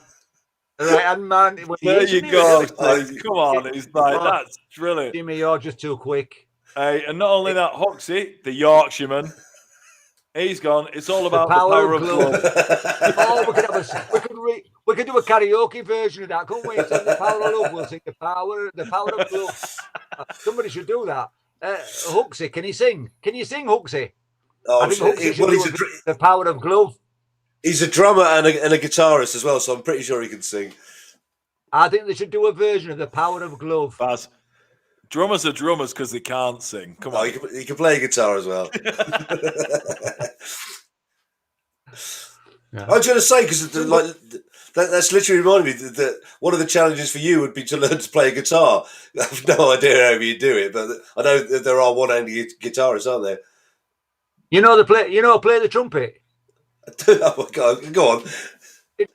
Right hand man. There you go. Come on, he's like that's brilliant. Jimmy, you're just too quick. Hey, and not only that, Hoxie, the Yorkshireman, he's gone. It's all about the power of glove. Oh, we could do a karaoke version of that, couldn't we? Sing the power of love. We'll sing the power of glove. Somebody should do that. Huxley, can he sing? Can you sing, Huxley? Oh, I think Huxley should do the power of glove. He's a drummer and a guitarist as well, so I'm pretty sure he can sing. I think they should do a version of the power of glove. Baz, drummers are drummers because they can't sing. Come on. He can play guitar as well. I was going to say, because that's literally reminded me that one of the challenges for you would be to learn to play a guitar. I have no idea how you do it, but I know that there are one-handed guitarists, aren't there? Play the trumpet. Oh my God, go on. Play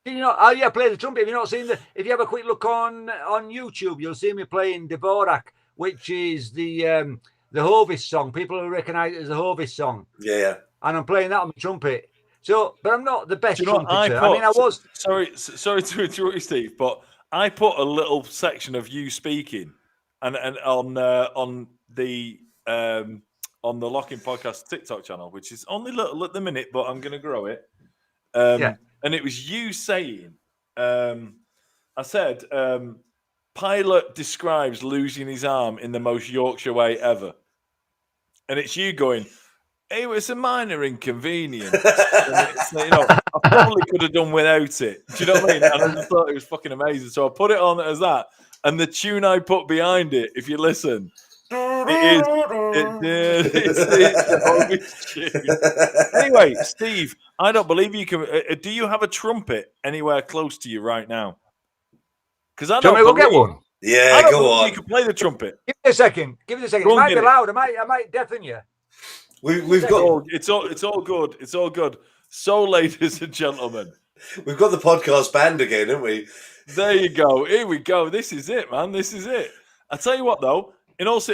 the trumpet. Have you not seen if you have a quick look on YouTube, you'll see me playing Dvorak, which is the Hovis song. People will recognise it as the Hovis song. Yeah. And I'm playing that on the trumpet. So, but I'm not the best trumpeter. I was sorry to interrupt you, Steve, but I put a little section of you speaking, and on the Locking Podcast TikTok channel, which is only little at the minute, but I'm going to grow it. And it was you saying, I said, pilot describes losing his arm in the most Yorkshire way ever. And it's you going, it was a minor inconvenience. I probably could have done without it. Do you know what I mean? And I just thought it was fucking amazing. So I put it on as that. And the tune I put behind it, if you listen, it's Anyway, Steve, I don't believe you can. Do you have a trumpet anywhere close to you right now? Because I don't. Go get one. Yeah, go on. You can play the trumpet. Give me a second. It might be loud. I might deafen you. We've got. It's all good. It's all good. So, ladies and gentlemen, we've got the podcast band again, haven't we? There you go. Here we go. This is it, man. This is it. I tell you what, though.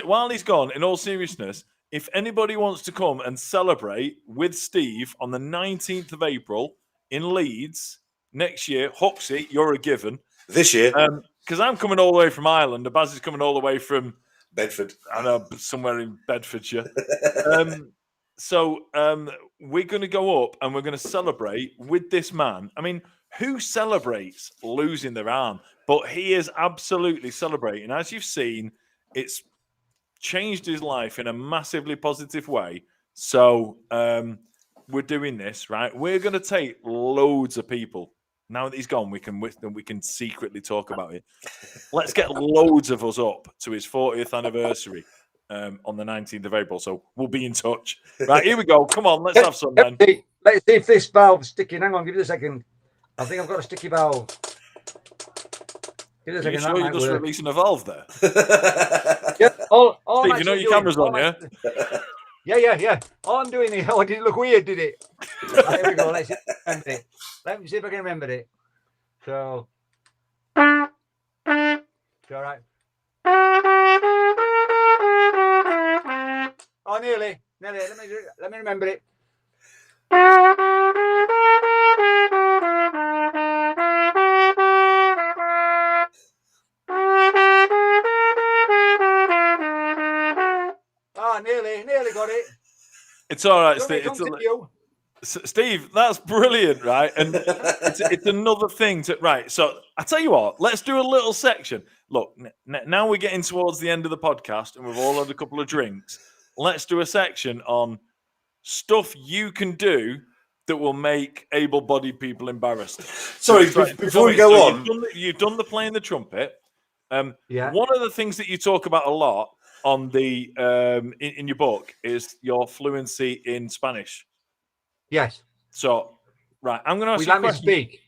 While he's gone, in all seriousness, if anybody wants to come and celebrate with Steve on the 19th of April in Leeds next year, Huxley, you're a given. This year. Because I'm coming all the way from Ireland. The Baz is coming all the way from Bedford. I know, somewhere in Bedfordshire. So we're going to go up and we're going to celebrate with this man. I mean, who celebrates losing their arm? But he is absolutely celebrating. As you've seen, it's changed his life in a massively positive way. So we're doing this, right? We're going to take loads of people. Now that he's gone, we can secretly talk about it. Let's get loads of us up to his 40th anniversary on the 19th of April. So we'll be in touch. Right, here we go. Come on, let's have some then. Let's see if this valve's sticking. Hang on, give it a second. I think I've got a sticky valve. Give it a second. Are you sure you're just releasing a valve there? Yeah. Steve, you know your camera's on, yeah? Yeah. All I'm doing is, did it look weird, did it? Right, here we go. Let's see if I can remember it. Let me see if I can remember it. So, it's all right. Oh, nearly. Let me remember it. Oh, nearly got it. It's all right, Don't Steve. continue. Steve, that's brilliant, right? And it's another thing to right. So I tell you what, let's do a little section. Look, now we're getting towards the end of the podcast, and we've all had a couple of drinks. Let's do a section on stuff you can do that will make able-bodied people embarrassed. Sorry, before we go on, you've done the playing the trumpet. Yeah. One of the things that you talk about a lot on the in your book is your fluency in Spanish. Yes. So, right, I'm going to ask Would you you a like me to question. speak?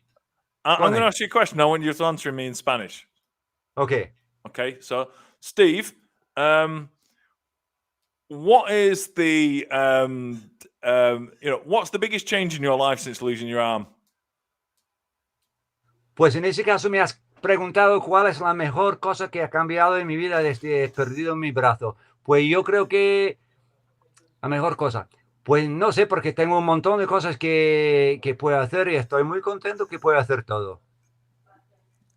I'm going to ask you a question. I want you to answer me in Spanish. Okay. Okay. So, Steve, what is the what's the biggest change in your life since losing your arm? Pues en ese caso me has preguntado cuál es la mejor cosa que ha cambiado en mi vida desde que he perdido mi brazo. Pues yo creo que la mejor cosa, pues no sé, porque tengo un montón de cosas que puedo hacer y estoy muy contento que puedo hacer todo.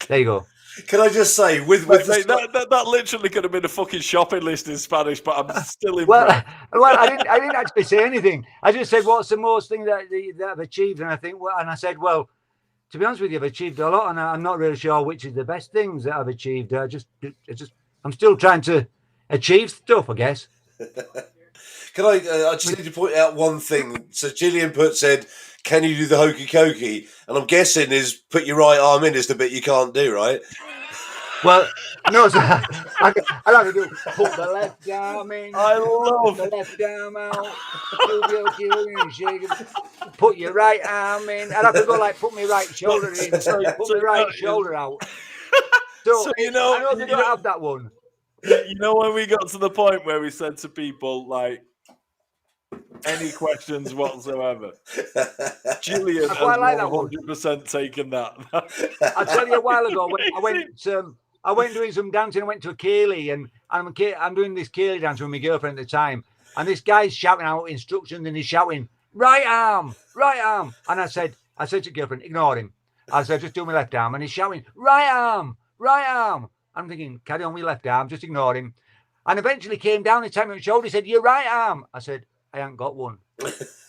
There you go. can I just say, with Mate, that literally could have been a fucking shopping list in Spanish, but I'm still impressed. Well, I didn't actually say anything. I just said, "What's the most thing that I've achieved?" And I said, "Well, to be honest with you, I've achieved a lot, and I'm not really sure which is the best things that I've achieved. I'm still trying to achieve stuff, I guess." Can I just need to point out one thing. So Gillian said, can you do the hokey cokey? And I'm guessing is put your right arm in is the bit you can't do, right? Well, no, so I have to do put the left arm in. I love the left arm out. Put your right arm in. I'd have to go like put my right shoulder in. Put my right shoulder out. So I know they don't have that one. You know when we got to the point where we said to people like, any questions whatsoever? Gillian has 100% taken that. I tell you a while ago when I went doing some dancing. I went to a Ceilidh and I'm doing this Ceilidh dance with my girlfriend at the time, and this guy's shouting out instructions and he's shouting right arm, and I said to girlfriend, ignore him. I said just do my left arm, and he's shouting right arm. I'm thinking carry on with your left arm, just ignore him. And eventually came down and tapped me on the shoulder. He said your right arm. I said I haven't got one.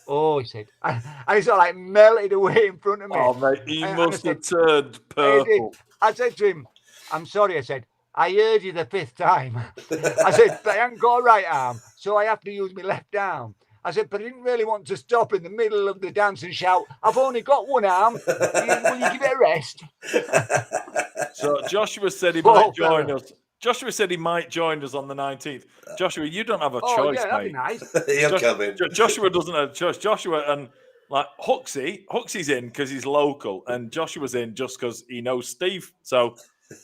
Oh, he said. And he sort of like melted away in front of me. Oh, mate, he must have turned purple. I said to him, I'm sorry, I said, I heard you the 5th time. I said, but I haven't got a right arm, so I have to use my left arm. I said, but I didn't really want to stop in the middle of the dance and shout, I've only got one arm. Will you give it a rest? So Joshua said he might join us. Joshua said he might join us on the 19th. Joshua, you don't have a choice, that'd mate. be nice. He'll come in. Joshua doesn't have a choice. Joshua and like Huxley's in because he's local, and Joshua's in just because he knows Steve. So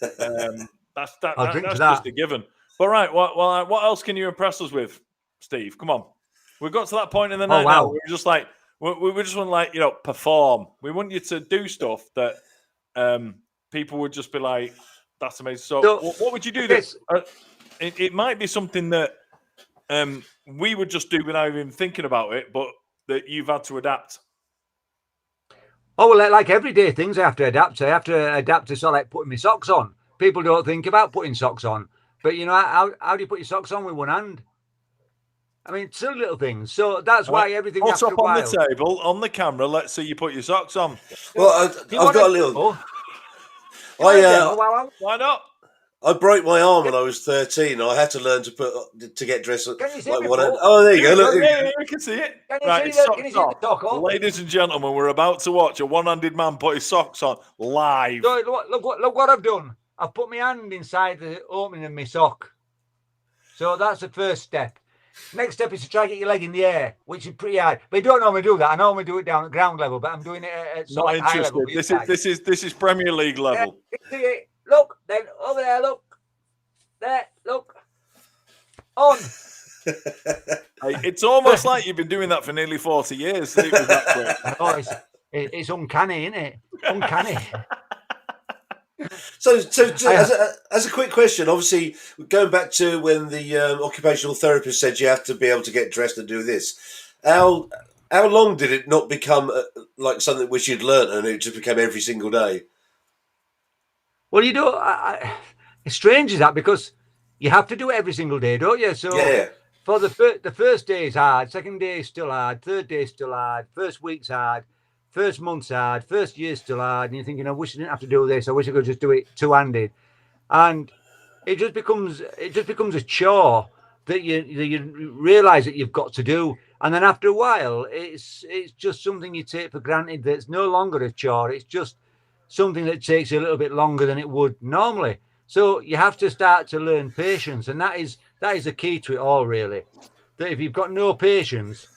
that's just a given. But right, what else can you impress us with, Steve? Come on, we've got to that point in the night now. We're just like we just want to perform. We want you to do stuff that people would just be like, that's amazing. So what would you do? It might be something that we would just do without even thinking about it, but that you've had to adapt. Oh, well, like everyday things, I have to adapt. I have to adapt to sort of like putting my socks on. People don't think about putting socks on, but how do you put your socks on with one hand? I mean, silly little things. So that's why everything. What's up on the table on the camera? Let's see you put your socks on. Well, I've got a little. Why not? I broke my arm when I was 13. I had to learn to get dressed like one. Oh, there you go. Look, yeah, I can see it. Can you see the sock on? Ladies and gentlemen, we're about to watch a one-handed man put his socks on live. Look what I've done. I've put my hand inside the opening of my sock. So that's the first step. Next step is to try to get your leg in the air, which is pretty hard. But you don't normally do that. I normally do it down at ground level, but I'm doing it at not high level. This is Premier League level. Look, then over there, look. There, look. On. It's almost like you've been doing that for nearly 40 years. It was that quick. Oh, it's uncanny, isn't it? Uncanny. So as a quick question, obviously going back to when the occupational therapist said you have to be able to get dressed and do this, how long did it not become like something which you'd learnt and it just became every single day? Well, you do. It's strange is that because you have to do it every single day, don't you? So Yeah. for the first day is hard, second day is still hard, third day is still hard, first week's hard, first month's hard, first year's still hard, and you're thinking, I wish I didn't have to do this. I wish I could just do it two-handed, and it just becomes a chore that you realise that you've got to do, and then after a while, it's just something you take for granted. That's no longer a chore. It's just something that takes a little bit longer than it would normally. So you have to start to learn patience, and that is the key to it all, really. That if you've got no patience,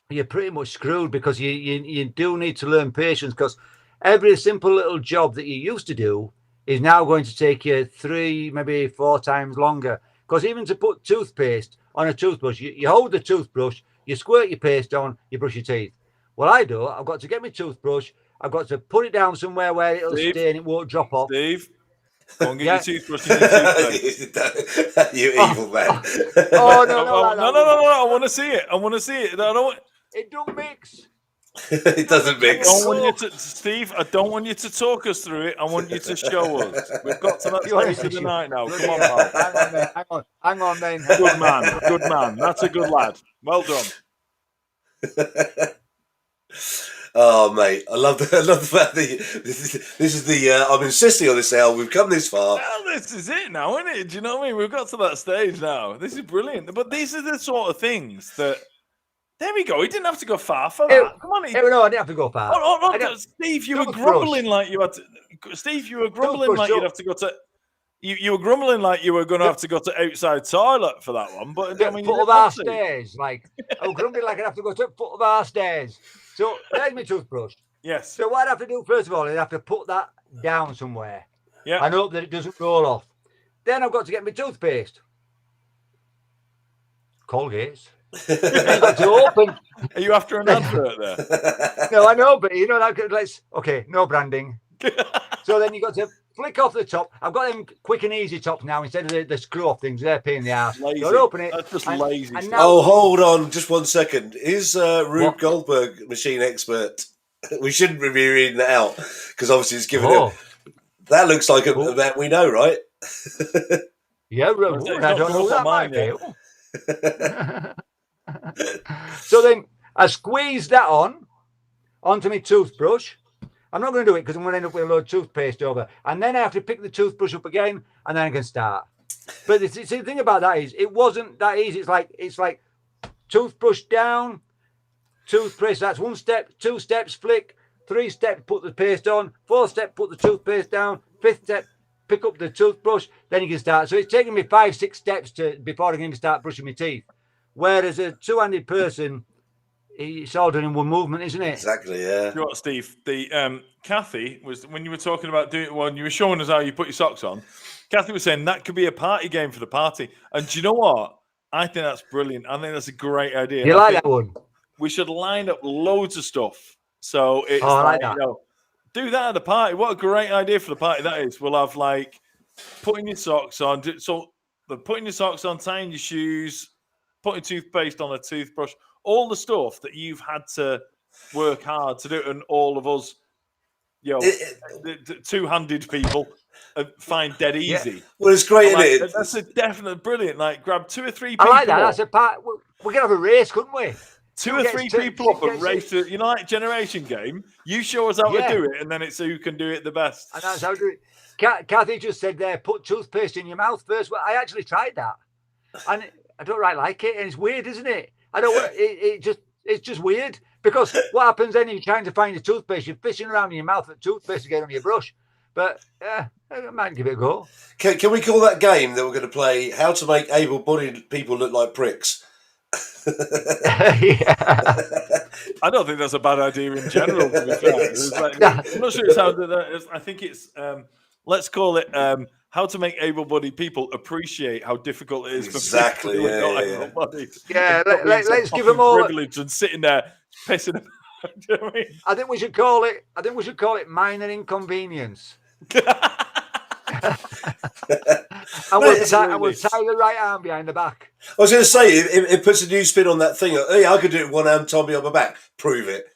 you're pretty much screwed, because you do need to learn patience, because every simple little job that you used to do is now going to take you 3, maybe 4 times longer. Because even to put toothpaste on a toothbrush, you hold the toothbrush, you squirt your paste on, you brush your teeth. Well, I've got to get my toothbrush, I've got to put it down somewhere where it'll stay and it won't drop off. Steve, go and get your toothbrush and your toothpaste. You evil man. Oh, no, I want to see it. I want to see it. It don't mix. It doesn't mix. I don't want you to, Steve, I don't want you to talk us through it. I want you to show us. We've got to that stage of the night now. Come on, pal. Hang on, then. Good man. That's a good lad. Well done. Oh, mate, I love the fact that this is the. I'm insisting on this, Al. We've come this far. Well, this is it now, isn't it? Do you know what I mean? We've got to that stage now. This is brilliant. But these are the sort of things that. There we go. He didn't have to go far for that. Come on, no, I didn't have to go far. Steve, you were grumbling like you had to. Steve, you were grumbling like you'd have to go to. You were grumbling like you were going to have to go to outside toilet for that one, but I mean, foot of our stairs. Like I was grumbling like I'd have to go to foot of our stairs. So there's my toothbrush. Yes. So what I'd have to do first of all is I have to put that down somewhere. Yeah. And hope that it doesn't roll off. Then I've got to get my toothpaste. Colgate's. I've got to open. Are you after an advert there? No, I know, but you know that. No branding. So then you got to flick off the top. I've got them quick and easy tops now instead of the screw off things. They're a pain in the ass. Lazy. So open it. That's just lazy. And now, Oh, hold on, just 1 second. Is Rube Goldberg machine expert? We shouldn't be reading that out because obviously it's given him. That looks like a man we know, right? Yeah, I don't know that might be. So then I squeeze that onto my toothbrush. I'm not going to do it because I'm going to end up with a load of toothpaste over. And then I have to pick the toothbrush up again and then I can start. But the thing about that is it wasn't that easy. It's like toothbrush down, toothpaste, that's 1 step, 2 steps, flick, 3 steps, put the paste on, 4th step, put the toothpaste down, 5th step, pick up the toothbrush, then you can start. So it's taking me 5, 6 steps before I can even start brushing my teeth. Whereas a two-handed person, it's all done in one movement, isn't it? Exactly, yeah. You know what, Steve? The Kathy was when you were talking about doing when you were showing us how you put your socks on. Kathy was saying that could be a party game for the party. And do you know what? I think that's brilliant. I think that's a great idea. You like that one? We should line up loads of stuff. So it's I like that. Do that at the party. What a great idea for the party that is. We'll have like putting your socks on. So the putting your socks on, tying your shoes, putting toothpaste on a toothbrush, all the stuff that you've had to work hard to do, and all of us, the two-handed people find dead easy. Yeah. Well, it's great, isn't it? That's a definite brilliant. Like, grab 2 or 3 people. I like that. That's a part. We could have a race, couldn't we? 2 or 3 people up and race to, like Generation Game. You show us how to do it, and then it's who can do it the best. And that's how to do it. Kathy just said there, put toothpaste in your mouth first. Well, I actually tried that, and I don't really like it, and it's weird, isn't it? I don't. It's just weird because what happens then? You're trying to find your toothpaste. You're fishing around in your mouth for toothpaste to get on your brush. But I might give it a go. Can we call that game that we're going to play? How to make able-bodied people look like pricks? I don't think that's a bad idea in general. To be fair, I'm not sure it's how that is. I think it's let's call it how to make able-bodied people appreciate how difficult it is for people who are not able-bodied. Yeah, let's give them all privilege and sitting there pissing. Do you know what I mean? I think we should call it minor inconvenience. I will tie the right arm behind the back. I was going to say, it puts a new spin on that thing. Hey, I could do it with one arm, Tommy on my back. Prove it.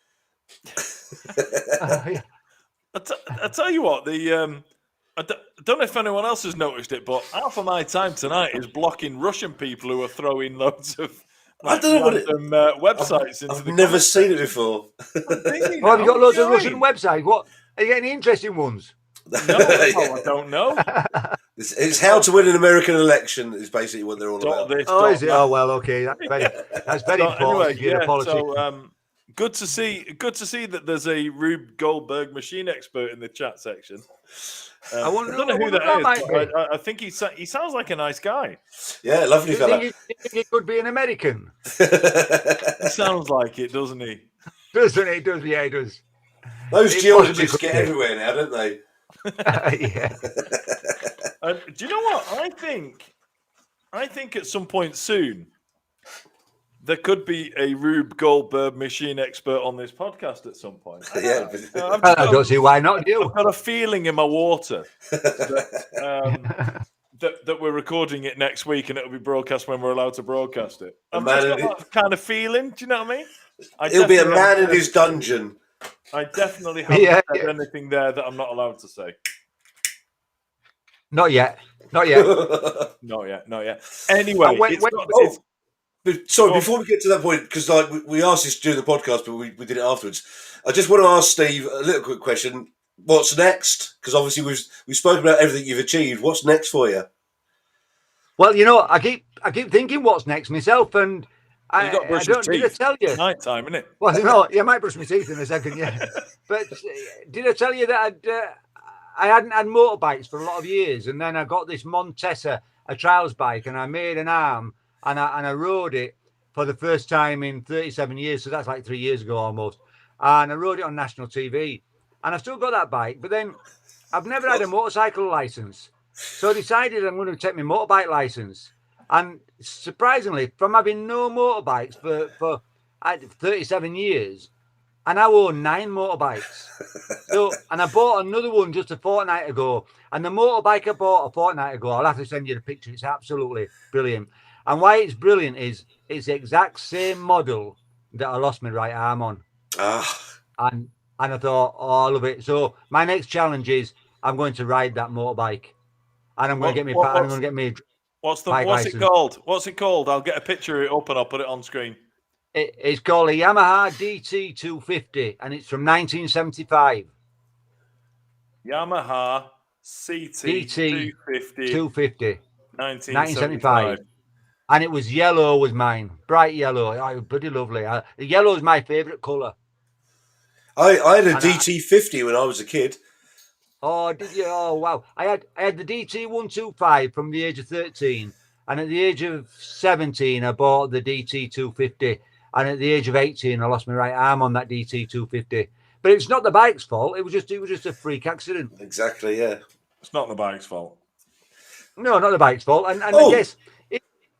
Yeah. I tell you what, I don't know if anyone else has noticed it, but half of my time tonight is blocking Russian people who are throwing loads of I don't know random websites into I've the never comments. seen it before. Oh, have you got loads of Russian websites? What? Are you getting any interesting ones? No, I don't know. It's how to win an American election is basically what they're all about. Is it? Oh well, okay. That's very important if you're a politician. So, good to see that there's a Rube Goldberg machine expert in the chat section. I don't know who that is, but I think he sounds like a nice guy. Yeah, lovely fella. Do you think he could be an American? He sounds like it, doesn't he? Doesn't he? Does, yeah, he does. Those geologists get everywhere now, don't they? Yeah. Do you know what? I think at some point soon there could be a Rube Goldberg machine expert on this podcast at some point. I don't see why not. I've got a feeling in my water that, that we're recording it next week and it'll be broadcast when we're allowed to broadcast it. I've just got that kind of feeling. Do you know what I mean? He'll be a man in his dungeon. I definitely haven't said anything there that I'm not allowed to say. Not yet. Not yet. Not yet. Anyway, sorry, before we get to that point, because we asked this during the podcast, but we did it afterwards. I just want to ask Steve a little quick question. What's next? Because obviously we've spoken about everything you've achieved. What's next for you? Well, I keep thinking what's next myself, and I don't. Did I tell you? Night time, isn't it? Well, I might brush my teeth in a second, yeah. But did I tell you that I hadn't had motorbikes for a lot of years, and then I got this Montesa, a trials bike, and I made an arm, and I rode it for the first time in 37 years. So that's like 3 years ago almost. And I rode it on national TV, and I've still got that bike. But then I've never had a motorcycle license, so I decided I'm going to take my motorbike license. And surprisingly, from having no motorbikes for 37 years, and I own 9 motorbikes. And I bought another one just a fortnight ago. And the motorbike I bought a fortnight ago, I'll have to send you the picture. It's absolutely brilliant. And why it's brilliant is it's the exact same model that I lost my right arm on. And I thought, I love it. So my next challenge is I'm going to ride that motorbike, and I'm going to get me. What's it called? What's it called? I'll get a picture of it up and I'll put it on screen. It's called a Yamaha DT250, and it's from 1975. Yamaha CT 250, 1975. And it was yellow, was mine, bright yellow. Oh, it was bloody lovely. Yellow is my favourite colour. I had a DT50 when I was a kid. Oh, did you? Oh, wow. I had the DT125 from the age of 13. And at the age of 17, I bought the DT250. And at the age of 18, I lost my right arm on that DT250. But it's not the bike's fault. It was just a freak accident. Exactly, yeah. It's not the bike's fault. No, not the bike's fault. And I guess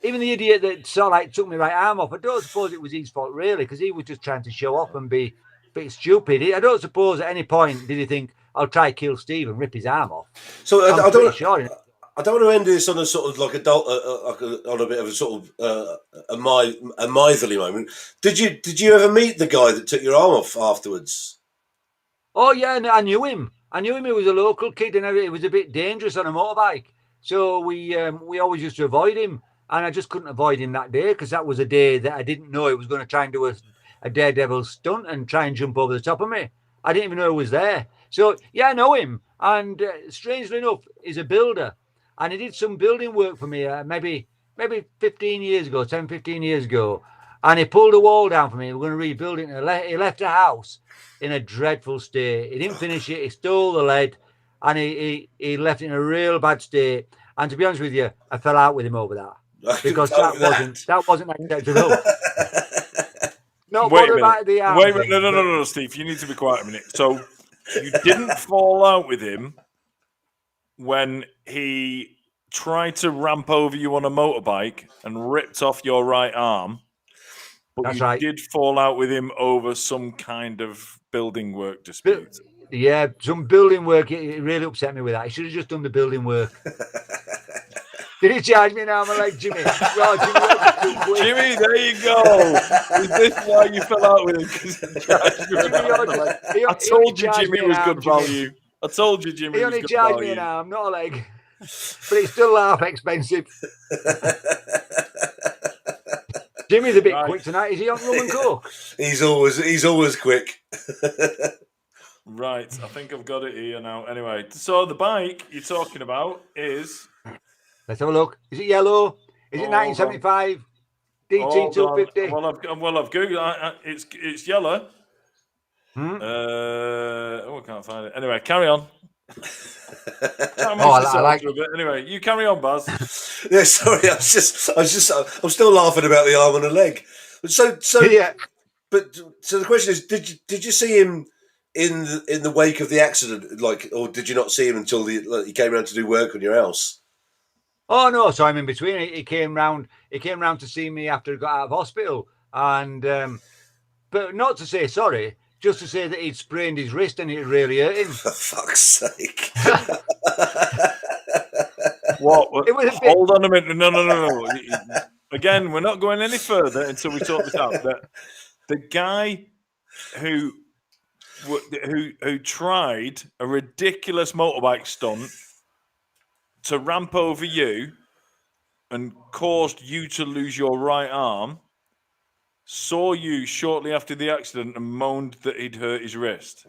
even the idiot that sort of like took my right arm off, I don't suppose it was his fault, really, because he was just trying to show off and be a bit stupid. I don't suppose at any point did he think, I'll try kill Steve and rip his arm off. So I don't want to end this on a sort of like on a bit of a sort of a miserly moment. Did you ever meet the guy that took your arm off afterwards? Oh yeah, I knew him. He was a local kid, and it was a bit dangerous on a motorbike. So we always used to avoid him, and I just couldn't avoid him that day because that was a day that I didn't know he was going to try and do a daredevil stunt and try and jump over the top of me. I didn't even know he was there. So yeah, I know him, and strangely enough, he's a builder. And he did some building work for me maybe 15 years ago, 10, 15 years ago. And he pulled a wall down for me. We're going to rebuild it. And he left a house in a dreadful state. He didn't finish it. He stole the lead. And he left it in a real bad state. And to be honest with you, I fell out with him over that. Because that wasn't acceptable. Wait a minute. No, Steve. You need to be quiet a minute. So you didn't fall out with him when he tried to ramp over you on a motorbike and ripped off your right arm, but you did fall out with him over some kind of building work dispute. Yeah, some building work. It really upset me with that. He should have just done the building work. Did he charge me an arm and leg, Jimmy? Well, Jimmy, you're just too quick. Jimmy, there you go. Is this why you fell out with him? Because he charged you an Jimmy, arm and a leg? I told you Jimmy was good value. I told you Jimmy He was only good charged me value. an arm, not a leg. But it's still half expensive. Jimmy's a bit quick tonight. Is he on rum and coke? He's always quick. Right, I think I've got it here now. Anyway, so the bike you're talking about is... Let's have a look. Is it yellow? Is it 1975? DT 250? Well, I've Googled. It's yellow. I can't find it. Anyway, carry on. I like it. Anyway, you carry on, Baz. Yeah, sorry. I'm still laughing about the arm and the leg. So yeah. But so the question is, did you see him in the wake of the accident, or did you not see him until he came around to do work on your house? Oh no, so I'm in between. He came round to see me after he got out of hospital, and but not to say sorry, just to say that he'd sprained his wrist and it really hurt him. For fuck's sake! What? Hold on a minute. No. Again, we're not going any further until we sort this out. The guy who tried a ridiculous motorbike stunt to ramp over you and caused you to lose your right arm, saw you shortly after the accident and moaned that he'd hurt his wrist.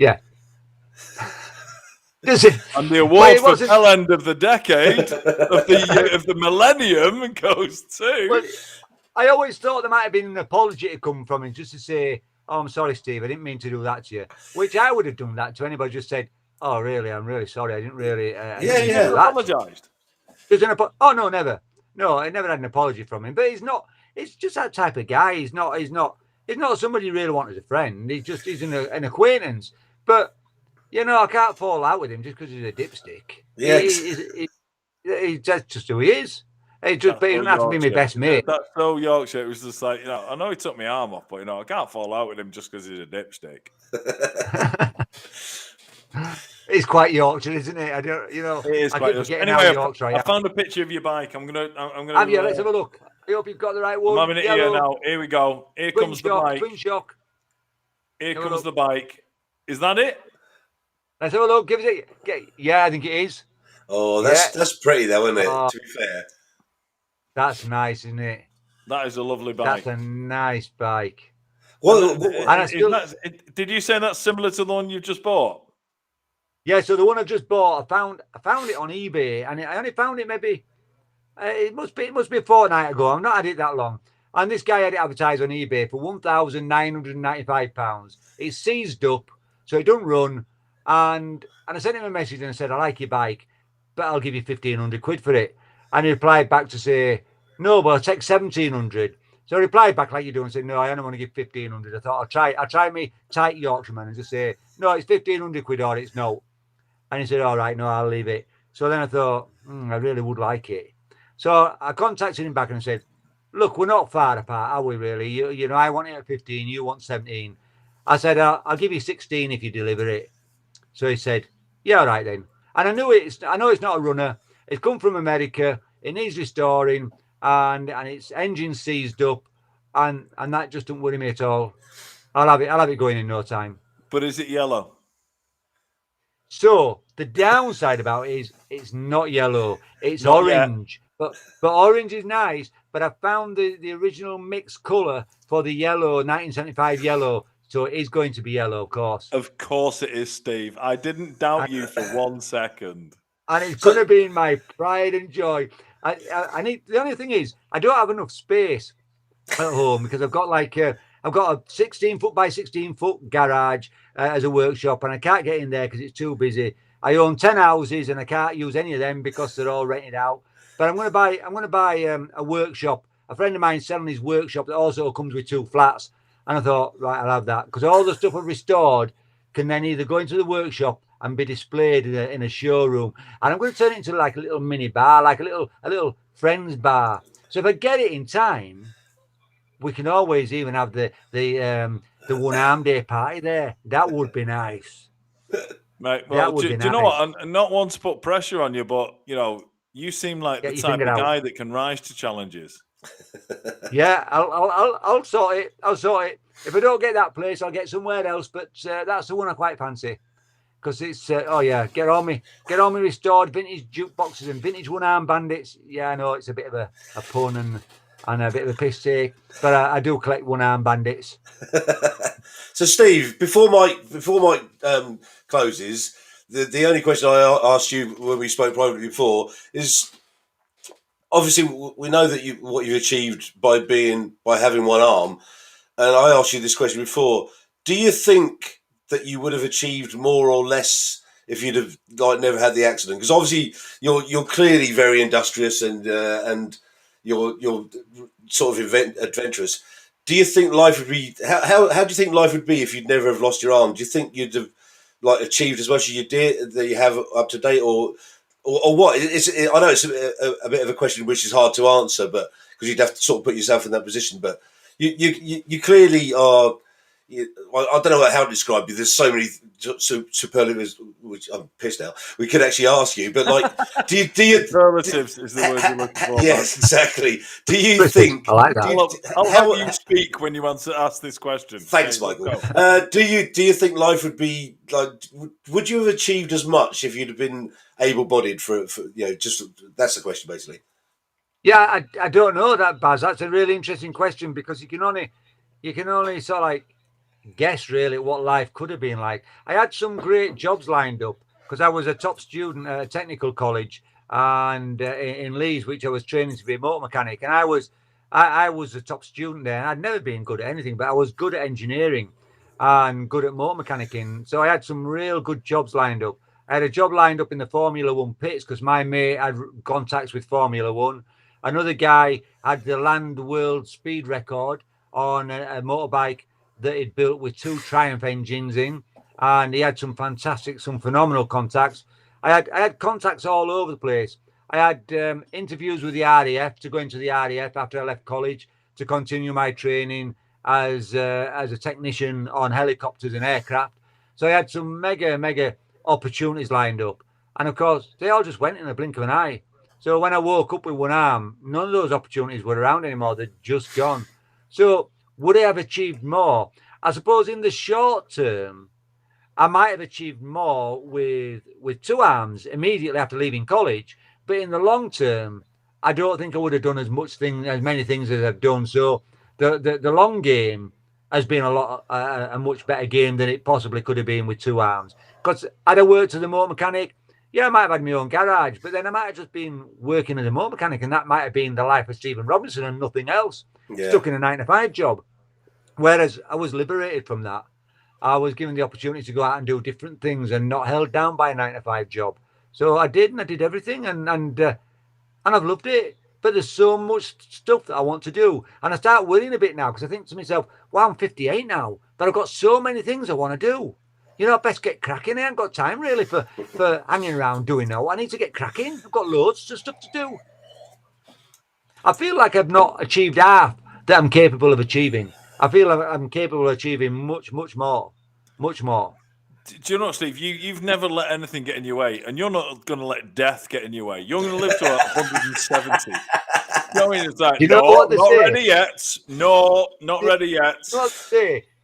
Yeah. And the award for tail end of the decade of the millennium goes to. Well, I always thought there might have been an apology to come from him, just to say, "Oh, I'm sorry, Steve. I didn't mean to do that to you." Which I would have done that to anybody. Just said, "Oh, really? I'm really sorry. I didn't really." Yeah. Apologized. Oh no, never. No, I never had an apology from him. But he's not. It's just that type of guy. He's not somebody you really want as a friend. He's an acquaintance. But I can't fall out with him just because he's a dipstick. Yeah, That's just who he is. He doesn't have to be my best mate. That's so Yorkshire. It was just like, I know he took my arm off, but I can't fall out with him just because he's a dipstick. It's quite Yorkshire, isn't it? I don't, It is I quite keep forgetting Anyway, how Yorkshire I I found a picture of your bike. I'm gonna. Have you? Let's have a look. I hope you've got the right one. I'm having it here now. Here we go. Here comes the bike. Twin shock. Here comes the bike. Is that it? Let's have a look. Give it. Yeah, I think it is. Oh, that's pretty though, isn't it? To be fair. That's nice, isn't it? That is a lovely bike. That's a nice bike. Did you say that's similar to the one you just bought? Yeah, so the one I've just bought, I found it on eBay, and I only found it maybe it must be a fortnight ago. I've not had it that long. And this guy had it advertised on eBay for £1,995. It's seized up, so it doesn't run. And I sent him a message and I said, "I like your bike, but I'll give you 1,500 quid for it." And he replied back to say, "No, but I'll take 1,700. So I replied back like you do and said, "No, I only want to give 1,500. I thought I'll try me tight Yorkshireman and just say, "No, it's 1,500 quid or it's no." And he said, "All right, no, I'll leave it." So then I thought, I really would like it. So I contacted him back and said, "Look, we're not far apart, are we really? You know, I want it at 15, you want 17. I said, I'll give you 16 if you deliver it." So he said, "Yeah, all right then." And I know it's not a runner. It's come from America. It needs restoring, and its engine seized up, and that just don't worry me at all. I'll have it going in no time. But is it yellow? So the downside about it is it's not yellow. It's orange. But orange is nice. But I found the original mixed colour for the yellow, 1975 yellow. So it is going to be yellow, of course. Of course it is, Steve. I didn't you for 1 second. And it's going to be in my pride and joy. I need. The only thing is, I don't have enough space at home because I've got a 16 foot by 16 foot garage as a workshop, and I can't get in there because it's too busy. I own 10 houses and I can't use any of them because they're all rented out. But I'm going to buy a workshop. A friend of mine selling his workshop that also comes with 2 flats, and I thought, right, I'll have that because all the stuff I've restored can then either go into the workshop and be displayed in a showroom. And I'm going to turn it into like a little mini bar, like a little friends bar. So if I get it in time, we can always even have the the one arm day party there. That would be nice. Mate, well, That would do be you know nice. what? And not one to put pressure on you, but you seem like Get the your type finger of out. guy that can rise to challenges. Yeah, I'll sort it. I'll sort it. If I don't get that place, I'll get somewhere else. But that's the one I quite fancy, because it's get on me restored vintage jukeboxes and vintage one arm bandits. Yeah, I know it's a bit of a pun and a bit of a piss take, but I do collect one arm bandits. So, Steve, before Mike closes, the only question I asked you when we spoke privately before is, obviously we know that what you've achieved by having one arm, and I asked you this question before. Do you think that you would have achieved more or less if you'd have never had the accident? Because obviously you're clearly very industrious and you're sort of adventurous. Do you think life would be how do you think life would be if you'd never have lost your arm? Do you think you'd have achieved as much as you did that you have up to date, or what? I know it's a bit of a question which is hard to answer, but because you'd have to sort of put yourself in that position. But you clearly are. I don't know how to describe you. There's so many superlatives, which I'm pissed now. We could actually ask you, but do you Superlatives is the word you're looking for. Yes, exactly. Do you think? I like that. I'll have you speak when you want to ask this question. Thanks, Michael. Do you think life would be like? Would you have achieved as much if you'd have been able-bodied for just that's the question basically. Yeah, I don't know that, Baz. That's a really interesting question, because you can only sort of like guess really what life could have been like. I had some great jobs lined up because I was a top student at a technical college and in Leeds, which I was training to be a motor mechanic, and I was a top student there. And I'd never been good at anything, but I was good at engineering and good at motor mechanicking. So I had some real good jobs lined up. I had a job lined up in the Formula One pits because my mate had contacts with Formula One. Another guy had the land world speed record on a motorbike that he'd built with 2 Triumph engines in, and he had some phenomenal contacts. I had contacts all over the place. I had interviews with the RAF to go into the RAF after I left college to continue my training as a technician on helicopters and aircraft. So I had some mega opportunities lined up, and of course they all just went in a blink of an eye. So when I woke up with one arm, none of those opportunities were around anymore. They'd just gone. So would I have achieved more? I suppose in the short term, I might have achieved more with 2 arms immediately after leaving college. But in the long term, I don't think I would have done as many things as I've done. So the long game has been a much better game than it possibly could have been with 2 arms. Because had I worked as a motor mechanic, yeah, I might have had my own garage, but then I might have just been working as a motor mechanic, and that might have been the life of Stephen Robinson and nothing else. Yeah. Stuck in a 9-to-5 job. Whereas I was liberated from that. I was given the opportunity to go out and do different things and not held down by a 9-to-5 job. So I did everything, and I've loved it. But there's so much stuff that I want to do, and I start worrying a bit now because I think to myself, "Well, I'm 58 now, but I've got so many things I want to do. I best get cracking. I haven't got time really for hanging around doing no. I need to get cracking. I've got loads of stuff to do. I feel like I've not achieved half that I'm capable of achieving. I feel like I'm capable of achieving much more. Do you know what, Steve? You've never let anything get in your way, and you're not going to let death get in your way. You're going to live to 170. It's like, not ready yet. No, not ready yet.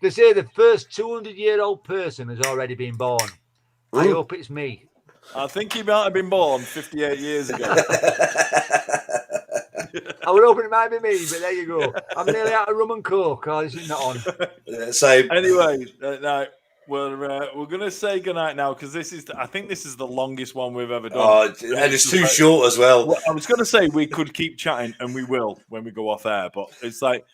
They say the first 200-year-old person has already been born. Ooh. I hope it's me. I think he might have been born 58 years ago. I would hope it might be me, but there you go. I'm nearly out of rum and coke. Oh, this is not on. Anyway, no, we're going to say goodnight now because I think this is the longest one we've ever done. Oh, and it's too short as well. I was going to say we could keep chatting, and we will when we go off air, but it's like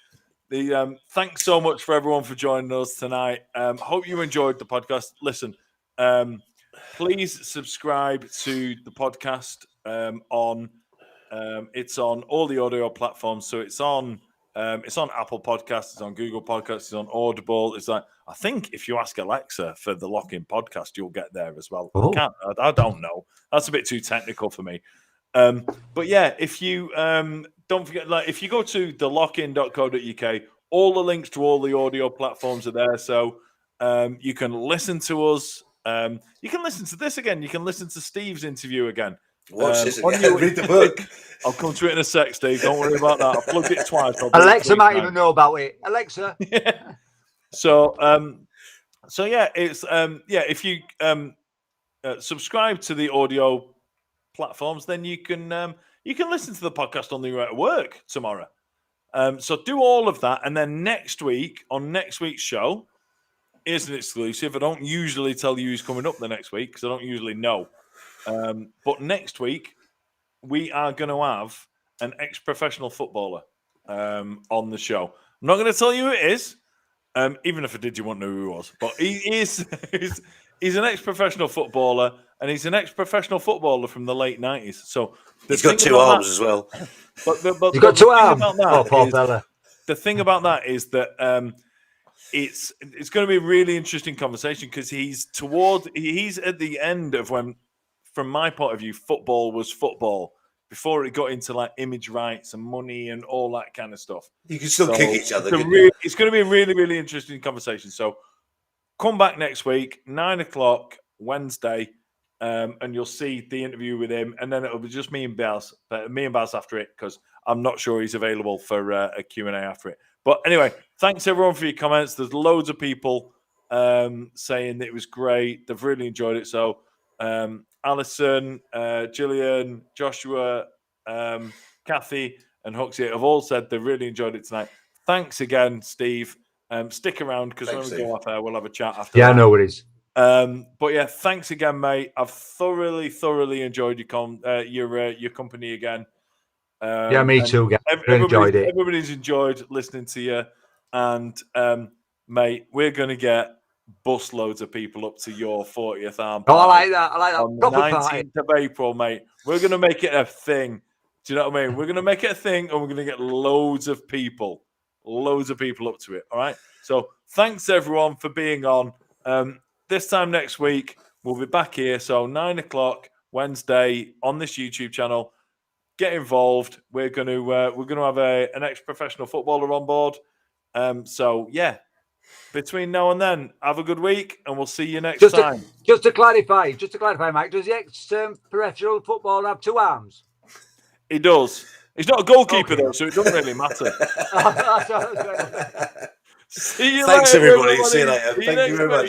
thanks so much for everyone for joining us tonight. Hope you enjoyed the podcast. Listen, please subscribe to the podcast it's on all the audio platforms. So it's on Apple Podcasts, it's on Google Podcasts, it's on Audible. It's like, I think if you ask Alexa for the Lock-In podcast, you'll get there as well. Oh. I don't know. That's a bit too technical for me. But yeah, if you don't forget, if you go to thelockin.co.uk all the links to all the audio platforms are there. So you can listen to us. You can listen to this again. You can listen to Steve's interview again. Watch this again. Read the book. I'll come to it in a sec, Steve. Don't worry about that. I'll plug it twice. Alexa might even know about it. Alexa. Yeah. So yeah, it's if you subscribe to the audio platforms, then you can listen to the podcast on the way to work tomorrow. So do all of that, and then next week on next week's show is an exclusive. I don't usually tell you who's coming up the next week because I don't usually know. But next week we are going to have an ex-professional footballer on the show. I'm not going to tell you who it is, even if I did, you won't know who he was. But he's an ex-professional footballer, and he's an ex-professional footballer from the late 90s. So he's got two arms as well. But he's got two arms. The thing about that is that it's going to be a really interesting conversation because he's at the end of when, from my point of view, football was football before it got into like image rights and money and all that kind of stuff. You can still kick each other. It's going to be a really, really interesting conversation. So come back next week, 9:00 Wednesday, and you'll see the interview with him. And then it'll be just me and Baz after it because I'm not sure he's available for a Q&A after it. But anyway, thanks everyone for your comments. There's loads of people saying that it was great. They've really enjoyed it. So Alison, Gillian, Joshua, Kathy, and Huxley have all said they really enjoyed it tonight. Thanks again, Steve. Stick around because when we go off air, we'll have a chat after. Yeah, no worries. But yeah, thanks again, mate. I've thoroughly enjoyed your company again. Yeah, me too. Enjoyed it. Everybody's enjoyed listening to you, and mate, we're gonna get bus loads of people up to your 40th arm. Oh, I like that. On the 19th of April, mate. We're gonna make it a thing. Do you know what I mean? We're gonna make it a thing, and we're gonna get loads of people up to it. All right. So thanks everyone for being on. This time next week we'll be back here. So 9:00 Wednesday on this YouTube channel. Get involved. We're going to have an ex-professional footballer on board. So yeah, between now and then, have a good week, and we'll see you next time. Just to clarify, Mike, does the ex-professional footballer have two arms? He does. He's not a goalkeeper though, so it doesn't really matter. See you later, everybody. See you later. Thank you very much.